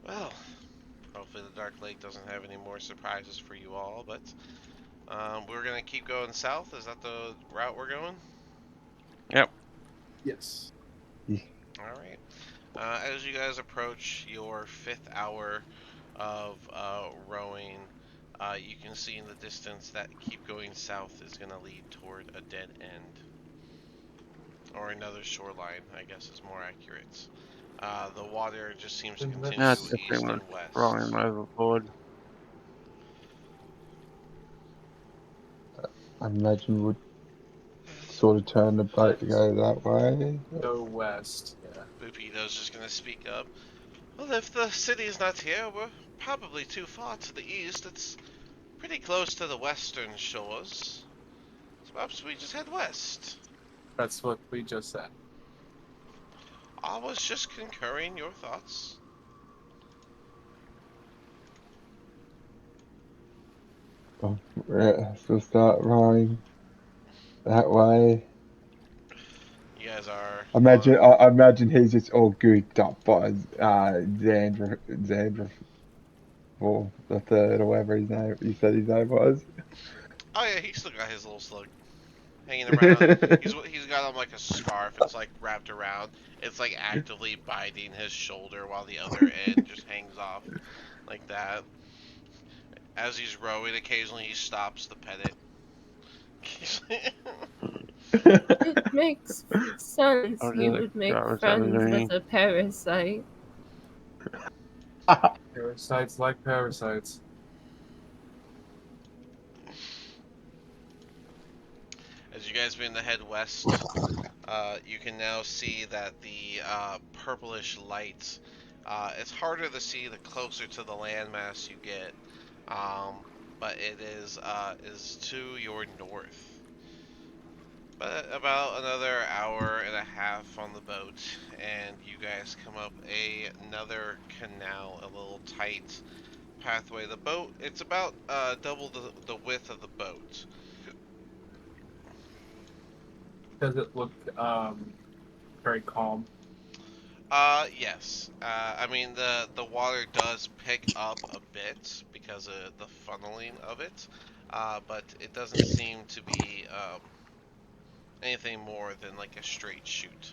Well, hopefully the Dark Lake doesn't have any more surprises for you all, but we're gonna keep going south. Is that the route we're going? Yes. All right. As you guys approach your 5th hour of rowing, you can see in the distance that keep going south is gonna lead toward a dead end, or another shoreline, I guess is more accurate. The water just seems to continue That's east definitely and worth throwing west. him overboard. I imagine we'd sort of turn the boat to go that way. Go west. Yeah. Bupito's just gonna speak up. Well, if the city is not here, we're probably too far to the east. It's pretty close to the western shores. So perhaps we just head west. That's what we just said. I was just concurring your thoughts. Oh, yeah, so start rowing that way. You guys are. I imagine he's just all goofed up by Xandra for the third or whatever his name. You said his name was. Oh yeah, he's still got his little slug hanging around. He's got on like a scarf. It's like wrapped around. It's like actively biting his shoulder while the other end just hangs off like that. As he's rowing, occasionally he stops to pet it. It makes sense. Oh, You no, would make that was friends Emily. with a parasite. Parasites like parasites. As you guys begin to head west, you can now see that the purplish light. It's harder to see the closer to the landmass you get, but it is to your north. But about another hour and a half on the boat, and you guys come up another canal, a little tight pathway. The boat, it's about double the width of the boat. Does it look very calm? Yes. I mean the water does pick up a bit because of the funneling of it, but it doesn't seem to be anything more than like a straight shoot.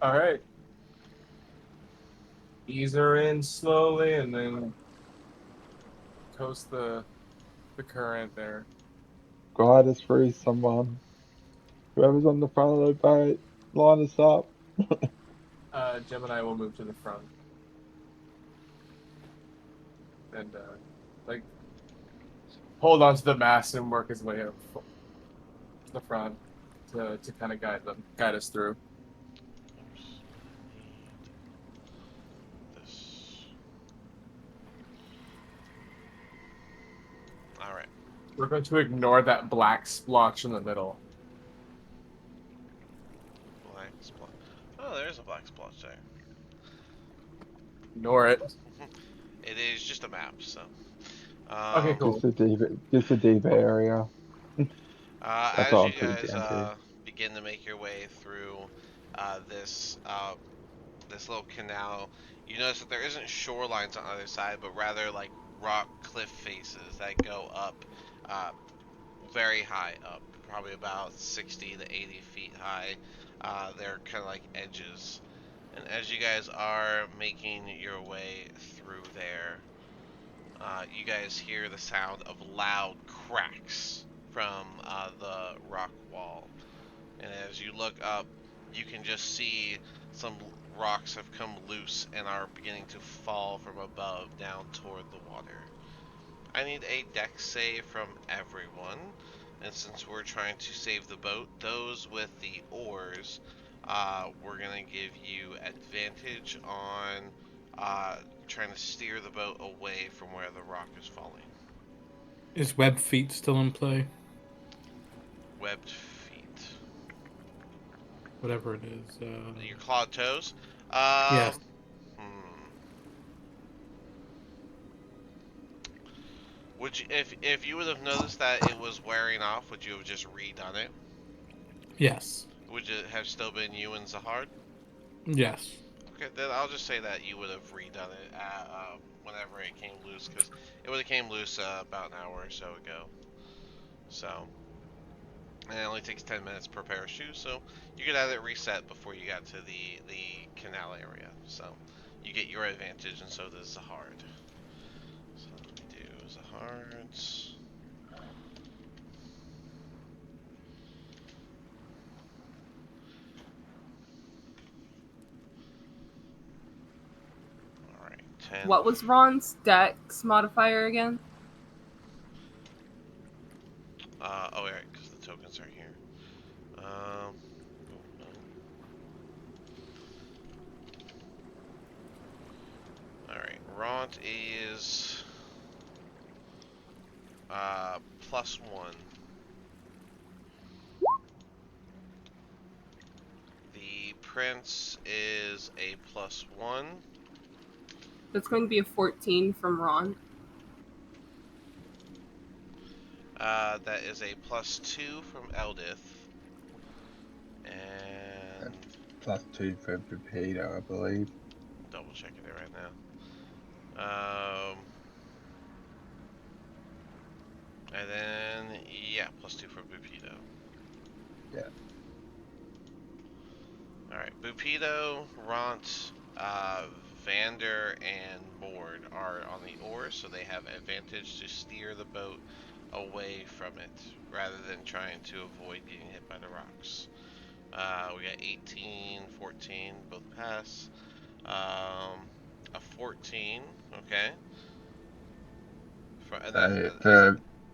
All right. Ease her in slowly, and then coast the current there. Guide us through, someone. Whoever's on the front of the boat, line us up. Gemini will move to the front, and like hold on to the mast and work his way up to the front to kind of guide us through. Oops. Need this. All right. We're going to ignore that black splotch in the middle. Black splotch. Oh, there's a black splotch there. Ignore it. It is just a map, so. Okay, cool. Just a deep area. That's As all you I'm pretty guys down to. begin to make your way through this this little canal, you notice that there isn't shorelines on either side, but rather like rock cliff faces that go up very high up, probably about 60 to 80 feet high. They're kind of like edges. And as you guys are making your way through there, you guys hear the sound of loud cracks from the rock wall. And as you look up, you can just see some rocks have come loose and are beginning to fall from above down toward the water. I need a dex save from everyone, and since we're trying to save the boat, those with the oars, we're gonna give you advantage on trying to steer the boat away from where the rock is falling. Is web feet still in play? Webbed feet. Whatever it is. Your clawed toes? Yes. Would you, if you would have noticed that it was wearing off, would you have just redone it? Yes. Would it have still been you and Zahard? Yes. Okay, then I'll just say that you would have redone it whenever it came loose, because it would have came loose about an hour or so ago. So, and it only takes 10 minutes per pair of shoes, so you could have it reset before you got to the canal area. So, you get your advantage, and so does Zahard. So, let me do Zahard's. Alright, 10. What was Ron's dex modifier again? Oh, yeah, because the tokens are here. Alright, Ront is +1. The Prince is a +1. That's going to be a 14 from Ron. That is a +2 from Eldith. And +2 for Pepito, I believe. double checking it right now. And then, yeah, +2 for Bupido. Yeah. Alright, Bupido, Ront, Vander, and Mord are on the oars, so they have advantage to steer the boat away from it, rather than trying to avoid getting hit by the rocks. We got 18, 14, both pass. A 14, okay.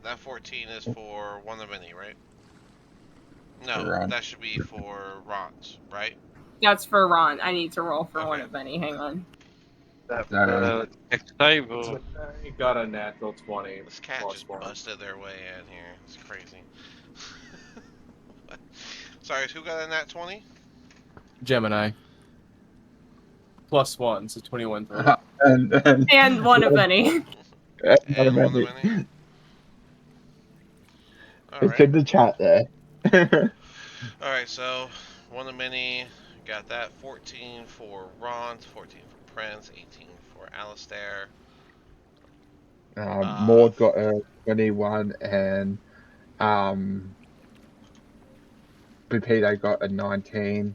That 14 is for one of many, right? No, that should be for Ront, right? That's for Ron. I need to roll for Okay. one of any. Hang on. Next table. He got a natural 20. This cat plus just one. busted their way in here. It's crazy. Sorry, who got a nat 20? Gemini. +1, so 21 total. And one of any. And one of many? It's in the chat there. Alright, so one of many got that. 14 for Ront, 14 for Prince, 18 for Alistair. Maud got a 21 and Pepito got a 19.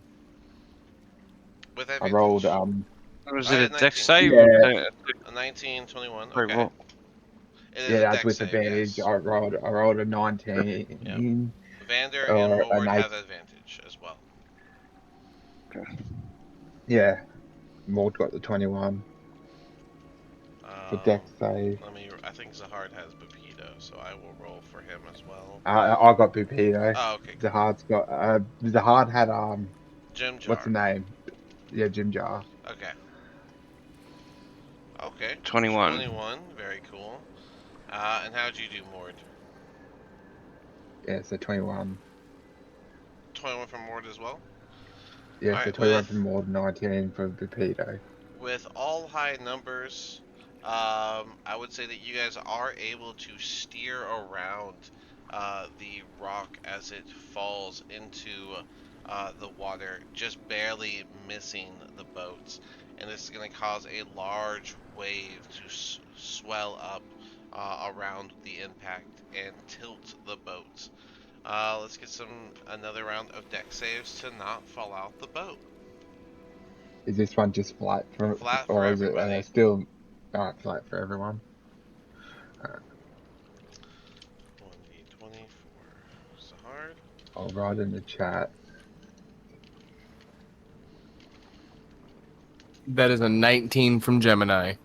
With I advantage. rolled Was I it a had dex 19. save? Yeah. A 19, 21. Wait, Okay. what? It is yeah, a that's dex with save, advantage. yes. I rolled a 19. Yep. Vander and Or Mord an have 8. advantage as well. Yeah, Maud got the 21 for dex save. I think Zahard has Bupido, so I will roll for him as well. I got Pepito. Oh, okay. Zahard's got Zahard had Jim Jar. what's the name? Yeah, Jim Jar. Okay. Okay. 21. 21. Very cool. And how'd you do, Mord? Yeah, so 21. 21 from Mord as well? Yeah, so Alright, 21 for Maud, 19 for Pepito. With all high numbers, I would say that you guys are able to steer around the rock as it falls into the water, just barely missing the boat. And this is going to cause a large wave to swell up around the impact and tilt the boat. Let's get another round of deck saves to not fall out the boat. Is this one just flat for, Flat or for is it everybody. still flat for everyone? 1d20 for Zahard. I'll write in the chat. That is a 19 from Gemini.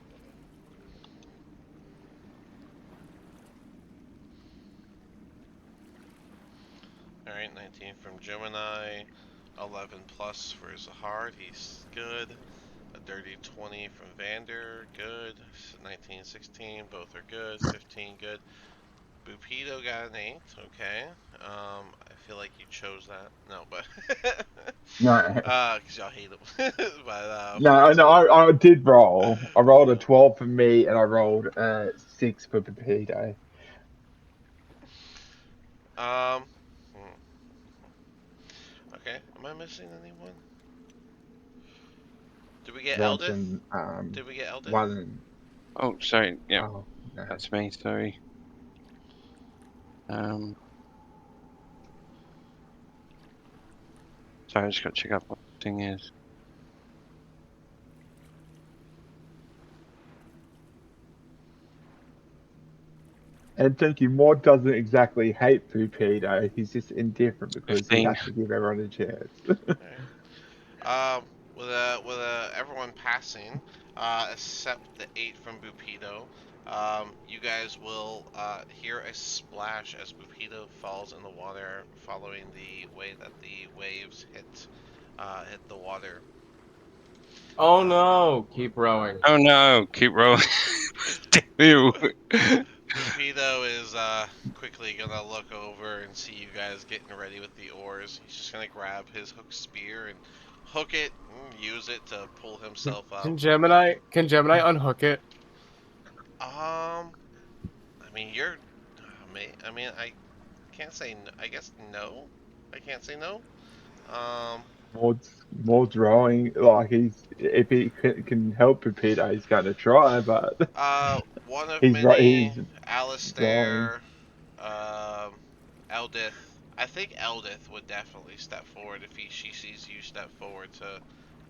Alright, 19 from Gemini. 11 plus for Zahard, he's good. A dirty 20 from Vander, good. 19, 16, both are good. 15, good. Bupido got an 8, okay. I feel like you chose that. No, but No, because y'all hate him. But no, I did roll. I rolled a 12 for me, and I rolled 6 for Pepito. um, okay. Am I missing anyone? Did we get Eldith? Did we get Eldith? One. Oh, sorry. Yeah, Oh, no. that's me. Sorry. Sorry, I just got to check up what the thing is. And thank you. Maud doesn't exactly hate Pupito. He's just indifferent because 15. he has to give everyone a chance. With everyone passing, except the 8 from Bupido, you guys will hear a splash as Bupido falls in the water, following the way that the waves hit the water. Oh no! Keep rowing. Oh no! Keep rolling. Ew. Bupido is quickly gonna look over and see you guys getting ready with the oars. He's just gonna grab his hook spear and hook it, and use it to pull himself up. Can Gemini unhook it? I mean, I can't say. I guess no. I can't say no. Maud's rowing. Like if he can help Pupito, he's going to try. But One of he's many. he's Alistair, Eldith. I think Eldith would definitely step forward if she sees you step forward to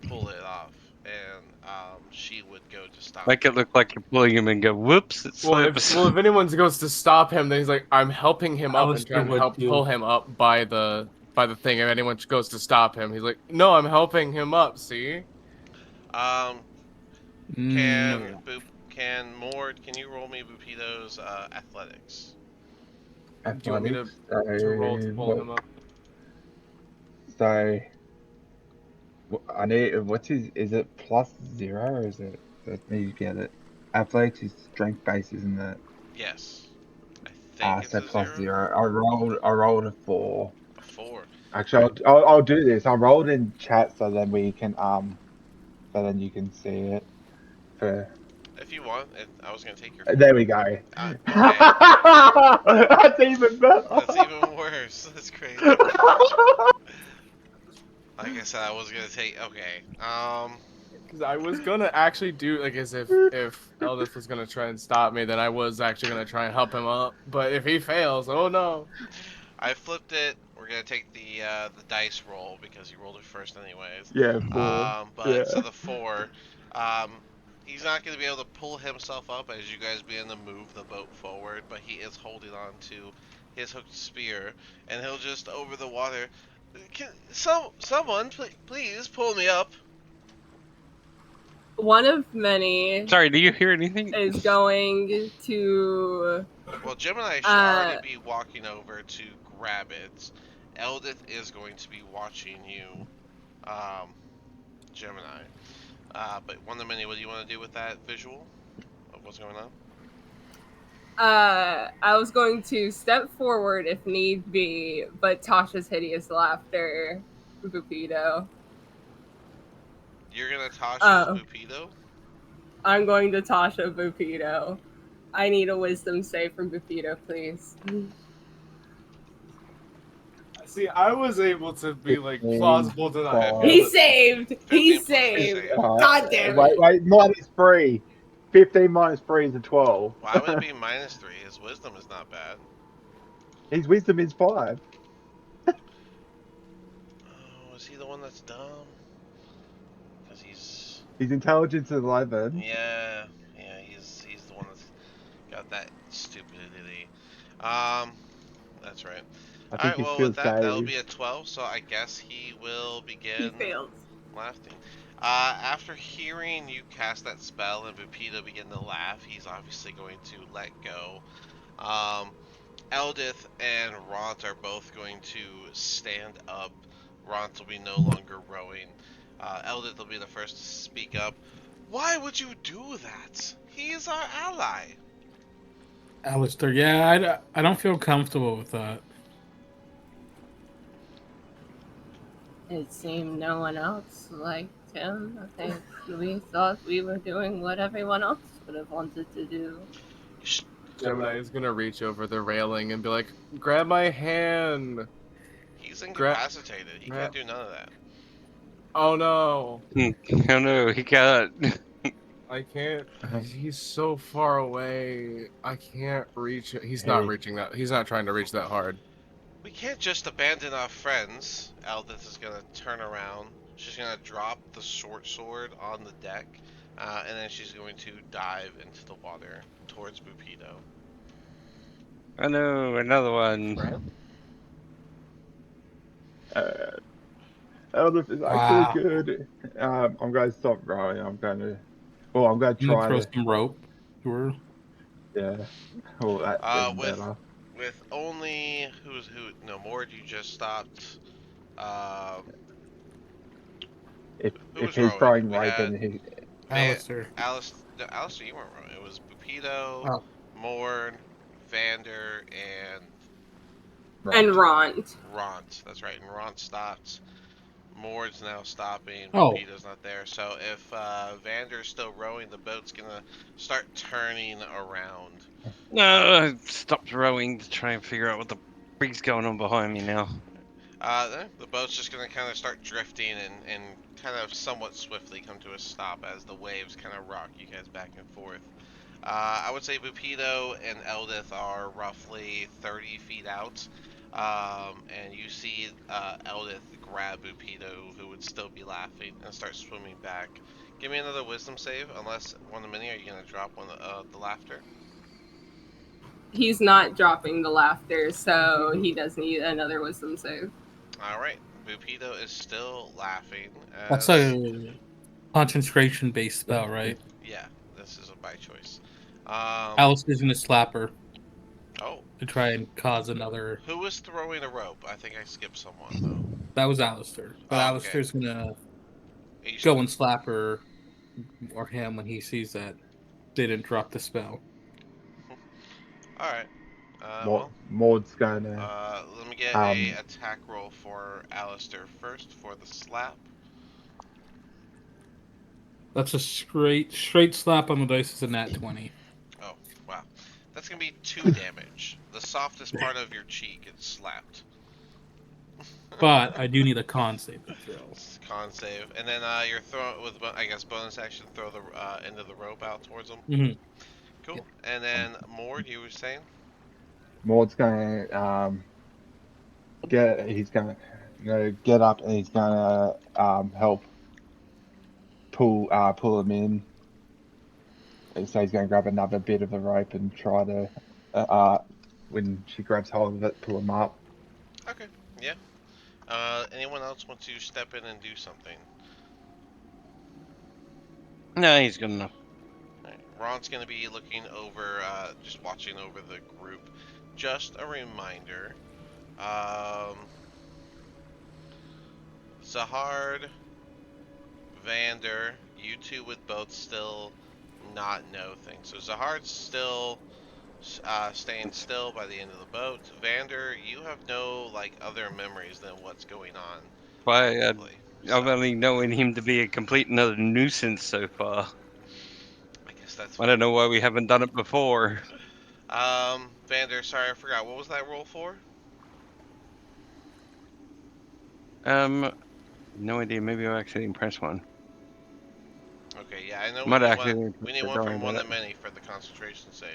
pull it off, and she would go to stop. Make it look like you're pulling him and go, whoops, it slips. Well, if anyone goes to stop him, then he's like, I'm helping him up and Alistair trying to would help too. pull him up by the thing. If anyone goes to stop him, he's like, no, I'm helping him up, see? Can you roll me Bupido's athletics? Do you want me to roll to pull him up? So I need. What's his? Is it +0 or is it? Let me get it. Athletics is strength base, isn't it? Yes. I think it's So a +0. I rolled a 4. A 4. Actually, I'll do this. I rolled in chat so then we can so then you can see it. If you want, I was gonna take your. There we go. Okay. That's even better. That's even worse. That's crazy. Like I said, I was gonna take. Okay. Because I was gonna actually do like as if Eldith was gonna try and stop me, then I was actually gonna try and help him up. But if he fails, oh no. I flipped it. We're gonna take the dice roll because you rolled it first anyways. Yeah, 4. So the 4. He's not gonna be able to pull himself up as you guys begin to move the boat forward, but he is holding on to his hooked spear, and he'll just over the water. Someone please pull me up. One of many Sorry, do you hear anything? is going to. Well, Gemini should already be walking over to grab it. Eldith is going to be watching you, Gemini. But one of many, what do you want to do with that visual of what's going on? I was going to step forward if need be, but Tasha's hideous laughter, Bupido. You're gonna Tasha's Bupido? I'm going to Tasha Bupido. I need a wisdom save from Bupido, please. See, I was able to be like plausible to that. He saved! He saved! God damn it! Wait, -3. 15 -3 is a 12. Why would it be -3? His wisdom is not bad. His wisdom is 5. Was he the one that's dumb? Because he's His intelligence is 11. yeah, he's the one that's got that stupidity. That's right. I All think right. he Well, with feels that, that'll be saved. a 12. So I guess he will He begin fails. laughing. After hearing you cast that spell and Vupito begin to laugh, he's obviously going to let go. Eldith and Ront are both going to stand up. Ront will be no longer rowing. Eldith will be the first to speak up. Why would you do that? He is our ally. Alistair, yeah, I don't feel comfortable with that. It seemed no one else liked him. I think we thought we were doing what everyone else would have wanted to do. Gemini is gonna reach over the railing and be like, "Grab my hand." He's incapacitated. He can't do none of that. Oh no, Oh no, he can't. I can't. He's so far away. I can't reach it. He's Hey. not reaching that. He's not trying to reach that hard. We can't just abandon our friends. Eldith is gonna turn around. She's gonna drop the short sword on the deck, and then she's going to dive into the water towards Bupito. Oh no, another one. Eldith is Wow. actually good. I'm going to stop rowing. I'm going to try throw to. some rope to her. Yeah. Oh, that's even With better. with only who? No, Mord, you just stopped. If Who was he's rowing? throwing We rope had and he. Alistair. Alistair, you weren't rowing. It was Bupito, Oh. Mord, Vander, and And Ront. Ront. That's right. And Ront stopped. Mord's now stopping. Oh. Bupito's not there. So if Vander's still rowing, the boat's gonna start turning around. No, I stopped rowing to try and figure out what the freak's going on behind me now. The boat's just gonna kind of start drifting and kind of somewhat swiftly come to a stop as the waves kind of rock you guys back and forth. I would say Bupito and Eldith are roughly 30 feet out. And you see Eldith grab Bupito, who would still be laughing, and start swimming back. Give me another wisdom save, unless one of many, are you going to drop one the laughter? He's not dropping the laughter, so he does need another wisdom save. Alright, Bupito is still laughing. That's a concentration-based spell, right? Yeah, this is by choice. Alistair's gonna slap her Oh. to try and cause another. Who was throwing a rope? I think I skipped someone, though. That was Alistair. But Oh, okay. Alistair's gonna go and slap her or him when he sees that they didn't drop the spell. Alright. Maud's going to. Let me get a attack roll for Alistair first for the slap. That's a straight slap on the dice is a nat 20. Oh, wow. That's going to be 2 damage. The softest part of your cheek gets slapped. But I do need a con save to throw. Con save. And then you're throwing with, I guess, bonus action, throw the end of the rope out towards him. Mm-hmm. Cool. Yeah. And then, Mord, you were saying? Maud's going to he's going to get up and he's going to help pull him in. And so he's going to grab another bit of the rope and try to, when she grabs hold of it, pull him up. Okay, yeah. Anyone else want to step in and do something? No, he's good enough. Right. Ron's going to be looking over, just watching over the group. Just a reminder, Zahard, Vander, you two would both still not know things. So Zahard's still staying still by the end of the boat. Vander, you have no other memories than what's going on. I've only known him to be a complete another nuisance so far. I guess that's. I don't know why we haven't done it before. Vander, sorry, I forgot. What was that roll for? No idea. Maybe I actually didn't press one. Okay, yeah, I know we need one from one of many for the concentration save.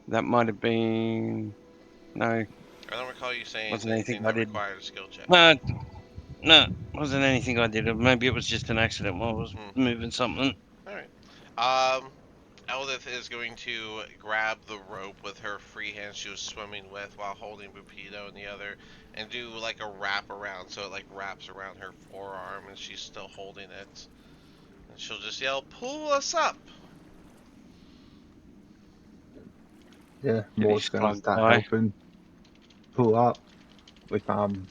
That might have been... No. I don't recall you saying Wasn't anything anything I that did. required a skill check. No, no, wasn't anything I did. Maybe it was just an accident while I was moving something. All right. Eldith is going to grab the rope with her free hand she was swimming with while holding Bupido in the other, and do like a wrap around, so it like wraps around her forearm, and she's still holding it. And she'll just yell, "Pull us up!" Yeah, Did he Maud's gonna slunk start by? helping pull up with Alistair.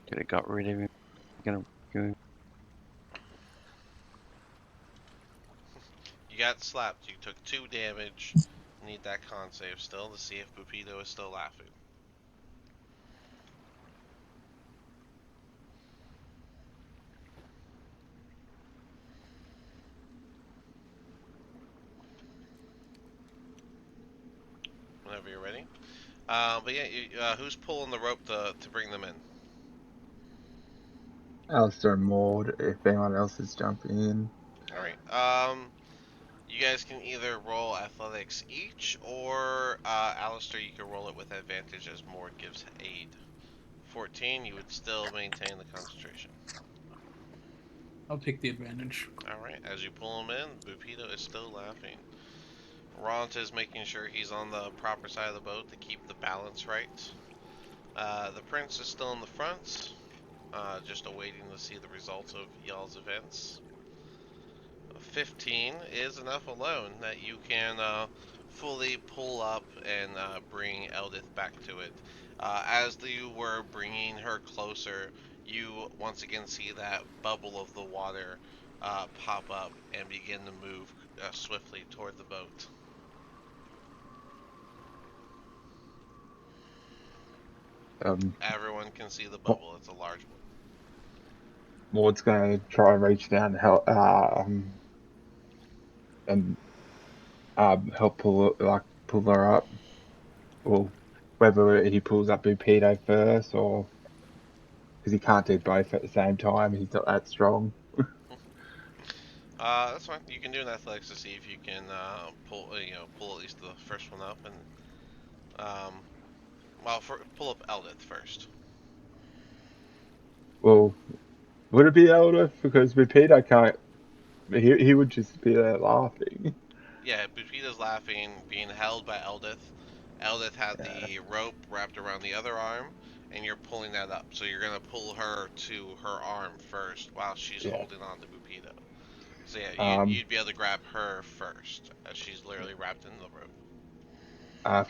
Could have got rid of him. Gonna go. You got slapped. You took 2 damage. Need that con save still to see if Bupido is still laughing. Whenever you're ready. But yeah, who's pulling the rope to bring them in? Alistair and Maud, if anyone else is jumping in. All right. You guys can either roll athletics each, or Alistair, you can roll it with advantage as Mord gives aid. 14, you would still maintain the concentration. I'll take the advantage. All right. As you pull him in, Bupido is still laughing. Ront is making sure he's on the proper side of the boat to keep the balance right. The prince is still in the front, just awaiting to see the results of y'all's events. 15 is enough alone that you can fully pull up and bring Eldith back to it. As you were bringing her closer, you once again see that bubble of the water pop up and begin to move swiftly toward the boat. Everyone can see the bubble. It's a large one. Maud's gonna try and reach down and help, help pull her up. Well, whether he pulls up Bupido first, or because he can't do both at the same time, he's not that strong. That's fine. You can do an athletics to see if you can pull at least the first one up, and pull up Eldith first. Well, would it be Eldith? Because Bupido can't. He would just be there laughing. Yeah, Bupido's laughing, being held by Eldith. Eldith had the rope wrapped around the other arm, and you're pulling that up. So you're gonna pull her to her arm first while she's holding on to Bupido. So yeah, you'd be able to grab her first, as she's literally wrapped in the rope.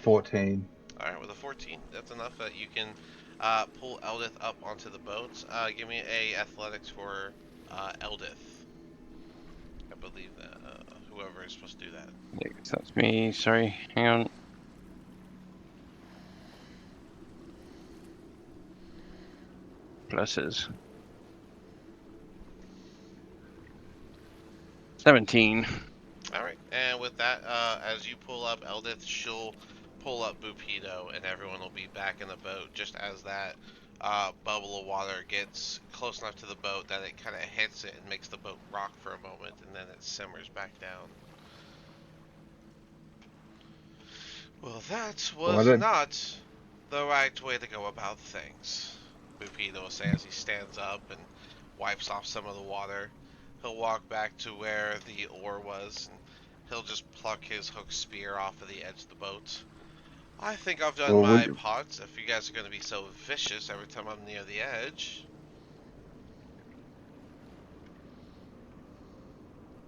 14. Alright, with a 14, that's enough that you can pull Eldith up onto the boat. Give me a athletics for Eldith. I believe that whoever is supposed to do that. Yeah, that's me. Sorry, hang on. Pluses. 17. Alright, and with that, as you pull up Eldith, she'll pull up Bupido, and everyone will be back in the boat just as that bubble of water gets close enough to the boat that it kind of hits it and makes the boat rock for a moment, and then it simmers back down. Well, that was not the right way to go about things, Bupido will say as he stands up and wipes off some of the water. He'll walk back to where the oar was, and he'll just pluck his hook spear off of the edge of the boat. I think I've done my part, if you guys are going to be so vicious every time I'm near the edge.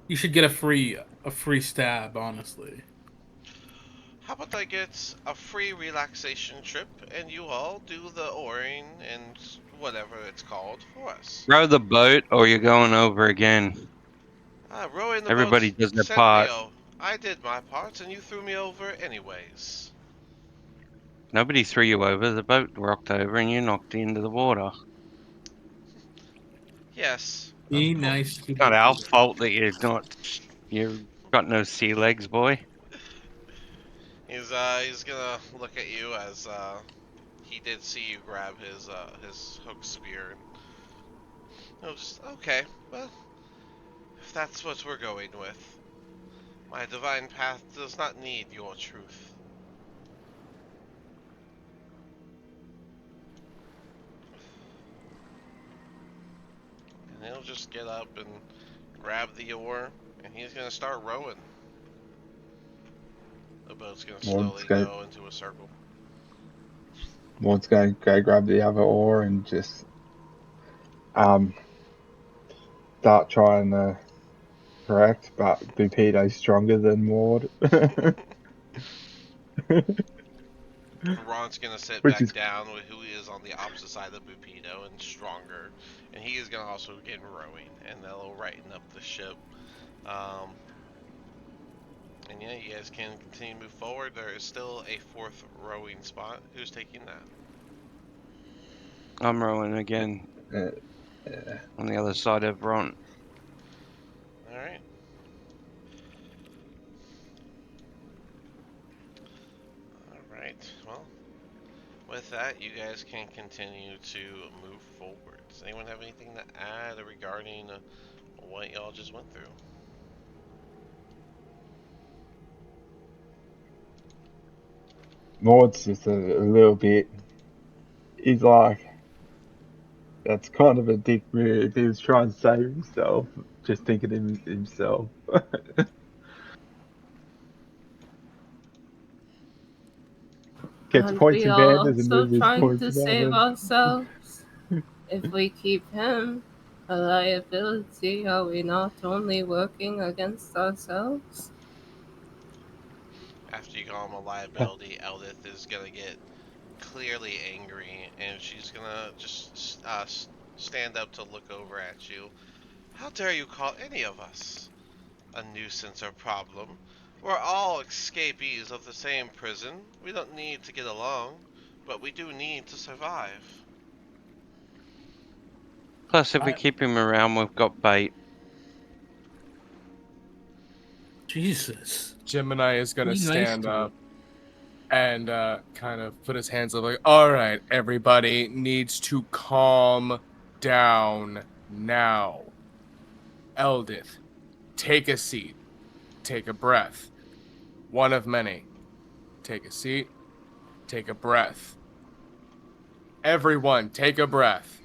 You should get a free stab, honestly. How about I get a free relaxation trip, and you all do the oaring and whatever it's called for us? Row the boat, or you're going over again. Rowing the Everybody boat, does their part. I did my part, and you threw me over anyways. Nobody threw you over. The boat rocked over, and you knocked into the water. Yes. Be nice to It's not our fault that you've got no sea legs, boy. He's gonna look at you as he did see you grab his hook spear, and he'll just, okay, well, if that's what we're going with, My divine path does not need your truth. And he'll just get up and grab the oar, and he's gonna start rowing. The boat's gonna slowly go into a circle. Maud's going to go grab the other oar and just start trying to correct, but Bupido's stronger than Maud. Ron's gonna sit Which back is- down with who is on the opposite side of Bupido and stronger, and he is gonna also begin rowing, and that'll righten up the ship. And yeah, you guys can continue to move forward. There is still a fourth rowing spot. Who's taking that? I'm rowing again on the other side of Ron. Alright. Alright, well, with that, you guys can continue to move forward. Does anyone have anything to add regarding what y'all just went through? Maud's just a little bit. He's like, that's kind of a dick move. He was trying to save himself, just thinking of himself. Gets Aren't points we advantage and also loses trying points to save advantage. ourselves? If we keep him a liability, are we not only working against ourselves? After you call him a liability, Eldith is gonna get clearly angry, and she's gonna just stand up to look over at you. How dare you call any of us a nuisance or problem? We're all escapees of the same prison. We don't need to get along, but we do need to survive. Plus, if we keep him around, we've got bait. Jesus. Gemini is gonna Be nice stand to up and kind of put his hands up like, all right, everybody needs to calm down now. Eldith, take a seat. Take a breath. One of many. Take a seat. Take a breath. Everyone, take a breath.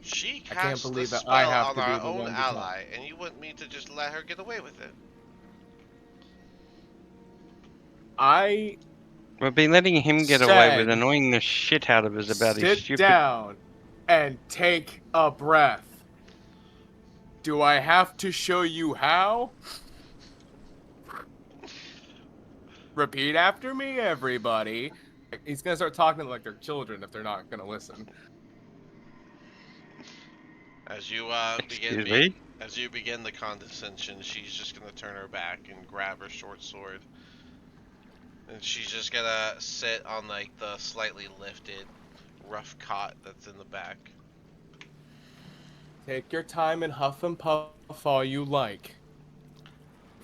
She I can't cast the believe that spell I have on to be our the own one to talk. ally, and you want me to just let her get away with it. We've been letting him get away with annoying the shit out of us about his Sit stupid. down and take a breath. Do I have to show you how? Repeat after me, everybody. He's gonna start talking to them like they're children if they're not gonna listen. As you Excuse me? as you begin the condescension, she's just gonna turn her back and grab her short sword, and she's just gonna sit on like the slightly lifted, rough cot that's in the back. Take your time and huff and puff all you like.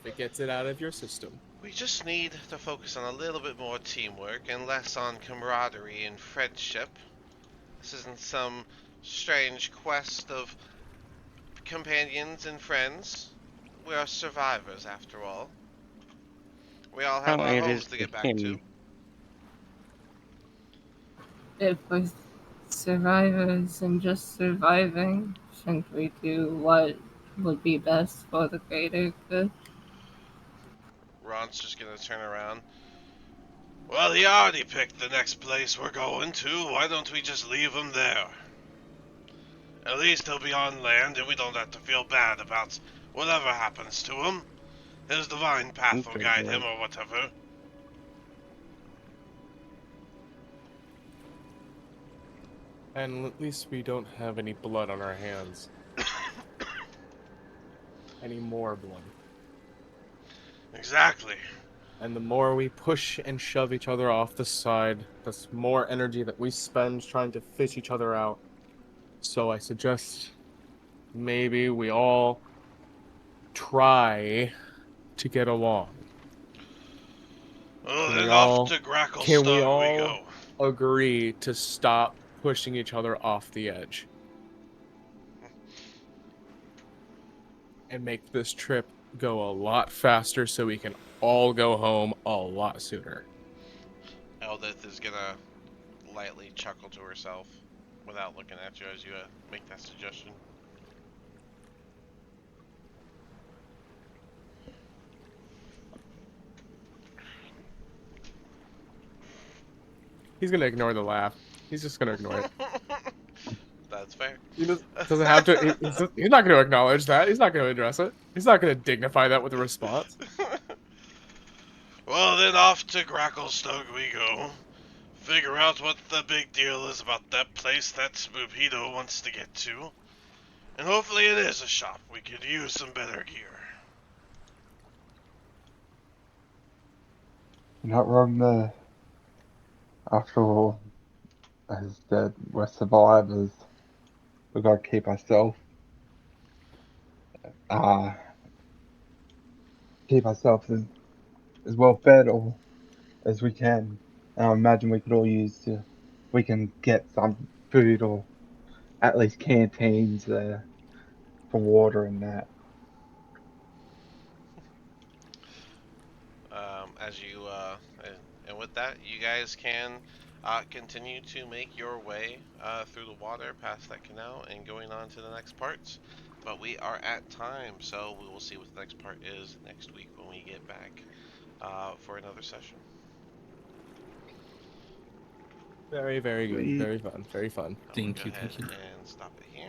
If it gets it out of your system. We just need to focus on a little bit more teamwork and less on camaraderie and friendship. This isn't some strange quest of companions and friends. We are survivors, after all. We all have our Apparently it homes is to get back him. to. If we're survivors and just surviving, shouldn't we do what would be best for the greater good? Ron's just gonna turn around. Well, he already picked the next place we're going to. Why don't we just leave him there? At least he'll be on land and we don't have to feel bad about whatever happens to him. His divine path will guide him or whatever. And at least we don't have any blood on our hands. Any more blood. Exactly. And the more we push and shove each other off the side, the more energy that we spend trying to fish each other out. So I suggest maybe we all try to get along. Well, Can then we off all- to can we Gracklestone all- we go. Agree to stop pushing each other off the edge. And make this trip go a lot faster so we can all go home a lot sooner. Eldith is gonna lightly chuckle to herself without looking at you as you make that suggestion. He's gonna ignore the laugh. He's just gonna ignore it. That's fair. He doesn't have to. He's not gonna acknowledge that. He's not gonna address it. He's not gonna dignify that with a response. Well, then off to Gracklestug we go. Figure out what the big deal is about that place that Spoopito wants to get to. And hopefully it is a shop. We could use some better gear. You're not wrong there. After all, as dead, we're survivors. We gotta keep ourselves as well fed or as we can. And I imagine we could all we can get some food or at least canteens there for water and that. As you, and with that, you guys can continue to make your way through the water past that canal and going on to the next parts. But we are at time, so we will see what the next part is next week when we get back for another session. Very, very good. Very fun. Very fun. I'll Thank go you, ahead thank you. and stop it here.